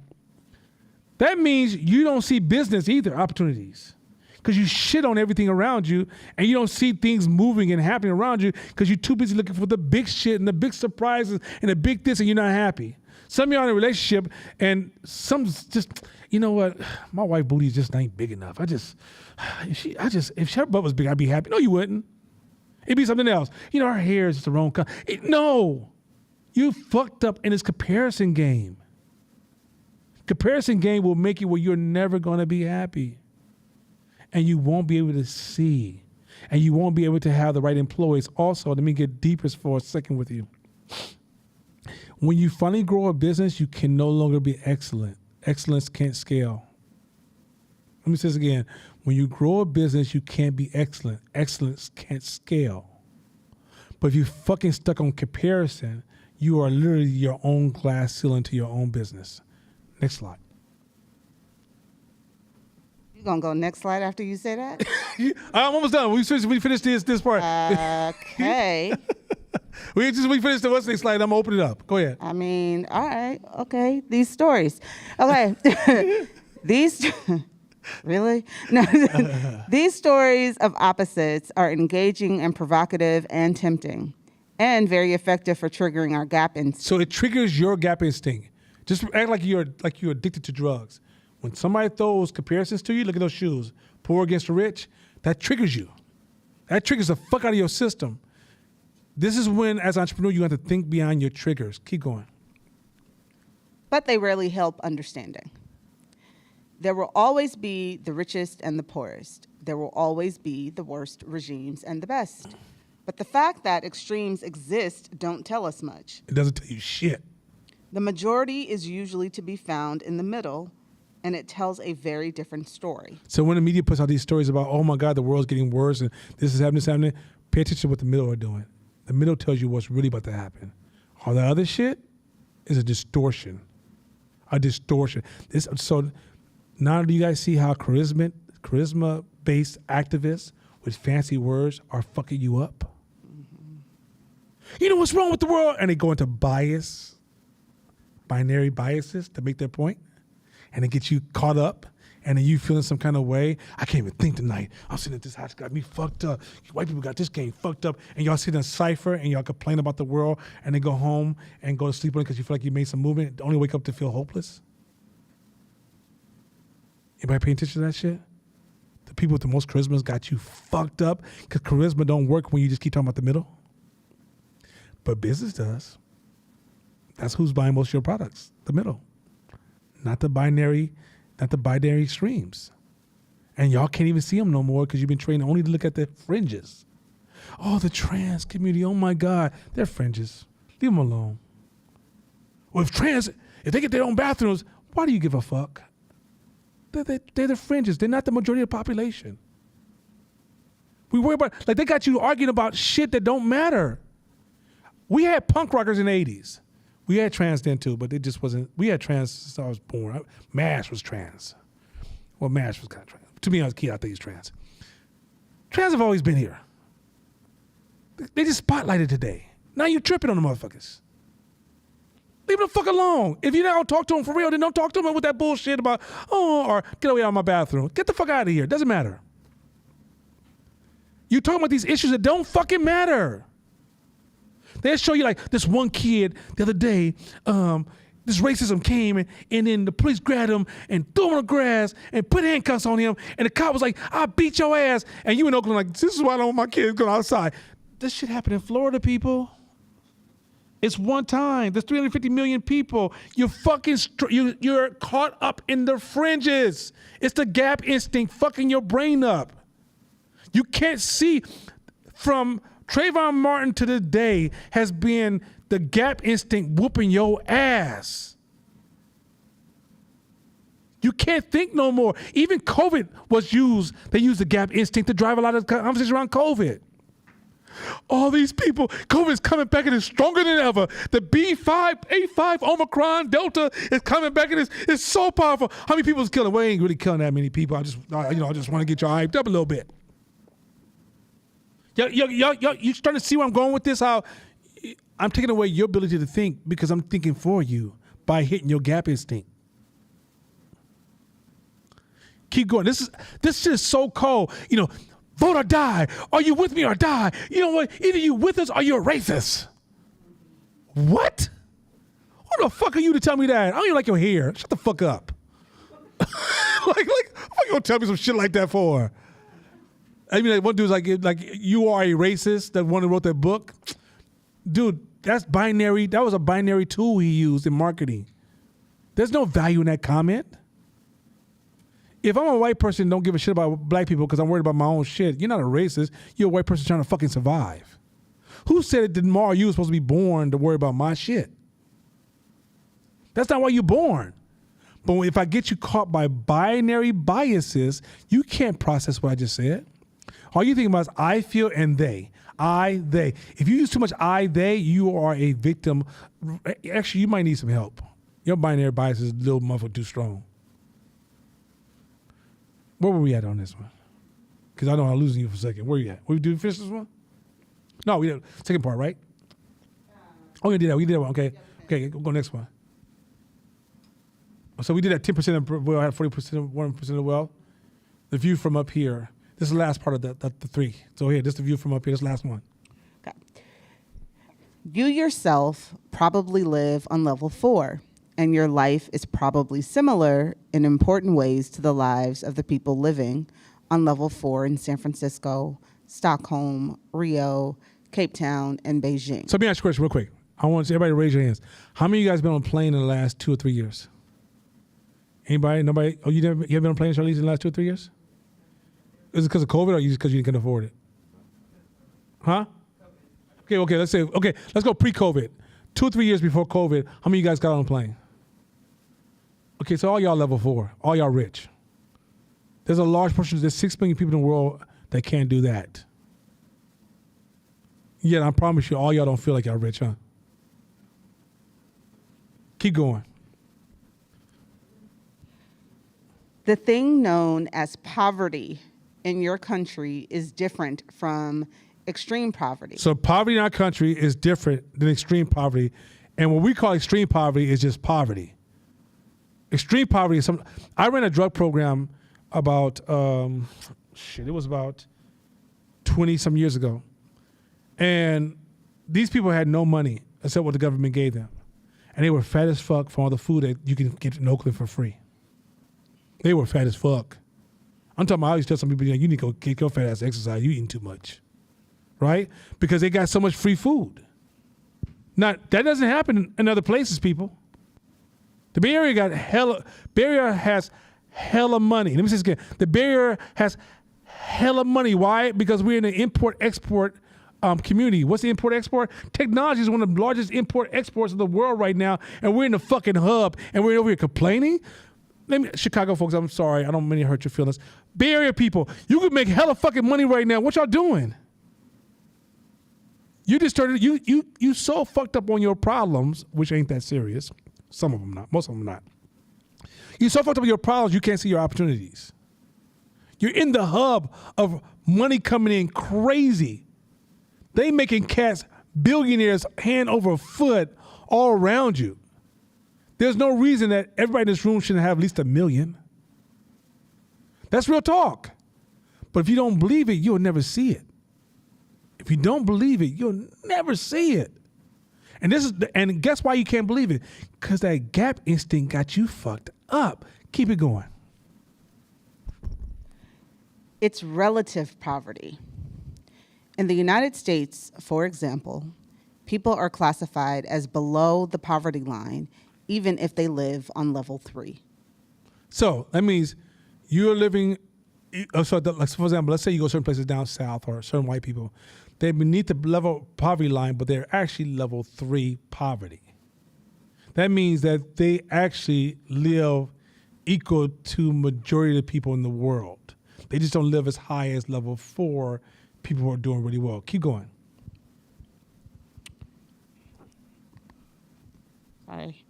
That means you don't see business either, opportunities. Because you shit on everything around you, and you don't see things moving and happening around you because you're too busy looking for the big shit and the big surprises and the big this, and you're not happy. Some of y'all in a relationship, and some just, you know what? My wife booty just ain't big enough. If her butt was big, I'd be happy. No, you wouldn't. It'd be something else. Her hair is just the wrong color. No, you fucked up in this comparison game. Comparison game will make you where you're never gonna be happy, and you won't be able to see, and you won't be able to have the right employees. Also, let me get deeper for a second with you. When you finally grow a business, you can no longer be excellent. Excellence can't scale. Let me say this again. When you grow a business, you can't be excellent. Excellence can't scale. But if you're fucking stuck on comparison, you are literally your own glass ceiling to your own business. Next slide. You gonna go next slide after you say that? I'm almost done. We finished this part. Okay. we finished the what's next slide. I'm gonna open it up. Go ahead. I mean, all right, okay. These stories. Okay. These really? No. These stories of opposites are engaging and provocative and tempting, and very effective for triggering our gap instinct. So it triggers your gap instinct. Just act like you're addicted to drugs. When somebody throws comparisons to you, look at those shoes, poor against the rich, that triggers you. That triggers the fuck out of your system. This is when, as an entrepreneur, you have to think beyond your triggers. Keep going. But they rarely help understanding. There will always be the richest and the poorest. There will always be the worst regimes and the best. But the fact that extremes exist don't tell us much. It doesn't tell you shit. The majority is usually to be found in the middle, and it tells a very different story. So when the media puts out these stories about, oh my God, the world's getting worse and this is happening, pay attention to what the middle are doing. The middle tells you what's really about to happen. All the other shit is a distortion. A distortion. So now do you guys see how charisma-based activists with fancy words are fucking you up? Mm-hmm. You know what's wrong with the world? And they go into binary biases to make their point. And it gets you caught up, and then you feeling some kind of way. I can't even think tonight. I'm sitting at this house, got me fucked up. White people got this game fucked up, and y'all sit in a cipher, and y'all complain about the world, and then go home and go to sleep on it because you feel like you made some movement. Only wake up to feel hopeless. Anybody paying attention to that shit? The people with the most charisma got you fucked up because charisma don't work when you just keep talking about the middle. But business does. That's who's buying most of your products, the middle. Not the binary extremes. And y'all can't even see them no more because you've been trained only to look at the fringes. Oh, the trans community, oh my God, they're fringes. Leave them alone. Well, if they get their own bathrooms, why do you give a fuck? They're the fringes. They're not the majority of the population. We worry about, like they got you arguing about shit that don't matter. We had punk rockers in the 80s. We had trans then too, but it just wasn't. We had trans since I was born. MASH was trans. Well, MASH was kind of trans. To me, I was a kid, I think he's trans. Trans have always been here. They just spotlighted today. Now you tripping on the motherfuckers. Leave them the fuck alone. If you're not gonna talk to them for real, then don't talk to them with that bullshit about, or get away out of my bathroom. Get the fuck out of here. Doesn't matter. You're talking about these issues that don't fucking matter. They'll show you like this one kid the other day, this racism came and then the police grabbed him and threw him on the grass and put handcuffs on him. And the cop was like, I'll beat your ass. And you in Oakland like, this is why I don't want my kids going outside. This shit happened in Florida, people. It's one time. There's 350 million people. You're fucking, you're caught up in the fringes. It's the gap instinct fucking your brain up. You can't see from Trayvon Martin to this day has been the gap instinct whooping your ass. You can't think no more. Even COVID was used. They used the gap instinct to drive a lot of conversations around COVID. All these people, COVID is coming back and it's stronger than ever. The B585 Omicron Delta is coming back and it's so powerful. How many people is killing? We ain't really killing that many people. I just want to get you hyped up a little bit. You starting to see where I'm going with this? How I'm taking away your ability to think because I'm thinking for you by hitting your gap instinct. Keep going. This shit is so cold. Vote or die. Are you with me or die? You know what? Either you with us or you're a racist. What? Who the fuck are you to tell me that? I don't even like your hair. Shut the fuck up. like, what are you gonna tell me some shit like that for? I mean, like, one dude's like, you are a racist, that one who wrote that book. Dude, that's binary. That was a binary tool he used in marketing. There's no value in that comment. If I'm a white person and don't give a shit about black people because I'm worried about my own shit, you're not a racist. You're a white person trying to fucking survive. Who said it didn't tomorrow you were supposed to be born to worry about my shit? That's not why you're born. But if I get you caught by binary biases, you can't process what I just said. All you think about is I feel and they. I, they. If you use too much I, they, you are a victim. Actually, you might need some help. Your binary bias is a little muffled too strong. Where were we at on this one? Because I know I'm losing you for a second. Where you at? We do finish this one? No, we did second part, right? Oh, we did that. We did that one. Okay. Okay, go next one. So we did that 10% of well, had 40%, 1% of the well. The view from up here. This is the last part of the three. So here, this is the view from up here. This last one. Okay. You yourself probably live on level 4, and your life is probably similar in important ways to the lives of the people living on level 4 in San Francisco, Stockholm, Rio, Cape Town, and Beijing. So let me ask you a question real quick. I want everybody to raise your hands. How many of you guys been on a plane in the last 2 or 3 years? Anybody? Nobody? Oh, you haven't been on a plane, Charlize, in the last 2 or 3 years? Is it because of COVID or because you couldn't afford it? Huh? Okay, let's go pre-COVID. 2 or 3 years before COVID, how many of you guys got on a plane? Okay, so all y'all level 4, all y'all rich. There's a large portion, there's 6 million people in the world that can't do that. Yet I promise you, all y'all don't feel like y'all rich, huh? Keep going. The thing known as poverty in your country is different from extreme poverty. So poverty in our country is different than extreme poverty. And what we call extreme poverty is just poverty. Extreme poverty is I ran a drug program about, it was about 20 some years ago. And these people had no money except what the government gave them. And they were fat as fuck from all the food that you can get in Oakland for free. They were fat as fuck. I'm talking about, I used to tell some people, you need to go get your fat ass exercise. You eating too much, right? Because they got so much free food. Now, that doesn't happen in other places, people. The Bay Area has hella money. Let me say this again. The Bay Area has hella money. Why? Because we're in an import-export community. What's the import-export? Technology is one of the largest import-exports of the world right now, and we're in the fucking hub, and we're over here complaining? Chicago folks, I'm sorry. I don't mean to hurt your feelings. Bay Area people, you could make hella fucking money right now. What y'all doing? You just started, you so fucked up on your problems, which ain't that serious. Some of them not. Most of them not. You so fucked up on your problems, you can't see your opportunities. You're in the hub of money coming in crazy. They making cats billionaires hand over foot all around you. There's no reason that everybody in this room shouldn't have at least $1 million. That's real talk. But if you don't believe it, you'll never see it. If you don't believe it, you'll never see it. And guess why you can't believe it? Because that gap instinct got you fucked up. Keep it going. It's relative poverty. In the United States, for example, people are classified as below the poverty line even if they live on level 3. So that means you're living, for example, let's say you go certain places down south or certain white people, they're beneath the level poverty line, but they're actually level 3 poverty. That means that they actually live equal to majority of the people in the world. They just don't live as high as level 4 people who are doing really well. Keep going. Sorry.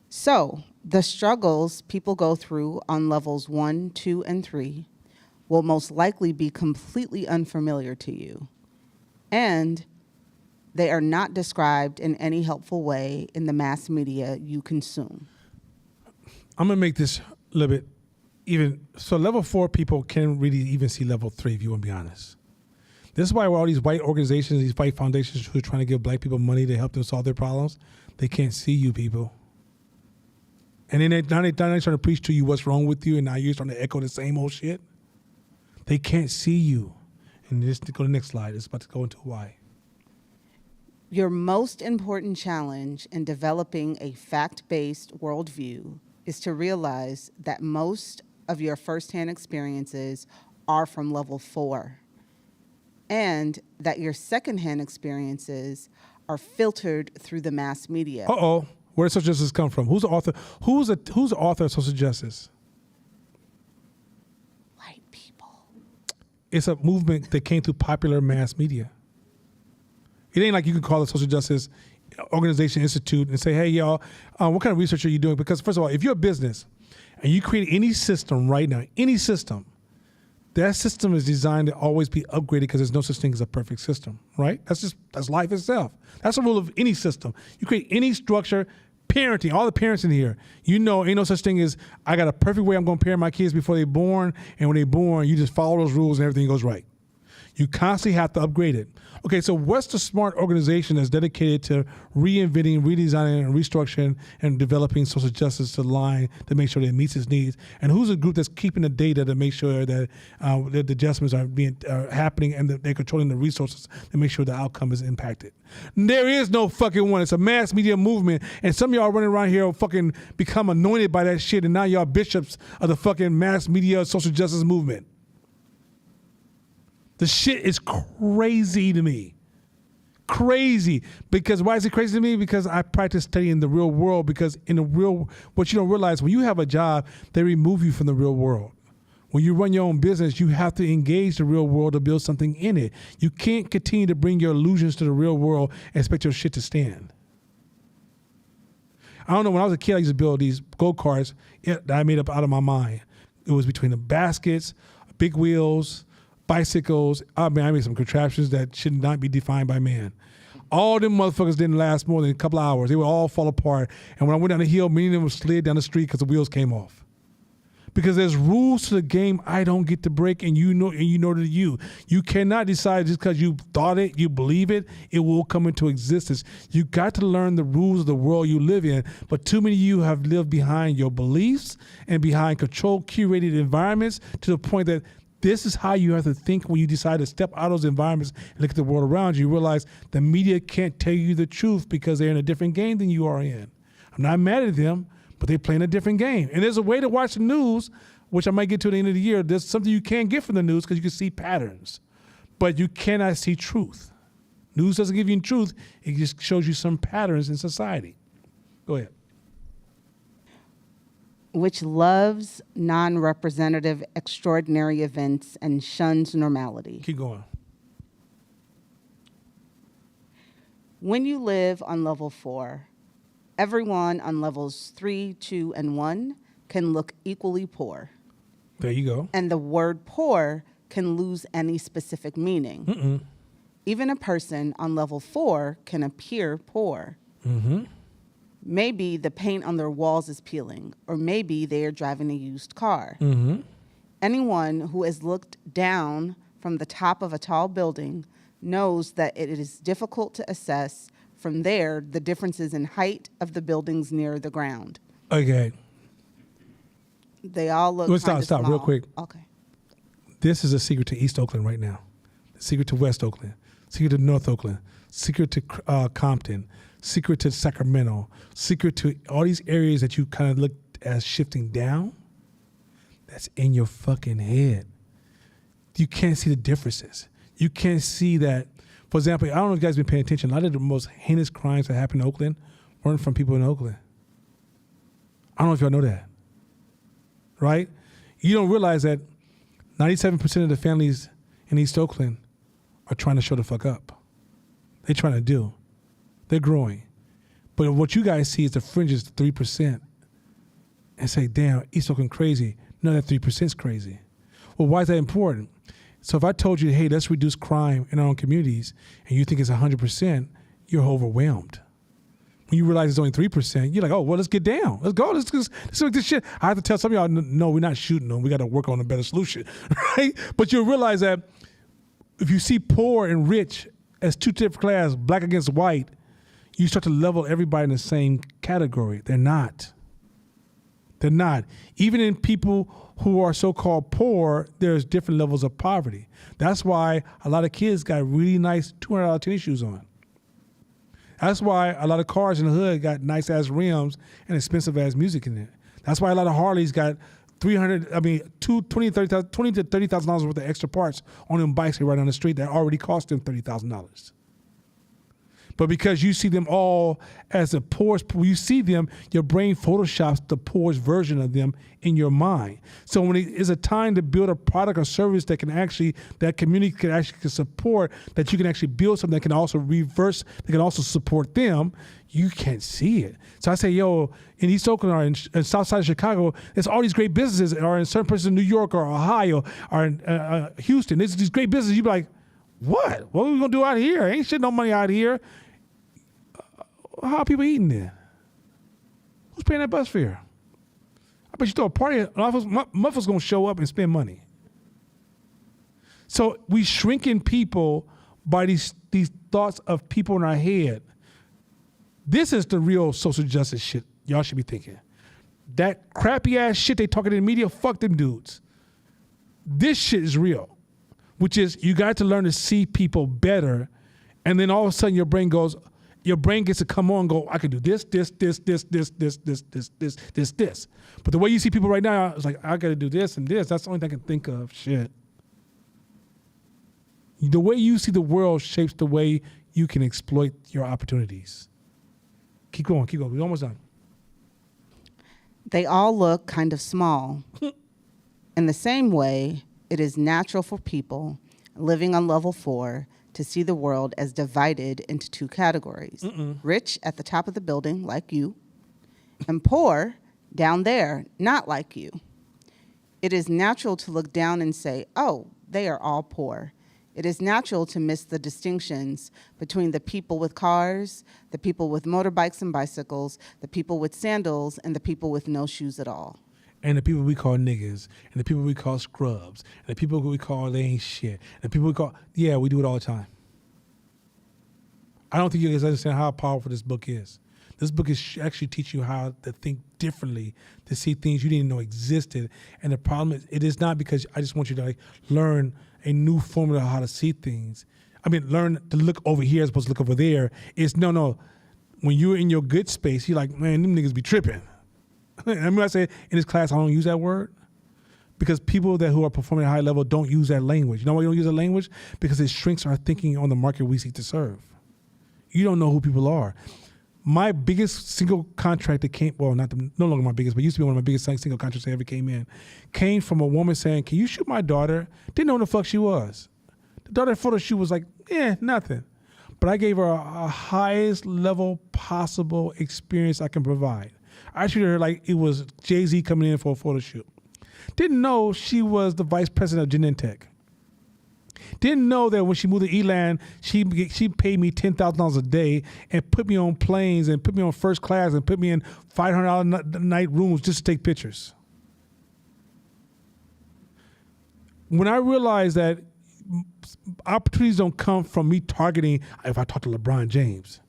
So the struggles people go through on levels 1, 2, and 3 will most likely be completely unfamiliar to you. And they are not described in any helpful way in the mass media you consume. I'm going to make this a little bit even. So level 4 people can't really even see level 3, if you want to be honest. This is why all these white organizations, these white foundations who are trying to give black people money to help them solve their problems, they can't see you people. And then they're trying to preach to you what's wrong with you, and now you're starting to echo the same old shit. They can't see you. And just go to the next slide. It's about to go into why. Your most important challenge in developing a fact-based worldview is to realize that most of your firsthand experiences are from level 4, and that your secondhand experiences are filtered through the mass media. Uh-oh. Where does social justice come from? Who's the author? Who's the author of social justice? White people. It's a movement that came through popular mass media. It ain't like you can call a social justice organization institute and say, hey, y'all, what kind of research are you doing? Because first of all, if you're a business and you create any system right now, any system, that system is designed to always be upgraded because there's no such thing as a perfect system, right? That's life itself. That's the rule of any system. You create any structure, parenting, all the parents in here, you know, ain't no such thing as I got a perfect way I'm going to parent my kids before they're born, and when they're born, you just follow those rules and everything goes right. You constantly have to upgrade it. Okay, so what's the smart organization that's dedicated to reinventing, redesigning, and restructuring and developing social justice to line to make sure that it meets its needs? And who's a group that's keeping the data to make sure that the adjustments are being happening and that they're controlling the resources to make sure the outcome is impacted? There is no fucking one. It's a mass media movement, and some of y'all running around here fucking become anointed by that shit, and now y'all bishops of the fucking mass media social justice movement. The shit is crazy to me. Crazy. Because why is it crazy to me? Because I practice studying the real world, because in the real, what you don't realize, when you have a job, they remove you from the real world. When you run your own business, you have to engage the real world to build something in it. You can't continue to bring your illusions to the real world and expect your shit to stand. I don't know, when I was a kid, I used to build these go-karts that I made up out of my mind. It was between the baskets, big wheels, bicycles. I mean, I made some contraptions that should not be defined by man. All them motherfuckers didn't last more than a couple of hours. They would all fall apart. And when I went down the hill, many of them slid down the street because the wheels came off. Because there's rules to the game I don't get to break, and you know that you. You cannot decide just because you thought it, you believe it, it will come into existence. You got to learn the rules of the world you live in. But too many of you have lived behind your beliefs and behind controlled, curated environments to the point that this is how you have to think when you decide to step out of those environments and look at the world around you. You realize the media can't tell you the truth because they're in a different game than you are in. I'm not mad at them, but they're playing a different game. And there's a way to watch the news, which I might get to at the end of the year. There's something you can't get from the news because you can see patterns, but you cannot see truth. News doesn't give you truth. It just shows you some patterns in society. Go ahead. Which loves non-representative extraordinary events and shuns normality. Keep going. When you live on level 4, everyone on levels 3, 2, and 1 can look equally poor. There you go. And the word poor can lose any specific meaning. Even a person on level 4 can appear poor. Maybe the paint on their walls is peeling, or maybe they are driving a used car. Anyone who has looked down from the top of a tall building knows that it is difficult to assess from there the differences in height of the buildings near the ground. Okay. They all look Let's kind of stop small. real quick. Okay. This is a secret to East Oakland right now. Secret to West Oakland. Secret to North Oakland. Secret to Compton. Secret to Sacramento. Secret to all these areas that you kind of look as shifting down. That's in your fucking head. You can't see the differences. You can't see that. For example, I don't know if you guys have been paying attention. A lot of the most heinous crimes that happen in Oakland weren't from people in Oakland. I don't know if y'all know that. Right? You don't realize that 97% of the families in East Oakland are trying to show the fuck up. They're trying to do. They're growing. But what you guys see is the fringes, 3%. And say, damn, East Oakland crazy. No, that 3% is crazy. Well, why is that important? So if I told you, hey, let's reduce crime in our own communities, and you think it's 100%, you're overwhelmed. When you realize it's only 3%, you're like, oh, well, let's get down. Let's go. Let's make this shit. I have to tell some of y'all, no, we're not shooting them. We got to work on a better solution, right? But you'll realize that if you see poor and rich as two different classes, black against white, you start to level everybody in the same category. They're not. They're not. Even in people who are so-called poor, there's different levels of poverty. That's why a lot of kids got really nice $200 tennis shoes on. That's why a lot of cars in the hood got nice-ass rims and expensive-ass music in it. That's why a lot of Harleys got $20,000 to $30,000 worth of extra parts on them bikes they ride on the street that already cost them $30,000. But because you see them all as the poorest, you see them, your brain photoshops the poorest version of them in your mind. So when it is a time to build a product or service that community can support, that you can actually build something that can also that can also support them, you can't see it. So I say, yo, in East Oakland or in South Side of Chicago, there's all these great businesses, or in certain places in New York or Ohio or in Houston. There's these great businesses. You be like, what? What are we gonna do out here? Ain't shit no money out here. How are people eating there? Who's paying that bus fare? I bet you throw a party, motherfuckers gonna show up and spend money. So we shrinking people by these thoughts of people in our head. This is the real social justice shit y'all should be thinking. That crappy ass shit they talking in the media, fuck them dudes. This shit is real, which is you got to learn to see people better, and then all of a sudden your brain gets to come on and go, I can do this. But the way you see people right now, it's like, I got to do this and this. That's the only thing I can think of. Shit. The way you see the world shapes the way you can exploit your opportunities. Keep going. We're almost done. They all look kind of small. In the same way, it is natural for people living on level 4 to see the world as divided into 2 categories. Rich at the top of the building, like you, and poor down there, not like you. It is natural to look down and say, oh, they are all poor. It is natural to miss the distinctions between the people with cars, the people with motorbikes and bicycles, the people with sandals, and the people with no shoes at all. And the people we call niggas, and the people we call scrubs, and the people we call they ain't shit, and the people we call, yeah, we do it all the time. I don't think you guys understand how powerful this book is. This book is actually teaching you how to think differently, to see things you didn't know existed. And the problem is, it is not because I just want you to learn a new formula of how to see things. I mean, learn to look over here as opposed to look over there. It's no. When you're in your good space, you're like, man, them niggas be tripping. I mean, I say in this class, I don't use that word because people who are performing at a high level don't use that language. You know why you don't use that language? Because it shrinks our thinking on the market we seek to serve. You don't know who people are. My biggest single contract that came, well, no longer my biggest, but used to be one of my biggest single contracts that ever came from a woman saying, can you shoot my daughter? Didn't know who the fuck she was. The daughter photo shoot was like, nothing. But I gave her a highest level possible experience I can provide. I treated her like it was Jay-Z coming in for a photo shoot. Didn't know she was the vice president of Genentech. Didn't know that when she moved to Elan, she paid me $10,000 a day and put me on planes and put me on first class and put me in $500 night rooms just to take pictures. When I realized that opportunities don't come from me targeting, if I talk to LeBron James,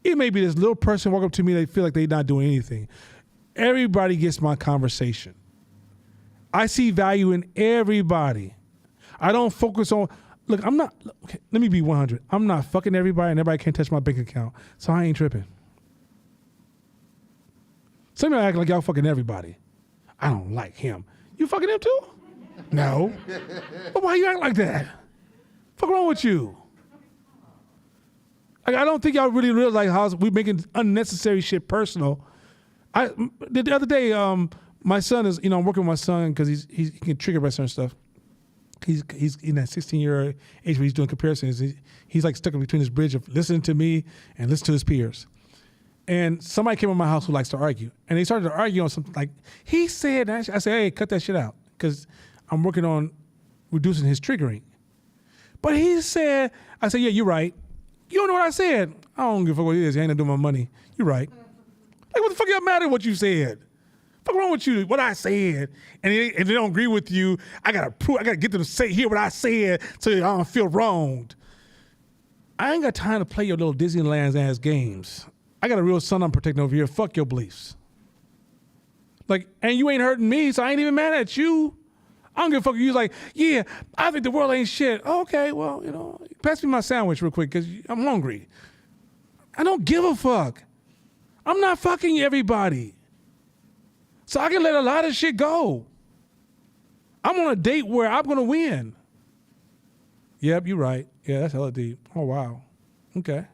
it may be this little person walk up to me, they feel like they're not doing anything. Everybody gets my conversation. I see value in everybody. I don't focus on, look, okay, let me be 100. I'm not fucking everybody and everybody can't touch my bank account, so I ain't tripping. Some of y'all act like y'all fucking everybody. I don't like him. You fucking him too? No. But why you act like that? Fuck wrong with you? I don't think y'all really realize how we making unnecessary shit personal. The other day, my son is, I'm working with my son because he can trigger by certain stuff. He's in that 16-year age where he's doing comparisons. He's like stuck in between this bridge of listening to me and listening to his peers. And somebody came in my house who likes to argue. And they started to argue on something like, he said, I said, hey, cut that shit out. Because I'm working on reducing his triggering. But he said, I said, yeah, you're right. You don't know what I said. I don't give a fuck what it is. He ain't gonna do my money. You're right. Like, what the fuck y'all matter what you said? What's wrong with you? What I said, and if they don't agree with you, I gotta get them to hear what I said so I don't feel wronged. I ain't got time to play your little Disneyland ass games. I got a real son I'm protecting over here. Fuck your beliefs. Like, and you ain't hurting me, so I ain't even mad at you. I don't give a fuck. You like, yeah, I think the world ain't shit. Okay, well, pass me my sandwich real quick because I'm hungry. I don't give a fuck. I'm not fucking everybody. So I can let a lot of shit go. I'm on a date where I'm going to win. Yep, you're right. Yeah, that's hella deep. Oh, wow. Okay.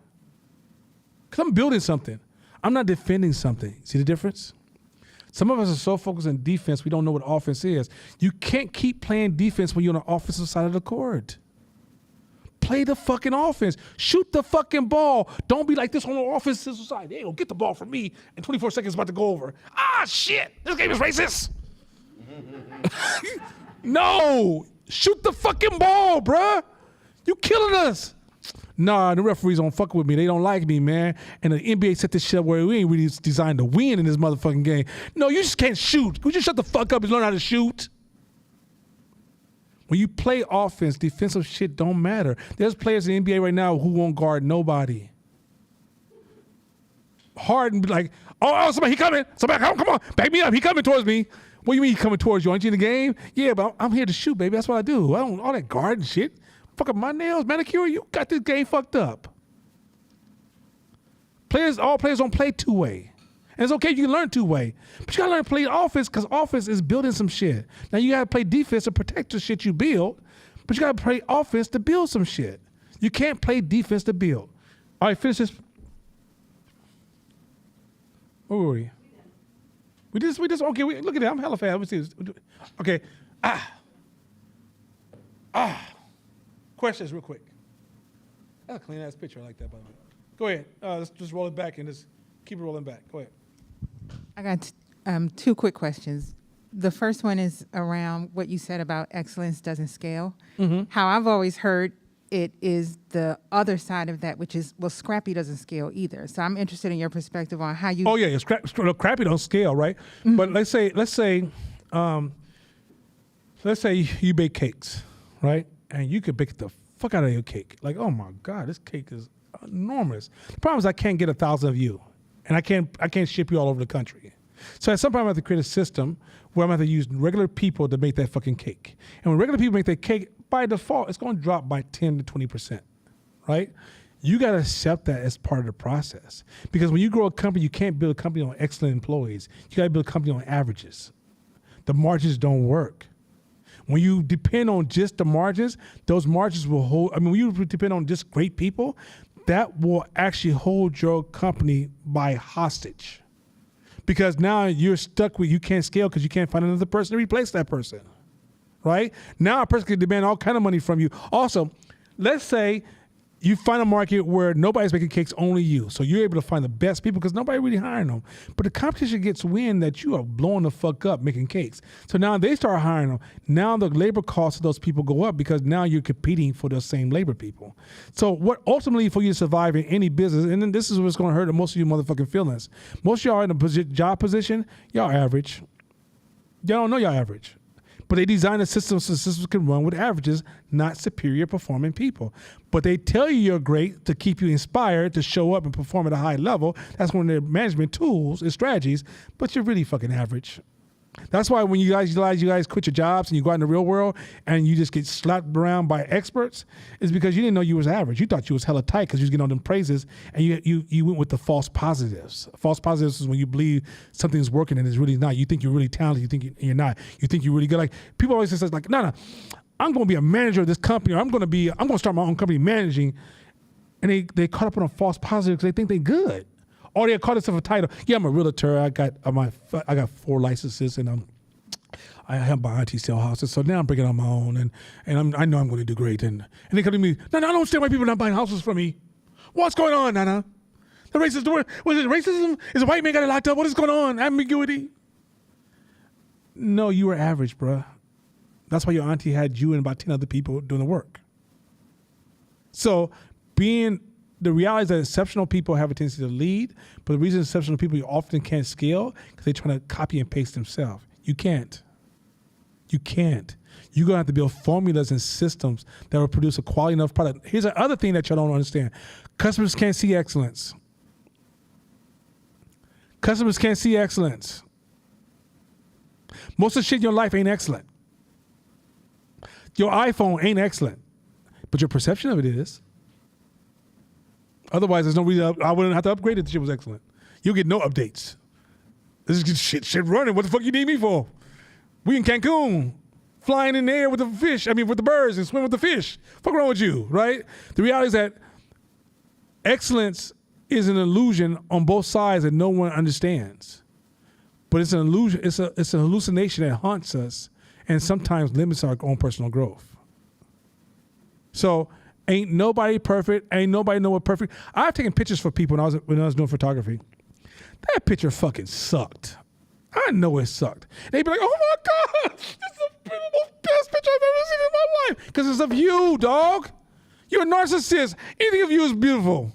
Because I'm building something. I'm not defending something. See the difference? Some of us are so focused on defense, we don't know what offense is. You can't keep playing defense when you're on the offensive side of the court. Play the fucking offense. Shoot the fucking ball. Don't be like this on the offensive side. Hey, get the ball from me, and 24 seconds about to go over. Ah, shit. This game is racist. No. Shoot the fucking ball, bruh. You killing us. Nah, the referees don't fuck with me. They don't like me, man. And the NBA set this shit up where we ain't really designed to win in this motherfucking game. No, you just can't shoot. You just shut the fuck up and learn how to shoot. When you play offense, defensive shit don't matter. There's players in the NBA right now who won't guard nobody. Harden be like, oh, somebody, he coming. Somebody, come on, back me up. He coming towards me. What do you mean he coming towards you? Aren't you in the game? Yeah, but I'm here to shoot, baby. That's what I do. I don't all that guarding shit. Fuck up my nails, manicure. You got this game fucked up. All players don't play two-way. And it's okay, you can learn two-way. But you gotta learn to play offense because offense is building some shit. Now you gotta play defense to protect the shit you build, but you gotta play offense to build some shit. You can't play defense to build. All right, finish this. Where were we? We just, okay, look at that, I'm hella fast. Let me see this. Okay, questions real quick. That's a clean ass picture, I like that by the way. Go ahead, let's just roll it back and just keep it rolling back, go ahead. I got two quick questions. The first one is around what you said about excellence doesn't scale. Mm-hmm. How I've always heard it is the other side of that, which is, well, Scrappy doesn't scale either. So I'm interested in your perspective on how you... Oh, yeah, Scrappy don't scale, right? Mm-hmm. But let's say you bake cakes, right? And you could bake the fuck out of your cake. Like, oh my God, this cake is enormous. The problem is I can't get 1,000 of you. And I can't ship you all over the country. So at some point I have to create a system where I'm going to have to use regular people to make that fucking cake. And when regular people make that cake, by default, it's going to drop by 10 to 20%, right? You got to accept that as part of the process. Because when you grow a company, you can't build a company on excellent employees. You got to build a company on averages. The margins don't work. When you depend on just the margins, those margins will hold. I mean, when you depend on just great people, that will actually hold your company by hostage. Because now you're stuck with, you can't scale because you can't find another person to replace that person, right? Now a person can demand all kind of money from you. Also, let's say you find a market where nobody's making cakes, only you. So you're able to find the best people because nobody really hiring them. But the competition gets wind that you are blowing the fuck up making cakes. So now they start hiring them. Now the labor costs of those people go up because now you're competing for those same labor people. So what ultimately for you to survive in any business, and then this is what's going to hurt most of you motherfucking feelings. Most of y'all in a job position, y'all average. Y'all don't know y'all average. But they design a system so systems can run with averages, not superior performing people. But they tell you you're great to keep you inspired to show up and perform at a high level. That's one of their management tools and strategies, but you're really fucking average. That's why when you guys quit your jobs and you go out in the real world and you just get slapped around by experts, is because you didn't know you was average. You thought you was hella tight because you was getting all them praises, and you went with the false positives. False positives is when you believe something's working and it's really not. You think you're really talented. You think you're not. You think you're really good. Like people always say like, no, I'm going to be a manager of this company, or I'm going to start my own company managing, and they caught up on a false positive because they think they're good. Or they call themselves a title. Yeah, I'm a realtor. I got 4 licenses, and I have my auntie sell houses. So now I'm bringing on my own, and I know I'm going to do great. And they come to me, no, don't steal my people not buying houses from me. What's going on, Nana? The racist door. Was it racism? Is a white man got it locked up? What is going on? Ambiguity. No, you were average, bruh. That's why your auntie had you and about 10 other people doing the work. So the reality is that exceptional people have a tendency to lead, but the reason exceptional people often can't scale because they're trying to copy and paste themselves. You can't. You're going to have to build formulas and systems that will produce a quality enough product. Here's the other thing that y'all don't understand. Customers can't see excellence. Customers can't see excellence. Most of the shit in your life ain't excellent. Your iPhone ain't excellent, but your perception of it is. Otherwise, there's no reason I wouldn't have to upgrade it. The shit was excellent. You'll get no updates. This is shit running. What the fuck you need me for? We in Cancun, flying in the air with the fish. With the birds and swim with the fish. Fuck wrong with you, right? The reality is that excellence is an illusion on both sides that no one understands. But it's an illusion. It's an hallucination that haunts us and sometimes limits our own personal growth. So ain't nobody perfect. Ain't nobody know what perfect. I've taken pictures for people when I was doing photography. That picture fucking sucked. I know it sucked. They'd be like, "Oh my God, this is the best picture I've ever seen in my life." Because it's of you, dog. You're a narcissist. Anything of you is beautiful.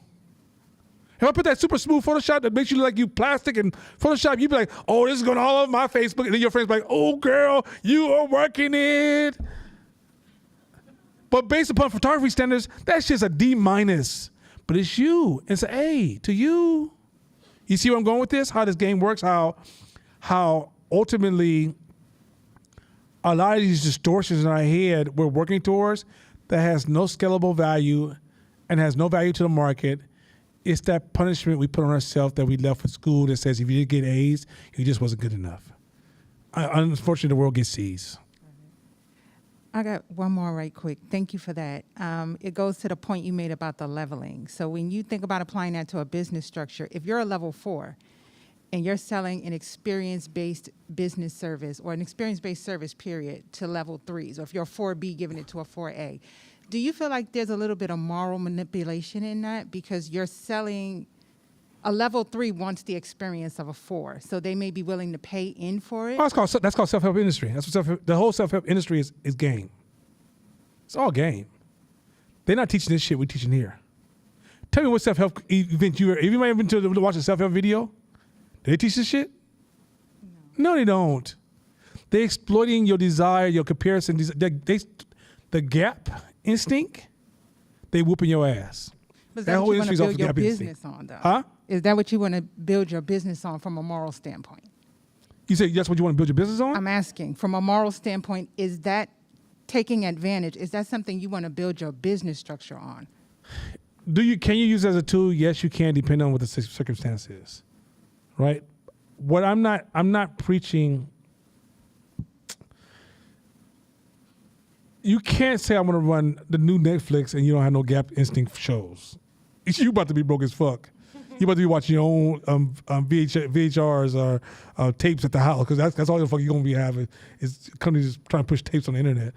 If I put that super smooth Photoshop that makes you look like you plastic and Photoshop, you'd be like, "Oh, this is going all over my Facebook." And then your friends be like, "Oh, girl, you are working it." But based upon photography standards, that's just a D-. But it's you. It's an A to you. You see where I'm going with this? How this game works? How ultimately a lot of these distortions in our head we're working towards that has no scalable value and has no value to the market. It's that punishment we put on ourselves that we left with school that says if you didn't get A's, you just wasn't good enough. Unfortunately, the world gets C's. I got one more right quick. Thank you for that. It goes to the point you made about the leveling. So when you think about applying that to a business structure, if you're a level 4 and you're selling an experience-based business service or an experience-based service period to level 3s, or if you're a 4B giving it to a 4A, do you feel like there's a little bit of moral manipulation in that? Because you're selling, a level 3 wants the experience of a 4, so they may be willing to pay in for it. Oh, that's called self-help industry. That's what the whole self-help industry is game. It's all game. They're not teaching this shit we're teaching here. Tell me what self-help event you ever been to watch a self-help video? Do they teach this shit? No, they don't. They're exploiting your desire, your comparison. The gap instinct, they whooping your ass. Is That that whole what you want industry's to off build the your gap business instinct. on, though? Huh? Is that what you want to build your business on from a moral standpoint? You say that's what you want to build your business on? I'm asking, from a moral standpoint, is that taking advantage? Is that something you want to build your business structure on? Can you use it as a tool? Yes, you can, depending on what the circumstance is. Right? What I'm not preaching. You can't say I'm gonna run the new Netflix and you don't have no gap instinct shows. You about to be broke as fuck. You about to be watching your own VHRs or tapes at the house because that's all the fuck you're gonna be having is companies trying to push tapes on the internet.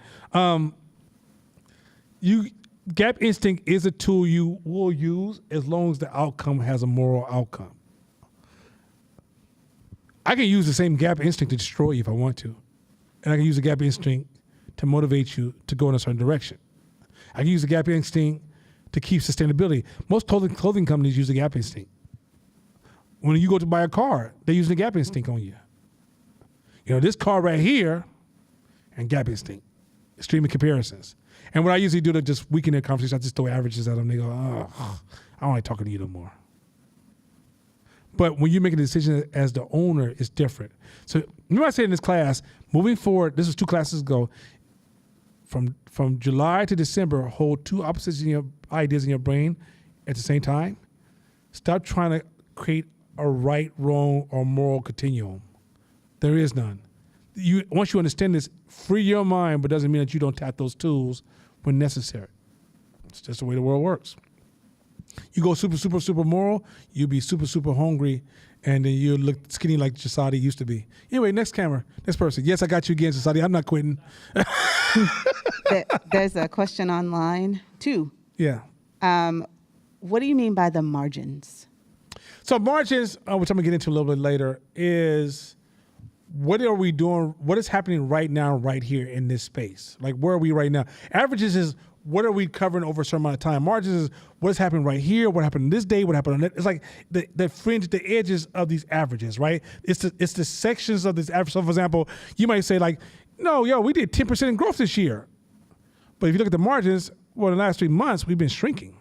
Gap instinct is a tool you will use as long as the outcome has a moral outcome. I can use the same gap instinct to destroy you if I want to, and I can use the gap instinct to motivate you to go in a certain direction. I can use the gap instinct to keep sustainability. Most clothing companies use the gap instinct. When you go to buy a car, they use the gap instinct on you. You know, this car right here, and gap instinct, extreme comparisons. And what I usually do to just weaken their conversation, I just throw averages at them. They go, "Oh, I don't like talking to you no more." But when you make a decision as the owner, it's different. So remember I said in this class, moving forward, this was 2 classes ago, from July to December, hold 2 opposites in your ideas in your brain at the same time. Stop trying to create a right, wrong, or moral continuum. There is none. Once you understand this, free your mind, but doesn't mean that you don't tap those tools when necessary. It's just the way the world works. You go super, super, super moral, you'll be super, super hungry, and then you'll look skinny like Jasadi used to be. Anyway, next camera, next person. Yes, I got you again, Jasadi. I'm not quitting. There's a question online, too. Yeah. What do you mean by the margins? So margins, which I'm going to get into a little bit later, is what are we doing? What is happening right now, right here in this space? Like, where are we right now? Averages is what are we covering over a certain amount of time? Margins is what's happening right here, what happened this day, what happened on that. It's like the fringe, the edges of these averages, right? It's the sections of this average. So, for example, you might say like, no, we did 10% in growth this year. But if you look at the margins, well, in the last 3 months, we've been shrinking.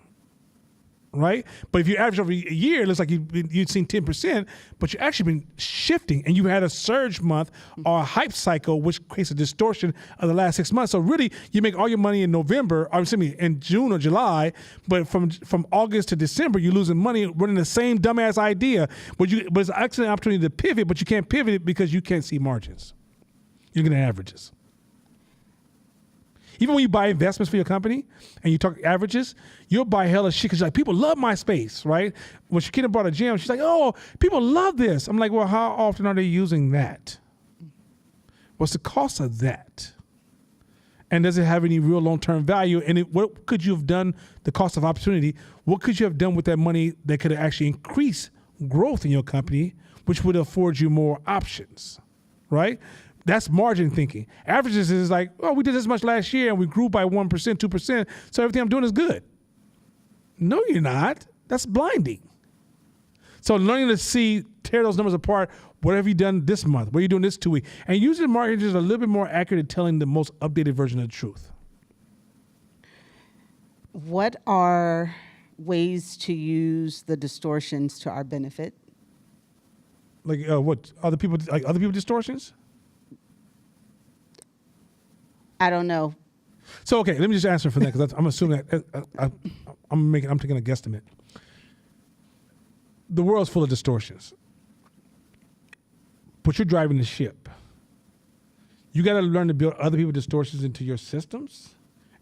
Right? But if you average over a year, it looks like you'd seen 10%, but you've actually been shifting and you had a surge month or a hype cycle, which creates a distortion of the last 6 months. So really, you make all your money in November, or excuse me, in June or July, but from August to December, you're losing money running the same dumbass idea. But it's actually an opportunity to pivot, but you can't pivot it because you can't see margins. You're getting averages. Even when you buy investments for your company and you talk averages, you'll buy hella shit because you're like, people love my space, right? When Shakita bought a gym, she's like, oh, people love this. I'm like, well, how often are they using that? What's the cost of that? And does it have any real long-term value? And what could you have done, the cost of opportunity, what could you have done with that money that could actually increase growth in your company, which would afford you more options, right? That's margin thinking. Averages is like, oh, we did this much last year and we grew by 1%, 2%, so everything I'm doing is good. No, you're not. That's blinding. So learning to tear those numbers apart. What have you done this month? What are you doing this 2 weeks? And using marketing is a little bit more accurate at telling the most updated version of the truth. What are ways to use the distortions to our benefit? Like what? Other people distortions? I don't know. So okay, let me just answer for that because I'm assuming that I'm taking a guesstimate. The world's full of distortions, but you're driving the ship. You got to learn to build other people's distortions into your systems,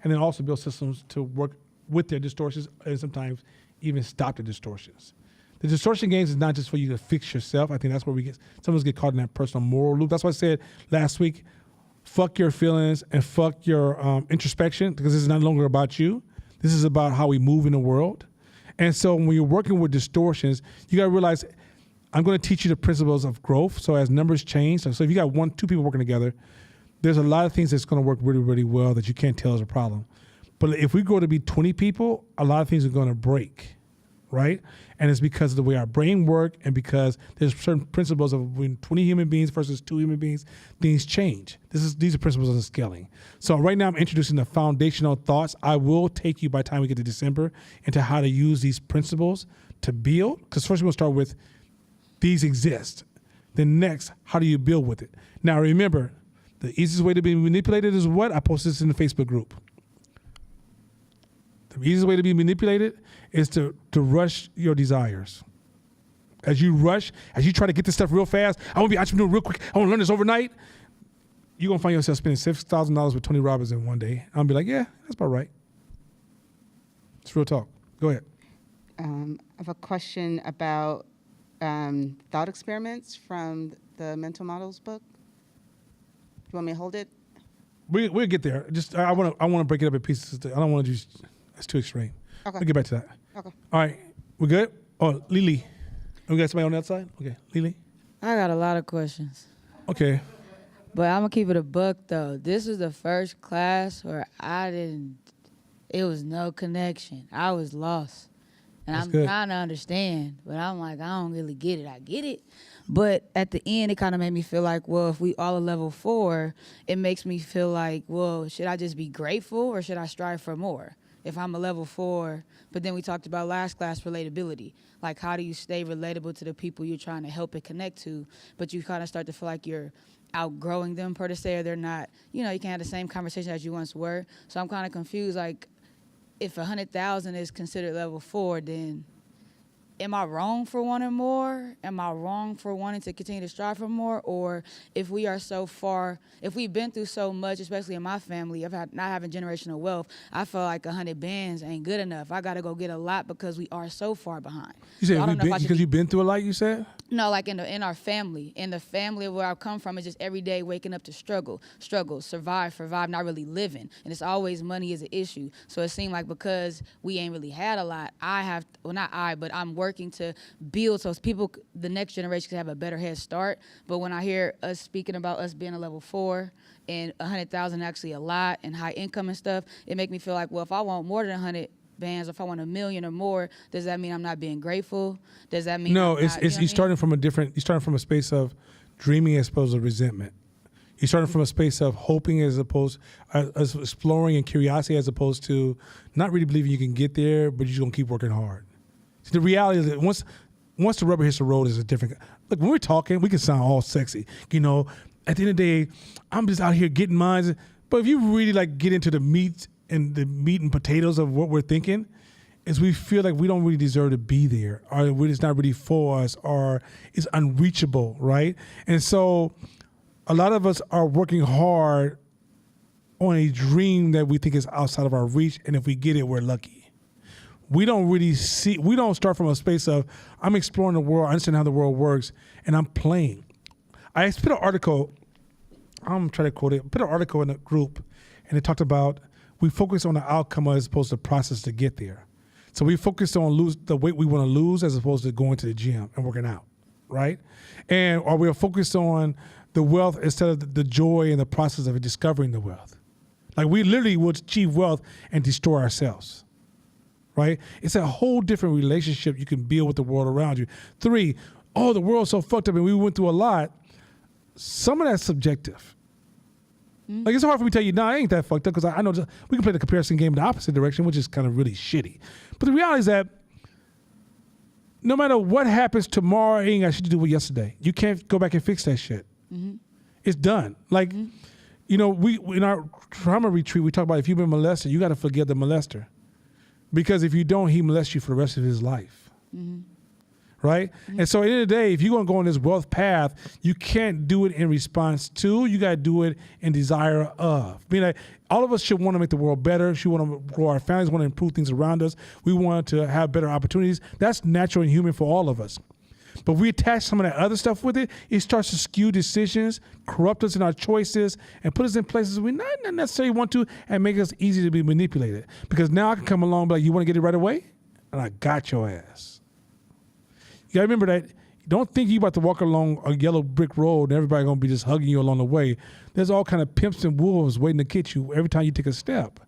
and then also build systems to work with their distortions, and sometimes even stop the distortions. The distortion games is not just for you to fix yourself. I think that's where some of us get caught in that personal moral loop. That's why I said last week, fuck your feelings and fuck your introspection, because this is no longer about you. This is about how we move in the world. And so when you're working with distortions, you got to realize I'm going to teach you the principles of growth. So as numbers change, so if you got 1, 2 people working together, there's a lot of things that's going to work really, really well that you can't tell is a problem. But if we grow to be 20 people, a lot of things are going to break, right? And it's because of the way our brain work and because there's certain principles of when 20 human beings versus 2 human beings, things change. These are principles of scaling. So right now I'm introducing the foundational thoughts. I will take you by the time we get to December into how to use these principles to build. Because first we're going to start with these exist. Then next, how do you build with it? Now remember, the easiest way to be manipulated is what? I posted this in the Facebook group. The easiest way to be manipulated is to rush your desires. As you try to get this stuff real fast, I want to be an entrepreneur real quick, I want to learn this overnight, you're going to find yourself spending $6,000 with Tony Robbins in one day. I'm going to be like, yeah, that's about right. It's real talk. Go ahead. I have a question about thought experiments from the Mental Models book. Do you want me to hold it? We'll get there. Just I want to break it up in pieces. I don't want to just, it's too extreme. Okay. We'll get back to that. Okay. All right. We good? Oh, Lily. We got somebody on that side? Okay. Lily? I got a lot of questions. Okay. But I'm going to keep it a buck, though. This was the first class where it was no connection. I was lost. And That's I'm good. trying to understand, but I'm like, I don't really get it. I get it. But at the end, it kind of made me feel like, well, if we all are level 4, it makes me feel like, well, should I just be grateful or should I strive for more? If I'm a level 4, but then we talked about last class relatability. Like, how do you stay relatable to the people you're trying to help and connect to, but you kind of start to feel like you're outgrowing them, per se, or they're not, you can't have the same conversation as you once were. So I'm kind of confused, like, if 100,000 is considered level 4, then am I wrong for wanting more? Am I wrong for wanting to continue to strive for more? Or if we are so far, if we've been through so much, especially in my family, not having generational wealth, I feel like 100 bands ain't good enough. I got to go get a lot because we are so far behind. You said So I don't know if I should because be- you've been through a lot, you said? No, like in our family. In the family of where I come from, it's just every day waking up to struggle, survive, not really living. And it's always money is an issue. So it seemed like because we ain't really had a lot, but I'm working to build so people, the next generation, can have a better head start. But when I hear us speaking about us being a level 4 and 100,000 actually a lot and high income and stuff, it make me feel like, well, if I want more than 100 bands, if I want $1 million or more, does that mean I'm not being grateful? Does that mean No, I'm not, you're starting from you're starting from a space of dreaming as opposed to resentment. You're starting from a space of hoping as opposed as exploring and curiosity as opposed to not really believing you can get there, but you're just gonna keep working hard. See, the reality is that once the rubber hits the road is a different. Look, when we're talking, we can sound all sexy. At the end of the day, I'm just out here getting mines. But if you really get into the meat and potatoes of what we're thinking, is we feel like we don't really deserve to be there, or it's not really for us, or it's unreachable, right? And so a lot of us are working hard on a dream that we think is outside of our reach, and if we get it, we're lucky. We don't start from a space of, I'm exploring the world, I understand how the world works, and I'm playing. I put an article, I'm trying to quote it, put an article in a group, and it talked about we focus on the outcome as opposed to the process to get there. So we focus on the weight we want to lose as opposed to going to the gym and working out, right? Or we're focused on the wealth instead of the joy and the process of discovering the wealth. Like we literally would achieve wealth and destroy ourselves, right? It's a whole different relationship you can build with the world around you. 3, the world's so fucked up and we went through a lot. Some of that's subjective. Like it's hard for me to tell you, I ain't that fucked up because I know we can play the comparison game in the opposite direction, which is kind of really shitty. But the reality is that no matter what happens tomorrow, it ain't got shit to do with yesterday. You can't go back and fix that shit. It's done. Like, we in our trauma retreat, we talk about if you've been molested, you got to forgive the molester. Because if you don't, he molests you for the rest of his life. Right? And so at the end of the day, if you're going to go on this wealth path, you can't do it in response to, you got to do it in desire of. I mean, like, all of us should want to make the world better. Should want to grow our families, want to improve things around us. We want to have better opportunities. That's natural and human for all of us. But if we attach some of that other stuff with it, it starts to skew decisions, corrupt us in our choices, and put us in places we not necessarily want to, and make us easy to be manipulated. Because now I can come along and be like, you want to get it right away? And I got your ass. You got to remember that. Don't think you about to walk along a yellow brick road and everybody going to be just hugging you along the way. There's all kind of pimps and wolves waiting to get you every time you take a step.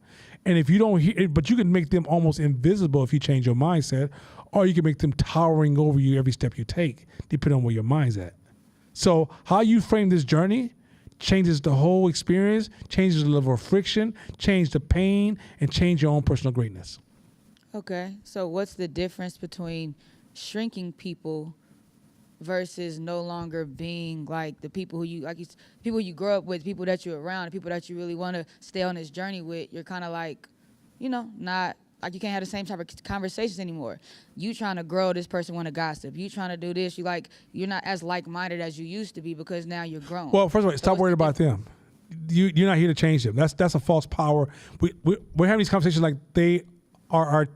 And if you don't hear, but you can make them almost invisible if you change your mindset, or you can make them towering over you every step you take, depending on where your mind's at. So how you frame this journey changes the whole experience, changes the level of friction, change the pain, and change your own personal greatness. Okay, so what's the difference between shrinking people versus no longer being like the people who you people you grow up with, people that you're around, the people that you really want to stay on this journey with? You're kind of like, not like you can't have the same type of conversations anymore. You trying to grow, this person want to gossip. You trying to do this, you're not as like-minded as you used to be because now you're grown. Well, first of all, stop worrying about them. You're not here to change them. That's a false power. We're having these conversations like they are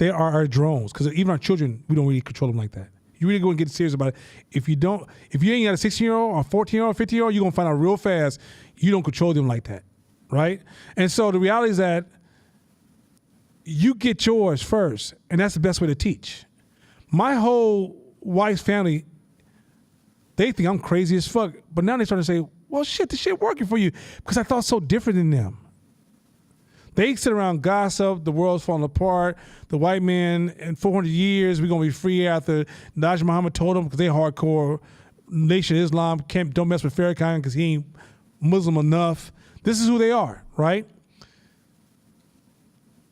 our drones, because even our children, we don't really control them like that. You really go and get serious about it. If you ain't got a 16-year-old or 14-year-old, 50-year-old, you're going to find out real fast you don't control them like that, right? And so the reality is that you get yours first, and that's the best way to teach. My whole wife's family, they think I'm crazy as fuck, but now they're starting to say, well, shit, this shit working for you, because I thought so different than them. They sit around gossip, the world's falling apart, the white man in 400 years, we're going to be free after Naj Muhammad told them, because they hardcore Nation of Islam, don't mess with Farrakhan because he ain't Muslim enough. This is who they are, right?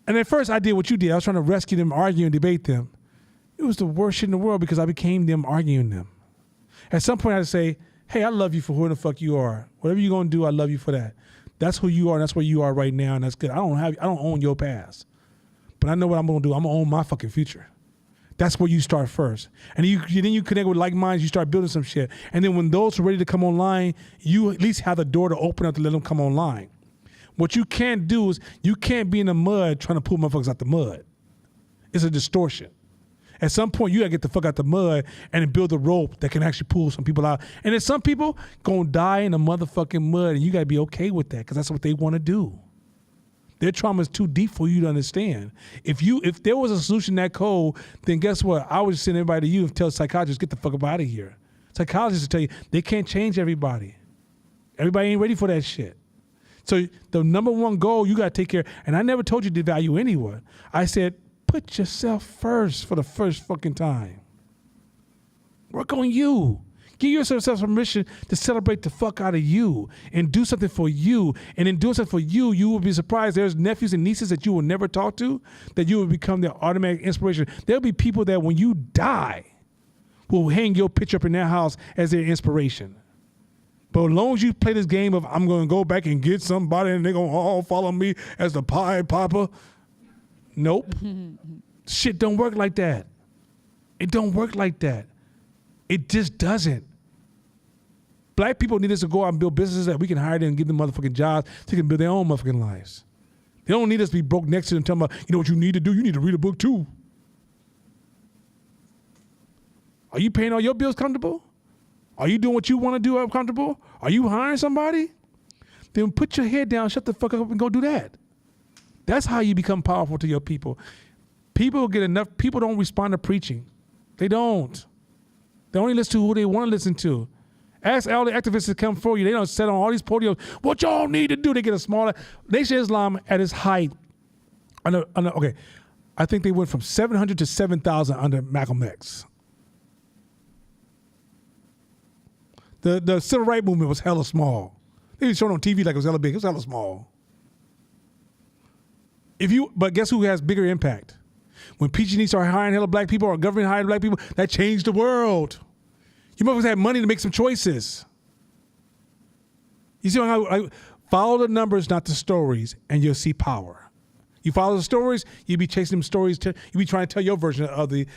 And at first I did what you did. I was trying to rescue them, argue and debate them. It was the worst shit in the world because I became them arguing them. At some point I had to say, hey, I love you for who the fuck you are. Whatever you're going to do, I love you for that. That's who you are, and that's where you are right now, and that's good. I don't own your past. But I know what I'm going to do. I'm going to own my fucking future. That's where you start first. And then you connect with like minds, you start building some shit. And then when those are ready to come online, you at least have the door to open up to let them come online. What you can't do is you can't be in the mud trying to pull motherfuckers out the mud. It's a distortion. At some point, you got to get the fuck out the mud and then build a rope that can actually pull some people out. And then some people going to die in the motherfucking mud, and you got to be okay with that because that's what they want to do. Their trauma is too deep for you to understand. If there was a solution that cold, then guess what? I would send everybody to you and tell psychiatrists, get the fuck up out of here. Psychologists will tell you, they can't change everybody. Everybody ain't ready for that shit. So the number one goal you got to take care, and I never told you to devalue anyone. I said, put yourself first for the first fucking time. Work on you. Give yourself permission to celebrate the fuck out of you and do something for you. And in doing something for you, you will be surprised. There's nephews and nieces that you will never talk to, that you will become their automatic inspiration. There'll be people that when you die will hang your picture up in their house as their inspiration. But as long as you play this game of I'm going to go back and get somebody and they're going to all follow me as the pie popper, nope. Shit don't work like that. It don't work like that. It just doesn't. Black people need us to go out and build businesses that we can hire them and give them motherfucking jobs so they can build their own motherfucking lives. They don't need us to be broke next to them and tell them, you know what you need to do? You need to read a book too. Are you paying all your bills comfortable? Are you doing what you want to do comfortable? Are you hiring somebody? Then put your head down, shut the fuck up, and go do that. That's how you become powerful to your people. People don't respond to preaching. They don't. They only listen to who they want to listen to. Ask all the activists to come for you. They don't sit on all these podiums. What y'all need to do? They get a smaller. Nation of Islam at its height. Okay, I think they went from 700 to 7,000 under Malcolm X. The civil rights movement was hella small. They were shown on TV like it was hella big. It was hella small. But guess who has bigger impact? When PG&E started hiring hella black people or government hired black people, that changed the world. You motherfuckers had money to make some choices. You see how I follow the numbers, not the stories, and you'll see power. You follow the stories, you'll be chasing them stories. You'll be trying to tell your version of the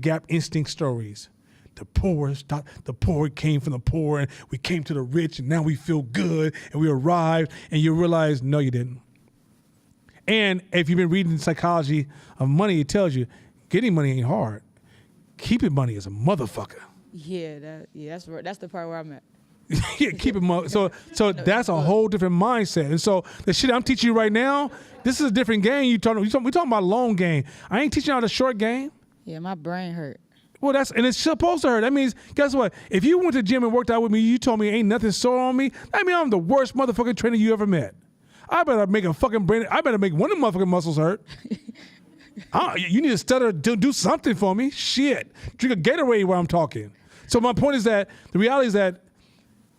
gap instinct stories. The poor came from the poor, and we came to the rich, and now we feel good, and we arrived, and you realize, no, you didn't. And if you've been reading psychology of money, it tells you getting money ain't hard. Keeping money is a motherfucker. Yeah, that's the part where I'm at. Yeah, keep it. So that's a whole different mindset. And so the shit I'm teaching you right now, this is a different game. We're talking about a long game. I ain't teaching you how the short game. Yeah, my brain hurt. Well, and it's supposed to hurt. That means, guess what? If you went to the gym and worked out with me, you told me ain't nothing sore on me, that means I'm the worst motherfucking trainer you ever met. I better make a fucking brain. I better make one of the motherfucking muscles hurt. You need to stutter, do something for me. Shit. Drink a Gatorade while I'm talking. So my point is that the reality is that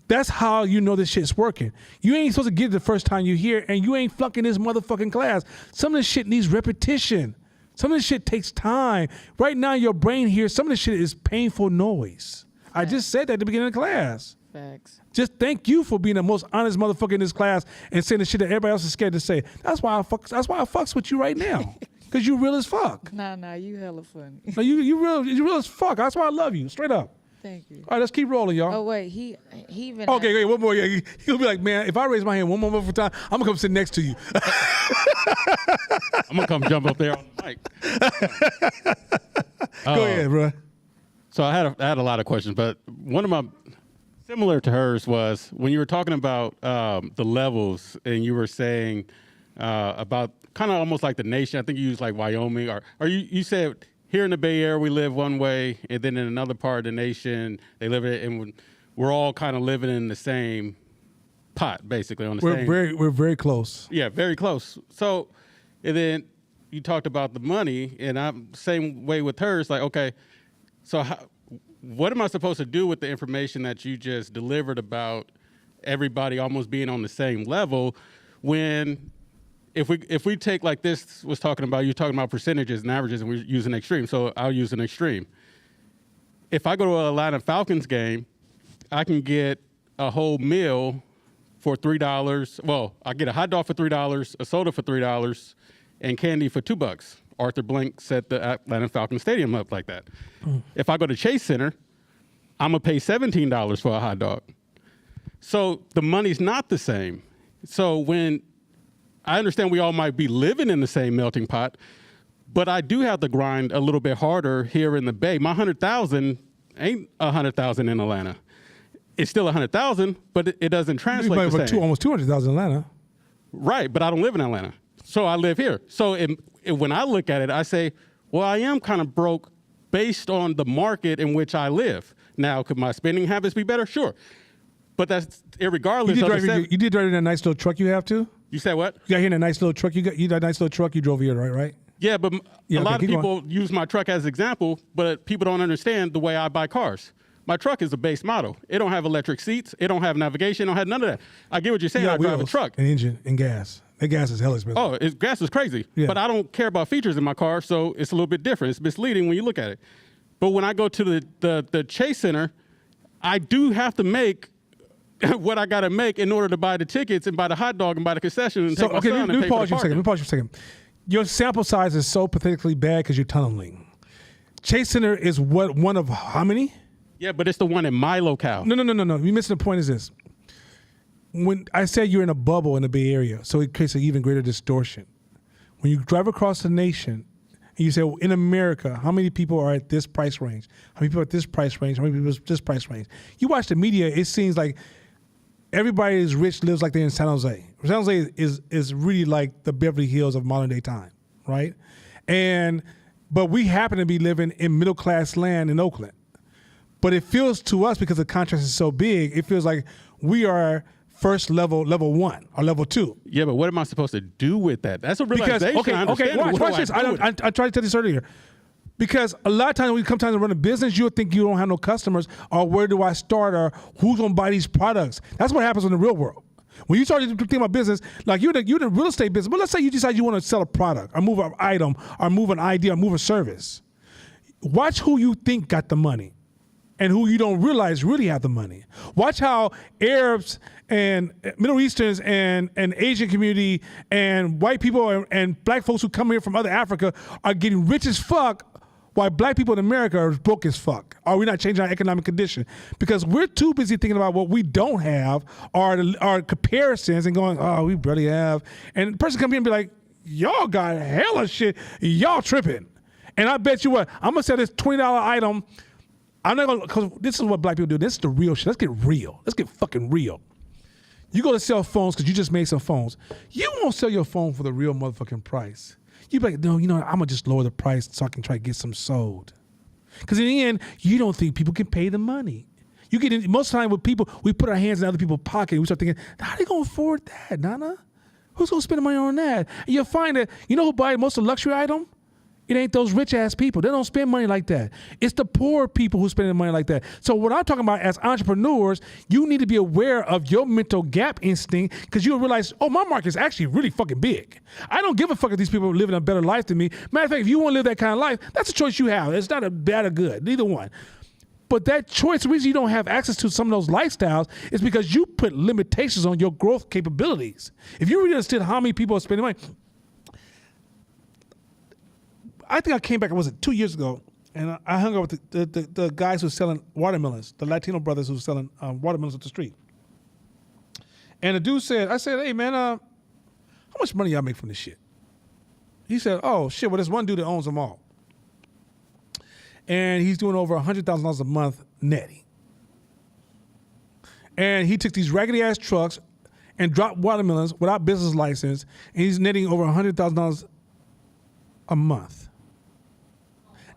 that's how you know this shit's working. You ain't supposed to get it the first time you hear, and you ain't flunking this motherfucking class. Some of this shit needs repetition. Some of this shit takes time. Right now, your brain hears some of this shit is painful noise. I just said that at the beginning of the class. Facts. Just thank you for being the most honest motherfucker in this class and saying the shit that everybody else is scared to say. That's why I fucks with you right now. Cause you real as fuck. Nah, you hella funny. No, you real as fuck. That's why I love you. Straight up. Thank you. All right, let's keep rolling, y'all. Oh wait, he even. Okay, wait, one more. Yeah, he'll be like, man, if I raise my hand one more time, I'm gonna come sit next to you. I'm gonna come jump up there on the mic. Go ahead, bro. So I had a lot of questions, but one of my similar to hers was when you were talking about the levels, and you were saying about kind of almost like the nation. I think you used like Wyoming, or you said here in the Bay Area we live one way, and then in another part of the nation they live it, and we're all kind of living in the same pot, basically on the same. We're very close. Yeah, very close. So, and then you talked about the money, and I'm same way with hers. Like, okay, so what am I supposed to do with the information that you just delivered about everybody almost being on the same level? When if we take like this was talking about, you're talking about percentages and averages, and we're using extreme. So I'll use an extreme. If I go to an Atlanta Falcons game, I can get a whole meal for $3. Well, I get a hot dog for $3, a soda for $3, and candy for $2. Arthur Blank set the Atlanta Falcons Stadium up like that. If I go to Chase Center, I'm gonna pay $17 for a hot dog. So the money's not the same. So when I understand we all might be living in the same melting pot, but I do have to grind a little bit harder here in the Bay. My 100,000 ain't 100,000 in Atlanta. It's still 100,000, but it doesn't translate the same. Almost 200,000 in Atlanta. Right, but I don't live in Atlanta. So I live here. So when I look at it, I say, well, I am kind of broke based on the market in which I live. Now, could my spending habits be better? Sure. But that's irregardless You did drive in that nice little truck you have too? You said what? You got here in a nice little truck. You got that nice little truck you drove here, right? Yeah, but a lot of people use my truck as an example, but people don't understand the way I buy cars. My truck is a base model. It don't have electric seats. It don't have navigation. It don't have none of that. I get what you're saying. I drive a truck. An engine and gas. That gas is hell expensive. Oh, gas is crazy. Yeah. But I don't care about features in my car, so it's a little bit different. It's misleading when you look at it. But when I go to the Chase Center, I do have to make what I got to make in order to buy the tickets and buy the hot dog and buy the concession and take my son and pay for the parking. Let me pause you a second. Your sample size is so pathetically bad because you're tunneling. Chase Center is one of how many? Yeah, but it's the one in my locale. No. You missing the point is this. When I said you're in a bubble in the Bay Area, so it creates an even greater distortion. When you drive across the nation and you say, well, in America, how many people are at this price range? How many people are at this price range? How many people are at this price range? You watch the media, it seems like everybody is rich lives like they're in San Jose. San Jose is really like the Beverly Hills of modern day time, right? But we happen to be living in middle class land in Oakland. But it feels to us, because the contrast is so big, it feels like we are first level 1 or level 2. Yeah, but what am I supposed to do with that? That's a realization. Okay, watch this. I tried to tell this earlier. Because a lot of times when you come time to run a business, you'll think you don't have no customers, or where do I start, or who's gonna buy these products? That's what happens in the real world. When you start to think about business, like you're in the real estate business, but let's say you decide you want to sell a product, or move an item, or move an idea, or move a service. Watch who you think got the money and who you don't realize really have the money. Watch how Arabs and Middle Easterns and Asian community and white people and black folks who come here from other Africa are getting rich as fuck, while black people in America are broke as fuck. Are we not changing our economic condition? Because we're too busy thinking about what we don't have, or comparisons, and going, oh, we barely have. And the person come here and be like, y'all got hella shit, y'all tripping. And I bet you what, I'm gonna sell this $20 item. I'm not gonna, because this is what black people do. This is the real shit. Let's get real. Let's get fucking real. You go to sell phones because you just made some phones. You won't sell your phone for the real motherfucking price. You be like, no, I'm gonna just lower the price so I can try to get some sold. Because in the end, you don't think people can pay the money. You get in, most of the time with people, we put our hands in other people's pocket. We start thinking, how they gonna afford that, Nana? Who's gonna spend the money on that? And you'll find that, who buy most of the luxury item? It ain't those rich ass people. They don't spend money like that. It's the poor people who spend money like that. So what I'm talking about as entrepreneurs, you need to be aware of your mental gap instinct, because you'll realize, oh, my market is actually really fucking big. I don't give a fuck if these people are living a better life than me. Matter of fact, if you want to live that kind of life, that's a choice you have. It's not a bad or good, neither one. But that choice, the reason you don't have access to some of those lifestyles is because you put limitations on your growth capabilities. If you really understood how many people are spending money, I think I came back, 2 years ago, and I hung out with the guys who were selling watermelons, the Latino brothers who were selling watermelons up the street. And the dude said, I said, hey, man, how much money y'all make from this shit? He said, oh, shit, well, there's one dude that owns them all. And he's doing over $100,000 a month netting. And he took these raggedy-ass trucks and dropped watermelons without business license, and he's netting over $100,000 a month.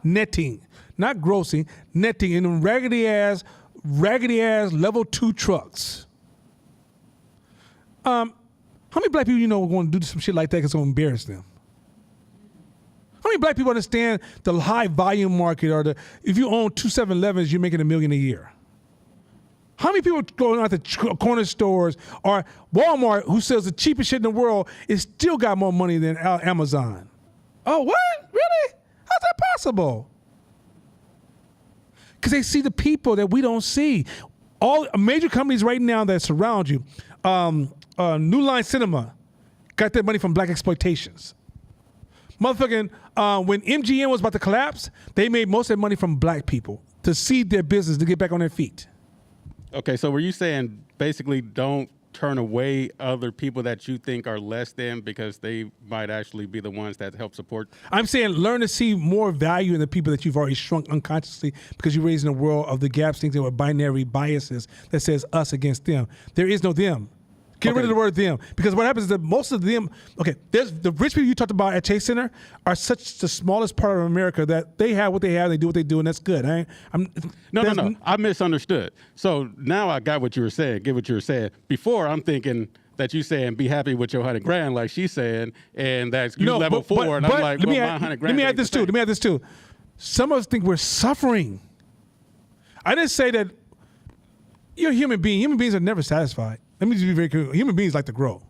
Netting, not grossing, netting in them raggedy ass level 2 trucks. How many black people are going to do some shit like that because it's going to embarrass them? How many black people understand the high volume market, or if you own 2 7-Elevens, you're making $1 million a year? How many people going out to corner stores or Walmart, who sells the cheapest shit in the world, is still got more money than Amazon? Oh, what? Really? How's that possible? Because they see the people that we don't see. All major companies right now that surround you, New Line Cinema got their money from black exploitations. Motherfucking, when MGM was about to collapse, they made most of their money from black people to seed their business to get back on their feet. Okay, so were you saying basically don't turn away other people that you think are less than, because they might actually be the ones that help support? I'm saying learn to see more value in the people that you've already shrunk unconsciously, because you're raised in a world of the gaps, things that were binary biases that says us against them. There is no them. Get rid of the word them, because what happens is that most of them, there's the rich people you talked about at Chase Center are such the smallest part of America that they have what they have, they do what they do, and that's good. No. I misunderstood. So now I got what you were saying, get what you were saying. Before, I'm thinking that you saying be happy with your $100,000, like she's saying, and that's level 4, and I'm like, well, my $100,000. Let me add this too. Some of us think we're suffering. I didn't say that you're a human being. Human beings are never satisfied. Let me just be very clear. Human beings like to grow.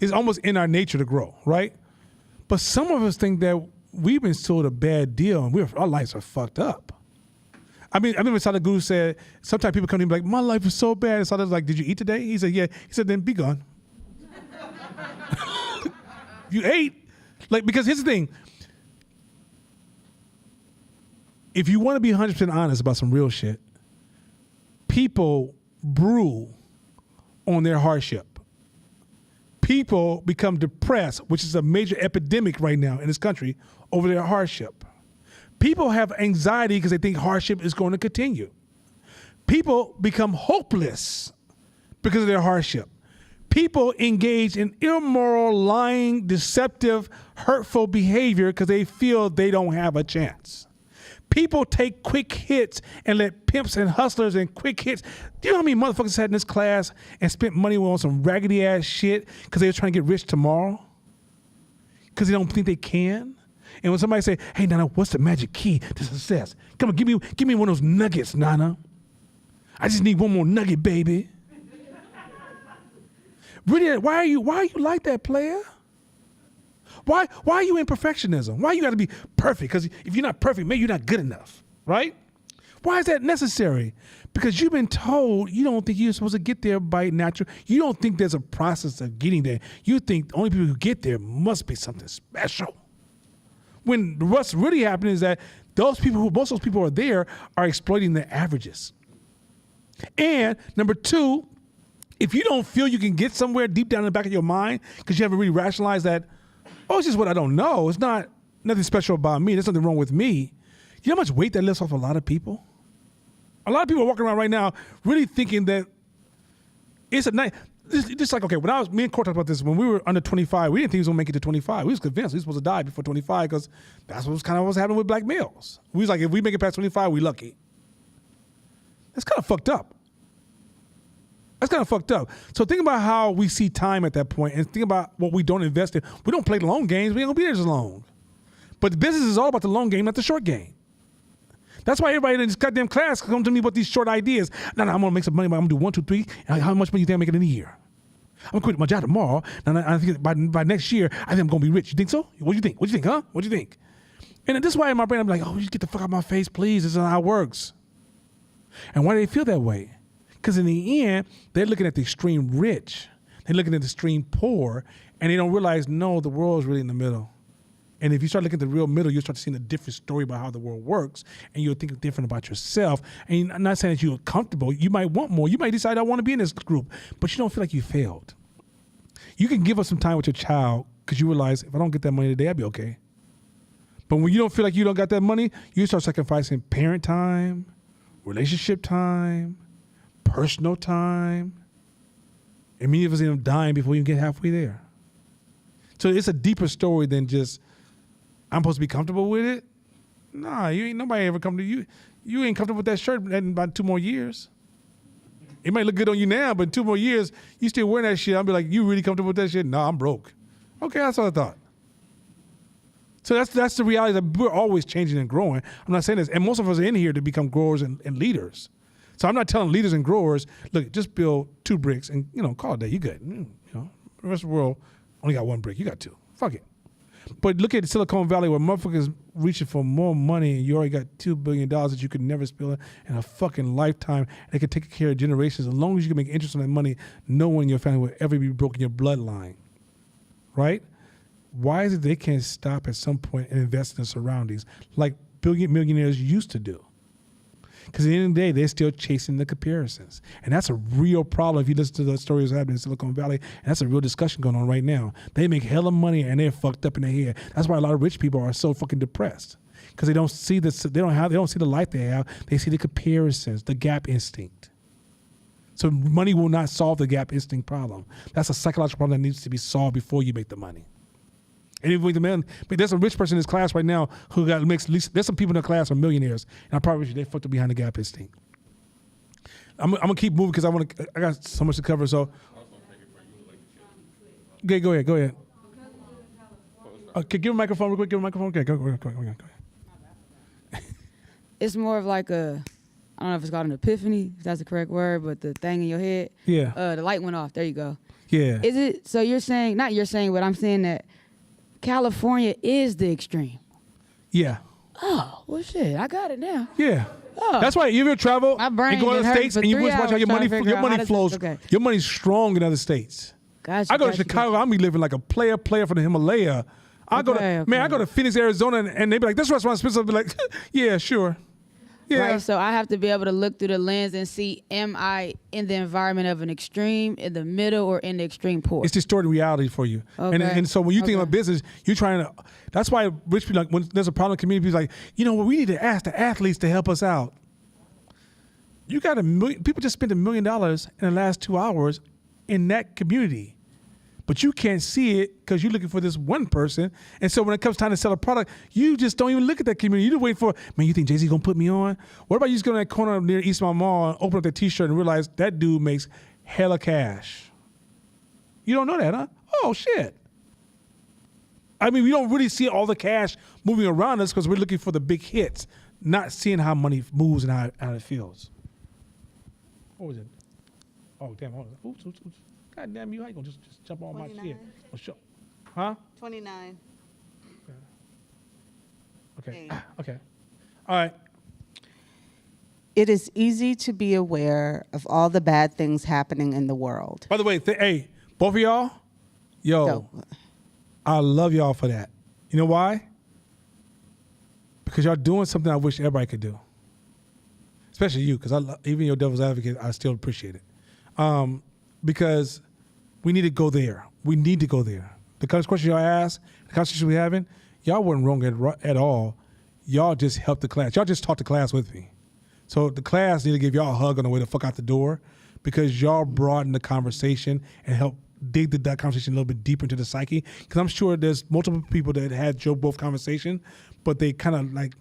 It's almost in our nature to grow, right? But some of us think that we've been sold a bad deal and our lives are fucked up. I remember Sadhguru Guru said, sometimes people come to him like, my life is so bad. And Sadhguru's like, did you eat today? He said, yeah. He said, then be gone. You ate. Because here's the thing. If you want to be 100% honest about some real shit, people brew on their hardship. People become depressed, which is a major epidemic right now in this country, over their hardship. People have anxiety because they think hardship is going to continue. People become hopeless because of their hardship. People engage in immoral, lying, deceptive, hurtful behavior because they feel they don't have a chance. People take quick hits and let pimps and hustlers and quick hits. Do you know how many motherfuckers sat in this class and spent money on some raggedy ass shit because they were trying to get rich tomorrow? Because they don't think they can? And when somebody say, hey, Nana, what's the magic key to success? Come on, give me one of those nuggets, Nana. I just need one more nugget, baby. Really, why are you like that, player? Why are you in perfectionism? Why you got to be perfect? Because if you're not perfect, maybe you're not good enough, right? Why is that necessary? Because you've been told you don't think you're supposed to get there by natural. You don't think there's a process of getting there. You think the only people who get there must be something special. When what's really happening is that most of those people who are there are exploiting the averages. And number two, if you don't feel you can get somewhere deep down in the back of your mind because you haven't really rationalized that, oh, it's just what I don't know. It's not nothing special about me. There's something wrong with me. You know how much weight that lifts off a lot of people? A lot of people are walking around right now really thinking that it's a night. Just like, okay, me and Court talked about this, when we were under 25, we didn't think we was going to make it to 25. We was convinced we were supposed to die before 25 because that's what was kind of what's happening with black males. We was like, if we make it past 25, we lucky. That's kind of fucked up. So think about how we see time at that point and think about what we don't invest in. We don't play the long games. We ain't going to be there as long. But the business is all about the long game, not the short game. That's why everybody in this goddamn class comes to me with these short ideas. No, I'm going to make some money, but I'm going to do 1, 2, 3. And how much money do you think I'm making in a year? I'm going to quit my job tomorrow. And I think by next year, I think I'm going to be rich. You think so? What do you think? What do you think, huh? What do you think? And this is why in my brain, I'm like, oh, just get the fuck out of my face, please. This is how it works. And why do they feel that way? Because in the end, they're looking at the extreme rich. They're looking at the extreme poor. And they don't realize, no, the world is really in the middle. And if you start looking at the real middle, you'll start seeing a different story about how the world works, and you'll think different about yourself. And I'm not saying that you're comfortable. You might want more. You might decide, I want to be in this group, but you don't feel like you failed. You can give up some time with your child because you realize, if I don't get that money today, I'll be okay. But when you don't feel like you don't got that money, you start sacrificing parent time, relationship time, personal time. And many of us end up dying before you get halfway there. So it's a deeper story than just, I'm supposed to be comfortable with it? Nah, you ain't nobody ever come to you. You ain't comfortable with that shirt in about 2 more years. It might look good on you now, but in 2 more years, you still wearing that shit. I'll be like, you really comfortable with that shit? No, I'm broke. Okay, that's what I thought. So that's the reality that we're always changing and growing. I'm not saying this, and most of us are in here to become growers and leaders. So I'm not telling leaders and growers, look, just build 2 bricks and call it a day. You good? The rest of the world only got 1 brick. You got 2. Fuck it. But look at Silicon Valley where motherfuckers reaching for more money and you already got $2 billion that you could never spill in a fucking lifetime. They could take care of generations. As long as you can make interest on that money, no one in your family will ever be broke in your bloodline. Right? Why is it they can't stop at some point and invest in their surroundings like millionaires used to do? Because at the end of the day, they're still chasing the comparisons. And that's a real problem if you listen to the stories happening in Silicon Valley. And that's a real discussion going on right now. They make hella money and they're fucked up in their head. That's why a lot of rich people are so fucking depressed. Because they don't see this, they don't see the life they have. They see the comparisons, the gap instinct. So money will not solve the gap instinct problem. That's a psychological problem that needs to be solved before you make the money. And but there's a rich person in this class right now who makes at least, there's some people in the class who are millionaires, and I probably they fucked up behind the gap instinct. I'm gonna keep moving because I got so much to cover. So, okay, go ahead. Okay, give a microphone real quick. Okay, go ahead. It's more of like a, I don't know if it's called an epiphany, if that's the correct word, but the thing in your head. Yeah. The light went off. There you go. Yeah. Is it, so you're saying, not you're saying, but I'm saying that California is the extreme. Yeah. Oh, well, shit, I got it now. Yeah. Oh. That's why you ever travel My brain and go to been other hurting states for and you 3 watch how hours your trying to figure out how money to- flows. okay. Your money's strong in other states. Gotcha. I go to gotcha, Chicago, I'm be living like a player from the Himalaya. I go to Phoenix, Arizona, and they be like, this restaurant's expensive. I'll be like, yeah, sure. Yeah. Right? So I have to be able to look through the lens and see, am I in the environment of an extreme, in the middle, or in the extreme poor? It's distorted reality for you. Okay. And so when you think Okay. about business, you're trying to, that's why rich people, like when there's a problem in the community, people like, you know what, we need to ask the athletes to help us out. You got people just spent $1 million in the last 2 hours in that community. But you can't see it because you're looking for this one person. And so when it comes time to sell a product, you just don't even look at that community. You're just waiting for, man, you think Jay-Z going to put me on? What about you just go to that corner near Eastmont Mall and open up that T-shirt and realize that dude makes hella cash? You don't know that, huh? Oh, shit. I mean, we don't really see all the cash moving around us because we're looking for the big hits, not seeing how money moves and how it feels. What was it? Oh, damn. Hold on. Oops. God damn you. How you going to just jump on my shit? 29. Oh, sure. Huh? 29. Okay. Hey. Okay. All right. It is easy to be aware of all the bad things happening in the world. By the way, hey, both of y'all, yo, So, I love y'all for that. You know why? Because y'all doing something I wish everybody could do. Especially you, because even your devil's advocate, I still appreciate it. Because we need to go there. We need to go there. The kind of question y'all asked, the conversation we having, y'all weren't wrong at all. Y'all just helped the class. Y'all just taught the class with me. So the class need to give y'all a hug on the way the fuck out the door because y'all broadened the conversation and helped dig that conversation a little bit deeper into the psyche. Because I'm sure there's multiple people that had Joe Both conversation, but they kind of like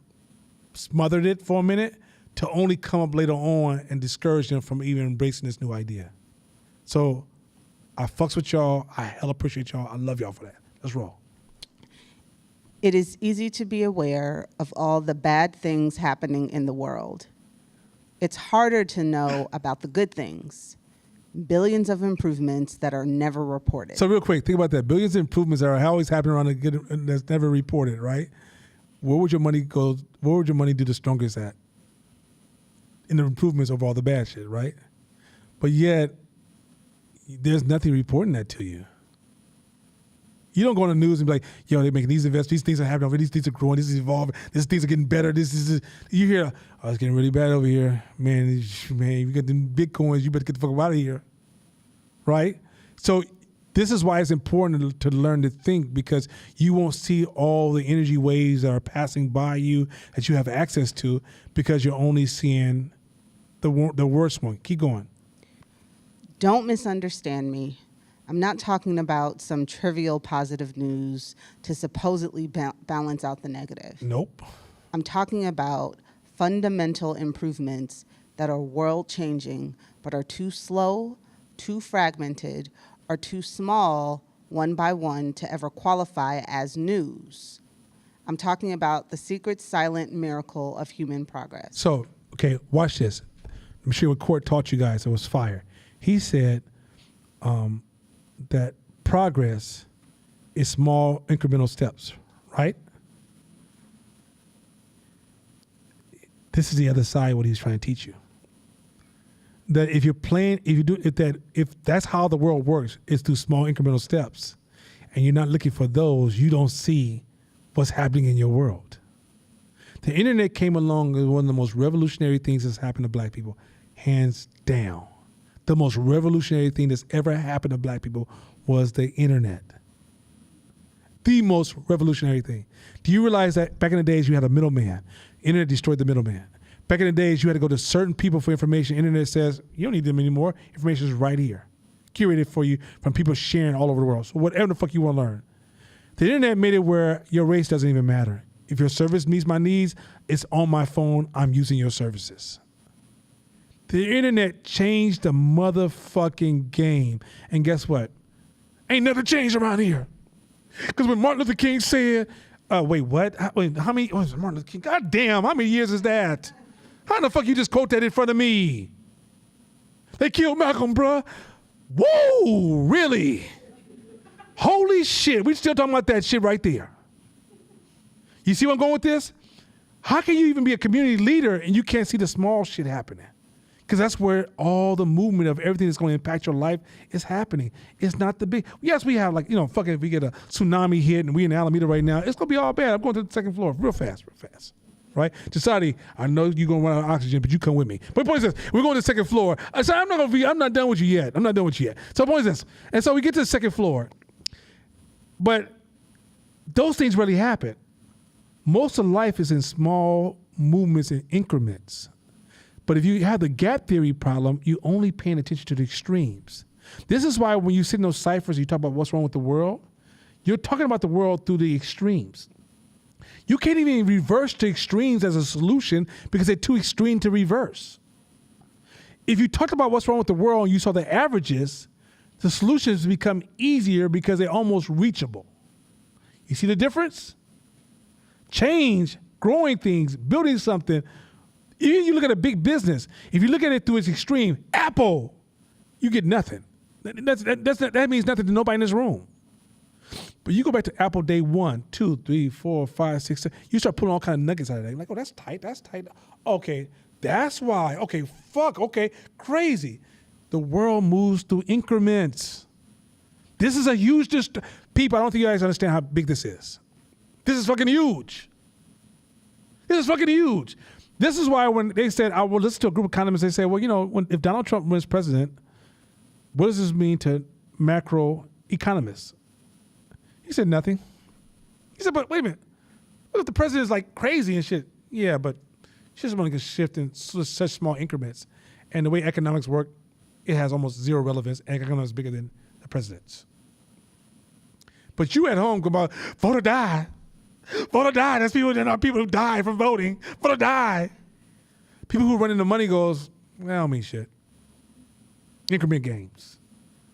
smothered it for a minute to only come up later on and discourage them from even embracing this new idea. So I fucks with y'all. I hella appreciate y'all. I love y'all for that. Let's roll. it is easy to be aware of all the bad things happening in the world. It's harder to know about the good things, billions of improvements that are never reported. So real quick, think about that. Billions of improvements that are always happening around the good that's never reported, right? Where would your money go? Where would your money do the strongest at? In the improvements of all the bad shit, right? But yet, there's nothing reporting that to you. You don't go on the news and be like, yo, they're making these investments, these things are happening over here, these things are growing, this is evolving, these things are getting better, this is, you hear, oh, it's getting really bad over here. Man, you got them Bitcoins, you better get the fuck out of here, right? So this is why it's important to learn to think, because you won't see all the energy waves that are passing by you that you have access to, because you're only seeing the worst one. Keep going. Don't misunderstand me. I'm not talking about some trivial positive news to supposedly balance out the negative. Nope. I'm talking about fundamental improvements that are world-changing but are too slow, too fragmented, or too small one by one to ever qualify as news. I'm talking about the secret silent miracle of human progress. So, okay, watch this. I'm sure what Court taught you guys, it was fire. He said that progress is small incremental steps, right? This is the other side of what he's trying to teach you. That if you're playing, if that's how the world works, it's through small incremental steps, and you're not looking for those, you don't see what's happening in your world. The internet came along as one of the most revolutionary things that's happened to black people, hands down. The most revolutionary thing that's ever happened to black people was the internet. The most revolutionary thing. Do you realize that back in the days you had a middleman? Internet destroyed the middleman. Back in the days you had to go to certain people for information. Internet says you don't need them anymore. Information is right here, curated for you from people sharing all over the world. So whatever the fuck you want to learn. The internet made it where your race doesn't even matter. If your service meets my needs, it's on my phone. I'm using your services. The internet changed the motherfucking game. And guess what? Ain't nothing changed around here. Because when Martin Luther King said, wait, what? How many, was Martin Luther King? God damn, how many years is that? How the fuck you just quote that in front of me? They killed Malcolm, bruh. Whoa, really? Holy shit, we still talking about that shit right there. You see where I'm going with this? How can you even be a community leader and you can't see the small shit happening? Because that's where all the movement of everything that's going to impact your life is happening. It's not the big. Yes, we have fucking if we get a tsunami hit and we in Alameda right now, it's going to be all bad. I'm going to the second floor real fast. right? Society, I know you're gonna run out of oxygen, but you come with me. But the point is this, we're going to the second floor. I said, I'm not done with you yet. I'm not done with you yet. So the point is this, and so we get to the second floor, but those things really happen. Most of life is in small movements and increments. But if you have the gap theory problem, you're only paying attention to the extremes. This is why when you sit in those ciphers, you talk about what's wrong with the world, you're talking about the world through the extremes. You can't even reverse the extremes as a solution because they're too extreme to reverse. If you talked about what's wrong with the world and you saw the averages, the solutions become easier because they're almost reachable. You see the difference? Change, growing things, building something. Even you look at a big business, if you look at it through its extreme, Apple, you get nothing. That means nothing to nobody in this room. But you go back to Apple day 1, 2, 3, 4, 5, 6, 7. You start pulling all kind of nuggets out of that. Like, oh, that's tight. Okay, that's why. Okay, fuck. Okay, crazy. The world moves through increments. This is a huge, people, I don't think you guys understand how big this is. This is fucking huge. This is fucking huge. This is why when they said, I will listen to a group of economists, they say, well, you know, if Donald Trump wins president, what does this mean to macro economists? He said nothing. He said, but wait a minute. What if the president is like crazy and shit? Yeah, but shit's only gonna shift in such small increments. And the way economics work, it has almost zero relevance. And economics is bigger than the president's. But you at home go about, vote or die. Vote or die. That's people who die from voting. Vote or die. People who run into money goes, well, I don't mean shit. Increment games.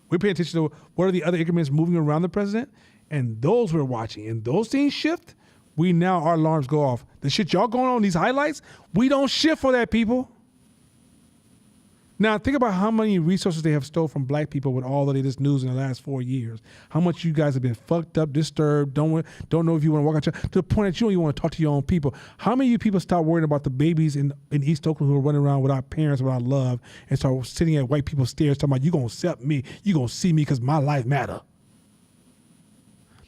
We pay attention to what are the other increments moving around the president, and those we're watching. And those things shift, our alarms go off. The shit y'all going on, these highlights, we don't shift for that, people. Now, think about how many resources they have stole from black people with all of this news in the last 4 years. How much you guys have been fucked up, disturbed, don't know if you want to walk out, to the point that you don't even want to talk to your own people. How many of you people start worrying about the babies in East Oakland who are running around without parents, without love, and start sitting at white people's stairs talking about, you going to accept me, you going to see me because my life matter.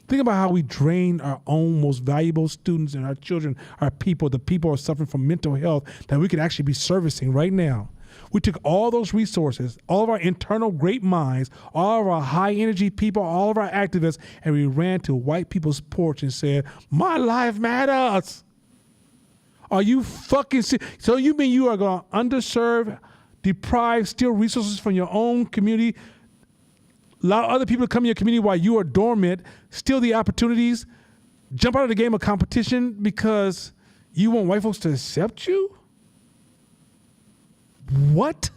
Think about how we drain our own most valuable students and our children, our people. The people are suffering from mental health that we could actually be servicing right now. We took all those resources, all of our internal great minds, all of our high energy people, all of our activists, and we ran to white people's porch and said, my life matters. Are you fucking serious? So you mean you are going to underserve, deprive, steal resources from your own community, allow other people to come in your community while you are dormant, steal the opportunities, jump out of the game of competition because you want white folks to accept you? What?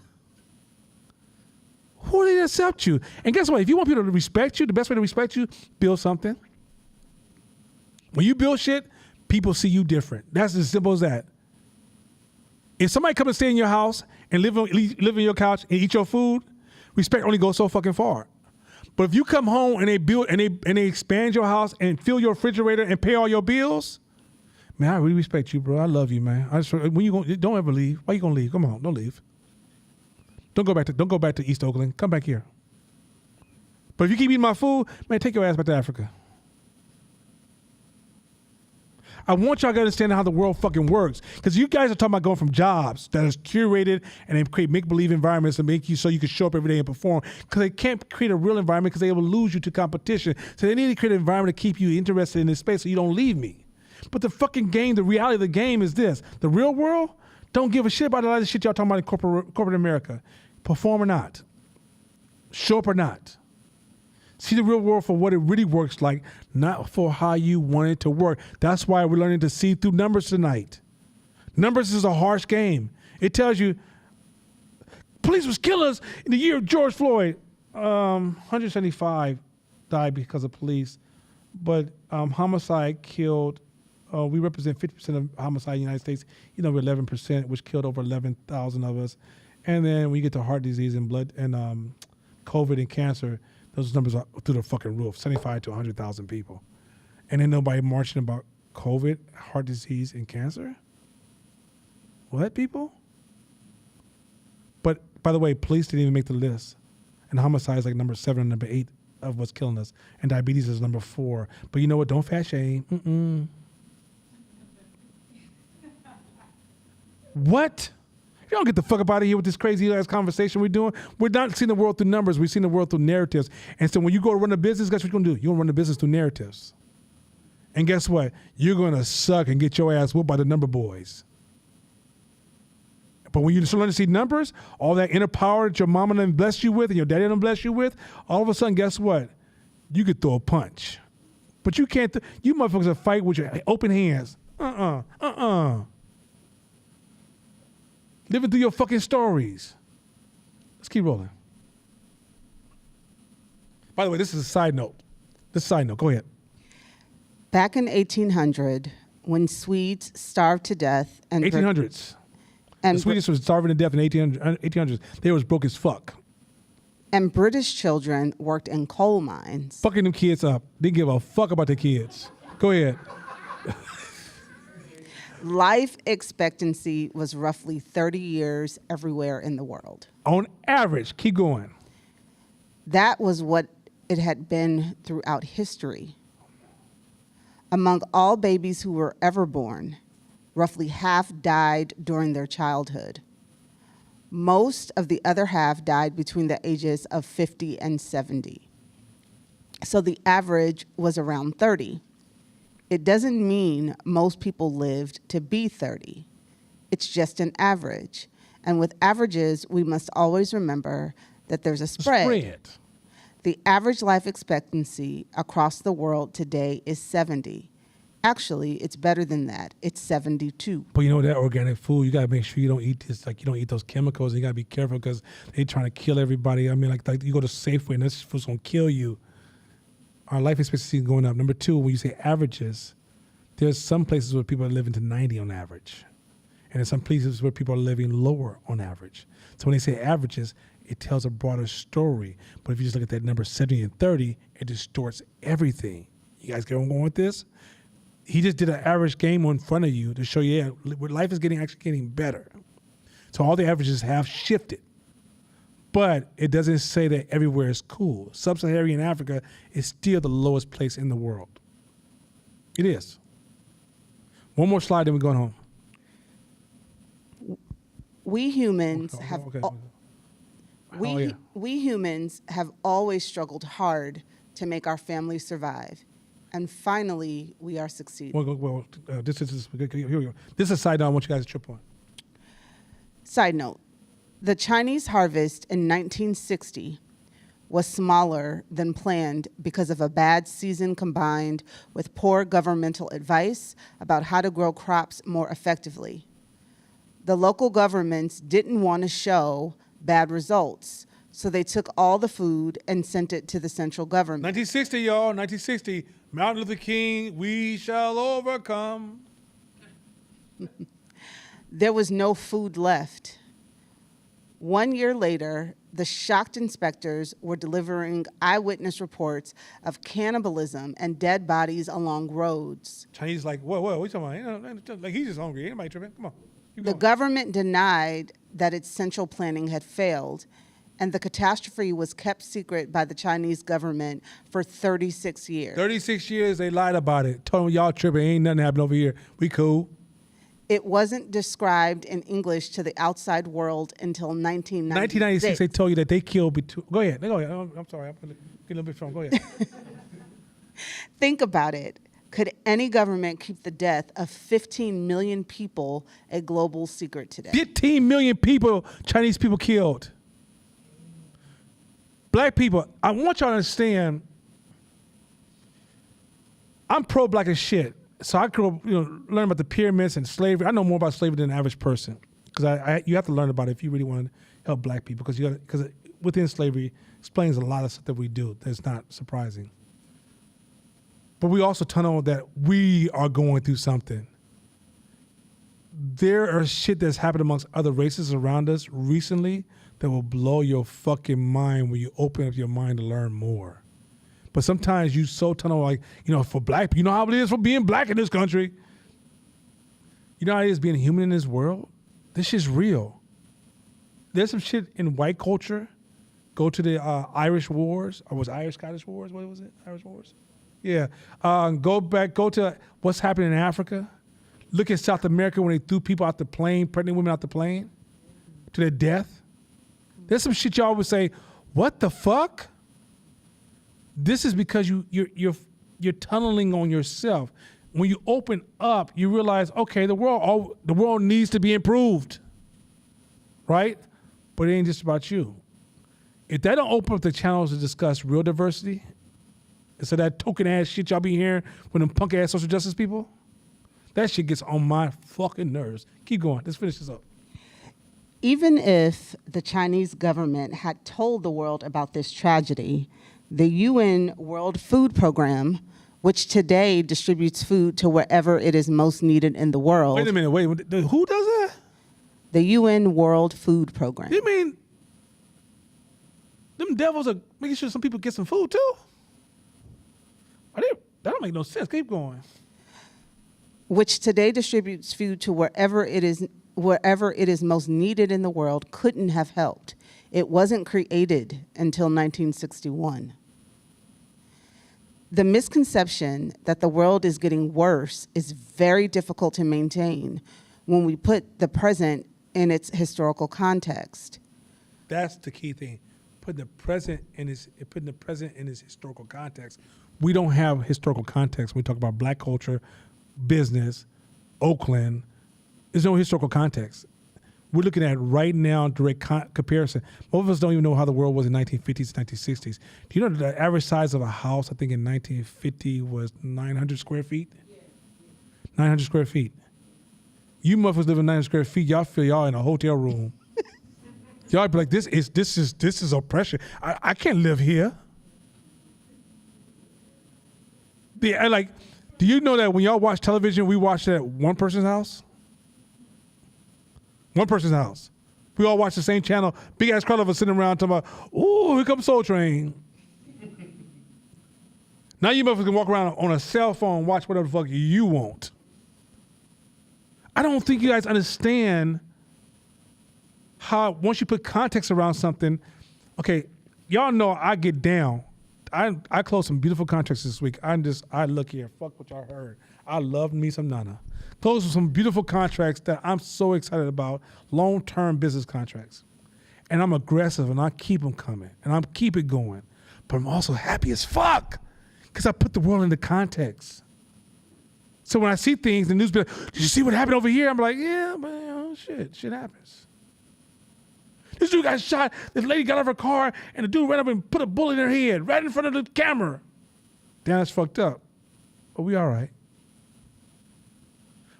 Who did accept you? And guess what? If you want people to respect you, the best way to respect you, build something. When you build shit, people see you different. That's as simple as that. If somebody come and stay in your house and live on your couch and eat your food, respect only goes so fucking far. But if you come home and they build and they expand your house and fill your refrigerator and pay all your bills, man, I really respect you, bro. I love you, man. Don't ever leave. Why you gonna leave? Come on, don't leave. Don't go back to East Oakland. Come back here. But if you keep eating my food, man, take your ass back to Africa. I want y'all to understand how the world fucking works. Because you guys are talking about going from jobs that is curated and they create make-believe environments to make you so you can show up every day and perform. Because they can't create a real environment because they will lose you to competition. So they need to create an environment to keep you interested in this space so you don't leave me. But the fucking game, the reality of the game is this. The real world don't give a shit about a lot of the shit y'all talking about in corporate America. Perform or not. Show up or not. See the real world for what it really works like, not for how you want it to work. That's why we're learning to see through numbers tonight. Numbers is a harsh game. It tells you police was killers in the year of George Floyd. 175 died because of police, but homicide killed. We represent 50% of homicide in the United States. We're 11%, which killed over 11,000 of us. And then when you get to heart disease and blood and COVID and cancer, those numbers are through the fucking roof, 75 to 100,000 people. And then nobody marching about COVID, heart disease, and cancer? What, people? But, by the way, police didn't even make the list. And homicide is like number 7 and number 8 of what's killing us. And diabetes is number 4. But you know what? Don't fat shame. What? If you don't get the fuck up out of here with this crazy ass conversation we're doing, we're not seeing the world through numbers. We're seeing the world through narratives. And so when you go to run a business, guess what you're gonna do? You're gonna run the business through narratives. And guess what? You're gonna suck and get your ass whooped by the number boys. But when you learn to see numbers, all that inner power that your mama done blessed you with and your daddy done blessed you with, all of a sudden, guess what? You could throw a punch. But you can't, you motherfuckers will fight with your open hands. Living through your fucking stories. Let's keep rolling. By the way, this is a side note. Go ahead. Back in 1800, when Swedes starved to death and 1800s. and The Swedish was starving to death in 1800s. They was broke as fuck. and British children worked in coal mines. Fucking them kids up. Didn't give a fuck about the kids. Go ahead. Life expectancy was roughly 30 years everywhere in the world. On average, keep going. That was what it had been throughout history. Among all babies who were ever born, roughly half died during their childhood. Most of the other half died between the ages of 50 and 70. So the average was around 30. It doesn't mean most people lived to be 30. It's just an average. And with averages, we must always remember that there's a spread. The average life expectancy across the world today is 70. Actually, it's better than that. It's 72. But you know that organic food, you gotta make sure you don't eat this, like you don't eat those chemicals. And you gotta be careful because they trying to kill everybody. I mean, like you go to Safeway and this food's gonna kill you. Our life expectancy is going up. Number two, when you say averages, there's some places where people are living to 90 on average. And there's some places where people are living lower on average. So when they say averages, it tells a broader story. But if you just look at that number 70 and 30, it distorts everything. You guys get where I'm going with this? He just did an average game in front of you to show you, yeah, life is actually getting better. So all the averages have shifted. But it doesn't say that everywhere is cool. Sub-Saharan Africa is still the lowest place in the world. It is. One more slide, then we're going home. We humans have Okay. we Oh, yeah. we humans have always struggled hard to make our families survive, and finally we are succeeding. This is here we go. This is a side note I want you guys to trip on. Side note: the Chinese harvest in 1960 was smaller than planned because of a bad season combined with poor governmental advice about how to grow crops more effectively. The local governments didn't want to show bad results, so they took all the food and sent it to the central government. 1960, y'all. 1960. Martin Luther King, we shall overcome. There was no food left. 1 year later, the shocked inspectors were delivering eyewitness reports of cannibalism and dead bodies along roads. Chinese like, whoa, what are you talking about? Like, he's just hungry. Anybody tripping? Come on. Keep The going. government denied that its central planning had failed, and the catastrophe was kept secret by the Chinese government for 36 years. 36 years, they lied about it. Told them, y'all tripping. Ain't nothing happening over here. We cool. It wasn't described in English to the outside world until 1996. 1996, they told you that they killed between. Go ahead. I'm sorry. I'm getting a little bit strong. Go ahead. Think about it. Could any government keep the death of 15 million people a global secret today? 15 million people, Chinese people killed. Black people, I want y'all to understand, I'm pro-black as shit. So I grew up, learn about the pyramids and slavery. I know more about slavery than the average person because you have to learn about it if you really want to help black people because within slavery explains a lot of stuff that we do that's not surprising. But we also tunnel that we are going through something. There are shit that's happened amongst other races around us recently that will blow your fucking mind when you open up your mind to learn more. But sometimes you so tunnel like, for black people, you know how it is for being black in this country. You know how it is being human in this world? This shit's real. There's some shit in white culture. Go to the Irish Wars, or was it Irish-Scottish Wars? What was it? Irish Wars? Yeah. Go to what's happening in Africa. Look at South America when they threw people out the plane, pregnant women out the plane, to their death. There's some shit y'all would say, what the fuck? This is because you're tunneling on yourself. When you open up, you realize, okay, the world needs to be improved, right? But it ain't just about you. If they don't open up the channels to discuss real diversity, instead of that token ass shit y'all be hearing from them punk ass social justice people, that shit gets on my fucking nerves. Keep going. Let's finish this up. Even if the Chinese government had told the world about this tragedy, the UN World Food Program, which today distributes food to wherever it is most needed in the world. Wait a minute. Who does that? The UN World Food Program. You mean them devils are making sure some people get some food too? That don't make no sense. Keep going. Which today distributes food to wherever it is most needed in the world, couldn't have helped. It wasn't created until 1961. The misconception that the world is getting worse is very difficult to maintain when we put the present in its historical context. That's the key thing. Putting the present in its historical context. We don't have historical context when we talk about black culture, business, Oakland. There's no historical context. We're looking at right now direct comparison. Most of us don't even know how the world was in 1950s, 1960s. Do you know the average size of a house, I think in 1950 was 900 square feet? 900 square feet. You motherfuckers live in 900 square feet, y'all feel y'all in a hotel room. Y'all be like, this is oppression. I can't live here. Do you know that when y'all watch television, we watch it at one person's house? One person's house. We all watch the same channel. Big ass crowd of us sitting around talking about, ooh, here comes Soul Train. Now you motherfuckers can walk around on a cell phone, watch whatever the fuck you want. I don't think you guys understand how once you put context around something, okay, y'all know I get down. I closed some beautiful contracts this week. I look here, fuck what y'all heard. I love me some Nana. Closed some beautiful contracts that I'm so excited about, long-term business contracts. And I'm aggressive and I keep them coming and I'm keep it going. But I'm also happy as fuck because I put the world into context. So when I see things, the news be like, did you see what happened over here? I'm like, yeah, but shit happens. This dude got shot. This lady got out of her car, and the dude ran up and put a bullet in her head right in front of the camera. Damn, that's fucked up. But we all right.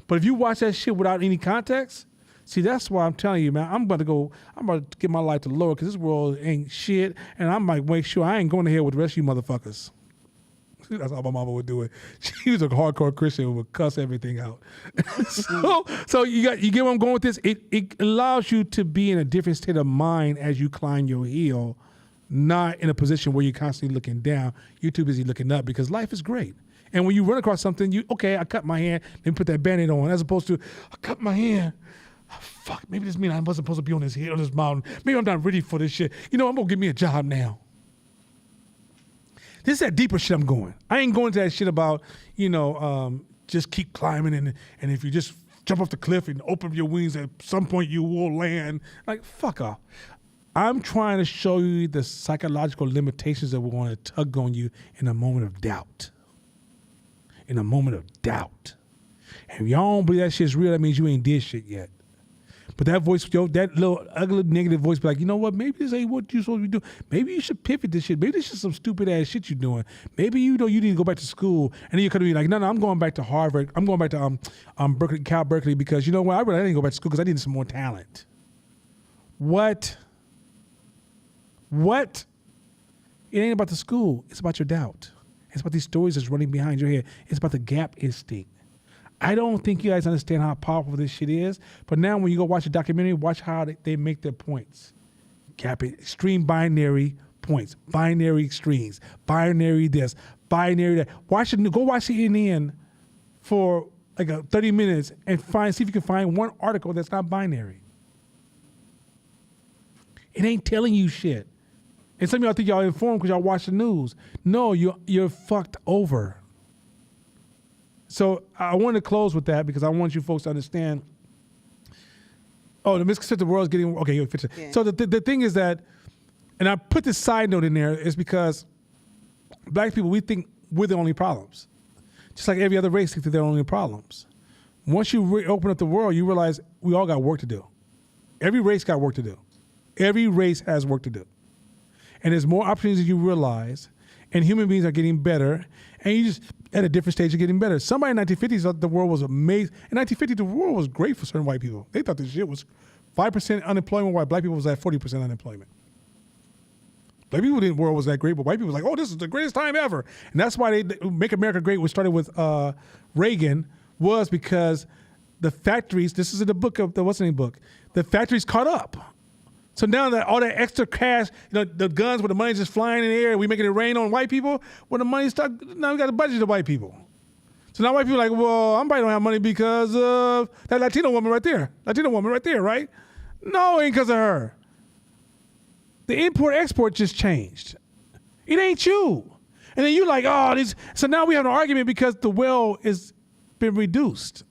But if you watch that shit without any context, see, that's why I'm telling you, man, I'm about to get my life to the Lord because this world ain't shit, and I might make sure I ain't going to hell with the rest of you motherfuckers. That's how my mama would do it. She was a hardcore Christian who would cuss everything out. so you get where I'm going with this? It allows you to be in a different state of mind as you climb your hill, not in a position where you're constantly looking down. You're too busy looking up because life is great. And when you run across something, I cut my hand, then put that Band-Aid on, as opposed to, I cut my hand. Oh, fuck, maybe this means I wasn't supposed to be on this hill, on this mountain. Maybe I'm not ready for this shit. I'm going to get me a job now. This is that deeper shit I'm going. I ain't going to that shit about, just keep climbing and if you just jump off the cliff and open your wings, at some point you will land. Like, fuck off. I'm trying to show you the psychological limitations that will want to tug on you in a moment of doubt. In a moment of doubt. And if y'all don't believe that shit's real, that means you ain't did shit yet. But that voice, that little ugly negative voice be like, you know what, maybe this ain't what you're supposed to be doing. Maybe you should pivot this shit. Maybe this is some stupid ass shit you're doing. Maybe you need to go back to school. And then you could be like, no, I'm going back to Harvard. I'm going back to Berkeley, Cal Berkeley, because you know what, I didn't go back to school because I needed some more talent. What? It ain't about the school. It's about your doubt. It's about these stories that's running behind your head. It's about the gap instinct. I don't think you guys understand how powerful this shit is. But now when you go watch a documentary, watch how they make their points. Extreme binary points, binary extremes, binary this, binary that. Go watch CNN for like 30 minutes and see if you can find one article that's not binary. It ain't telling you shit. And some of y'all think y'all informed because y'all watch the news. No, you're fucked over. So I want to close with that because I want you folks to understand. Oh, the misconception the world is getting okay. You'll fix it. Yeah. So the thing is that, and I put this side note in there is because black people, we think we're the only problems, just like every other race thinks that they're the only problems. Once you open up the world, you realize we all got work to do. Every race got work to do. Every race has work to do. And there's more opportunities than you realize, and human beings are getting better, and you just at a different stage of getting better. Somebody in 1950s thought the world was amazing. In 1950, the world was great for certain white people. They thought this shit was 5% unemployment, while black people was at 40% unemployment. Black people didn't world was that great, but white people was like, oh, this is the greatest time ever. And that's why they Make America Great, which started with Reagan, was because the factories, this is in the book of the, what's the name book? The factories caught up. So now that all that extra cash, the guns where the money's just flying in the air, we making it rain on white people, when the money stuck, now we got to budget to white people. So now white people are like, well, I probably don't have money because of that Latino woman right there. Right? No, it ain't because of her. The import-export just changed. It ain't you. And then you like, oh, this. So now we have an argument because the well has been reduced.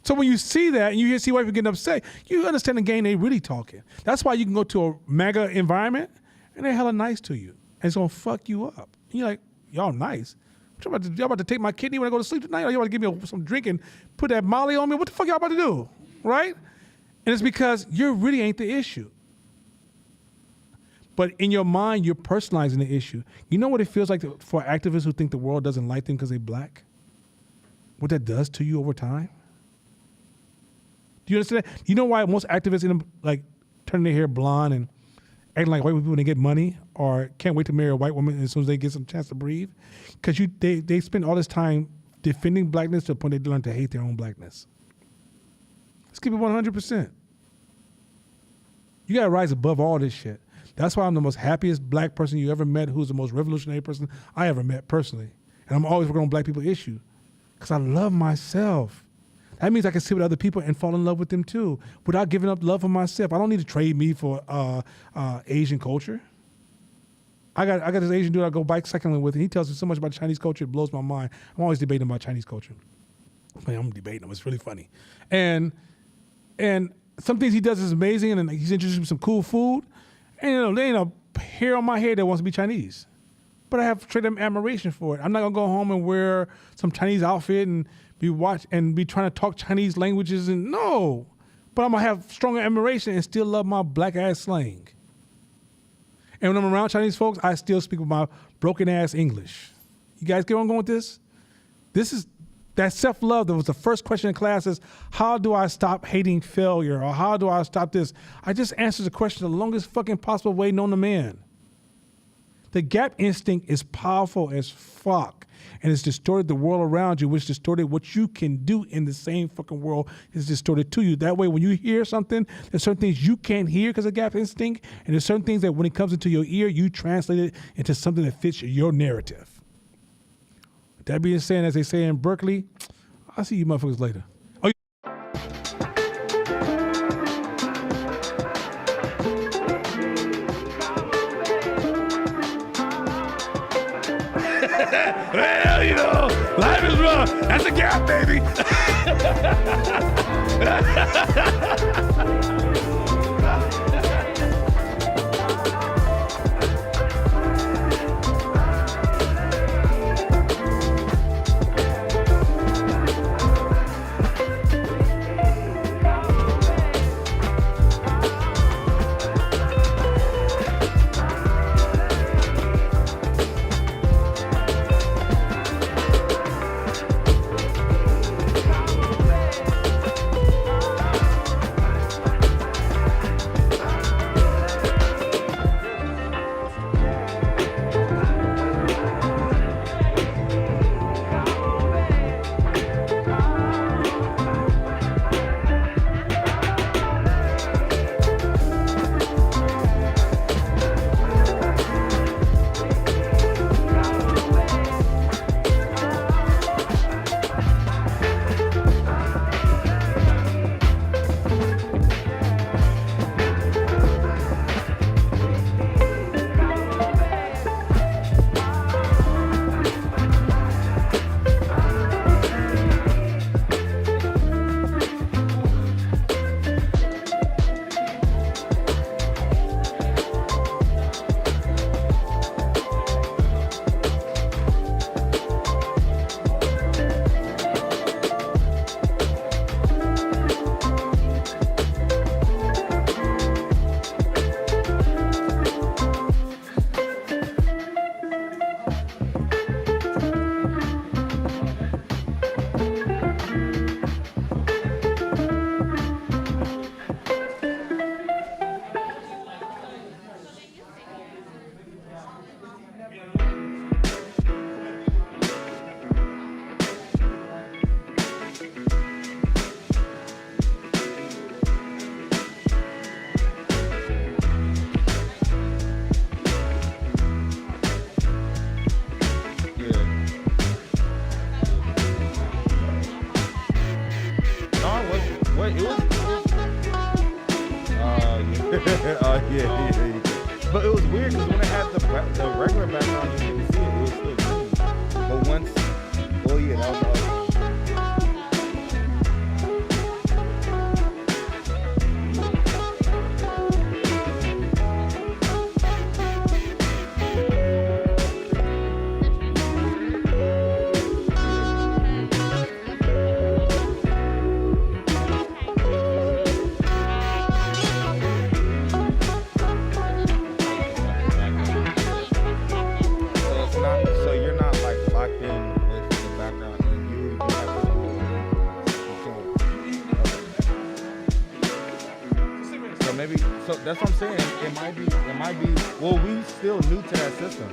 So when you see that and you see white people getting upset, you understand the game they really talking. That's why you can go to a MAGA environment and they're hella nice to you. And it's gonna fuck you up. And you're like, y'all nice. Y'all about to take my kidney when I go to sleep tonight? Or y'all about to give me some drink and put that Molly on me? What the fuck y'all about to do? Right? And it's because you really ain't the issue. But in your mind, you're personalizing the issue. You know what it feels like for activists who think the world doesn't like them because they're black? What that does to you over time? Do you understand that? You know why most activists end up like turning their hair blonde and acting like white people when they get money or can't wait to marry a white woman as soon as they get some chance to breathe? Because they spend all this time defending blackness to the point they learn to hate their own blackness. Let's keep it 100%. You got to rise above all this shit. That's why I'm the most happiest black person you ever met, who's the most revolutionary person I ever met personally. And I'm always working on black people issue because I love myself. That means I can sit with other people and fall in love with them too without giving up love for myself. I don't need to trade me for Asian culture. I got this Asian dude I go bicycling with, and he tells me so much about Chinese culture, it blows my mind. I'm always debating about Chinese culture. I'm debating them. It's really funny. And some things he does is amazing, and he's introduced me to some cool food. And there ain't a hair on my head that wants to be Chinese. But I have straight up admiration for it. I'm not gonna go home and wear some Chinese outfit and be trying to talk Chinese languages and no. But I'm gonna have stronger admiration and still love my black ass slang. And when I'm around Chinese folks, I still speak with my broken ass English. You guys get where I'm going with this? This is that self-love that was the first question in class is, how do I stop hating failure? Or how do I stop this? I just answered the question the longest fucking possible way known to man. The gap instinct is powerful as fuck. And it's distorted the world around you, which distorted what you can do in the same fucking world is distorted to you. That way, when you hear something, there's certain things you can't hear because of gap instinct. And there's certain things that when it comes into your ear, you translate it into something that fits your narrative. That being said, as they say in Berkeley, I'll see you motherfuckers later. Oh, well, you know, life is rough. That's a gap, baby. the regular background, you couldn't see it. It was still green. But once, oh yeah, that was awesome. So it's not. So you're not like locked in with the background, and you have to. So maybe. So that's what I'm saying. It might be. Well, we still new to that system.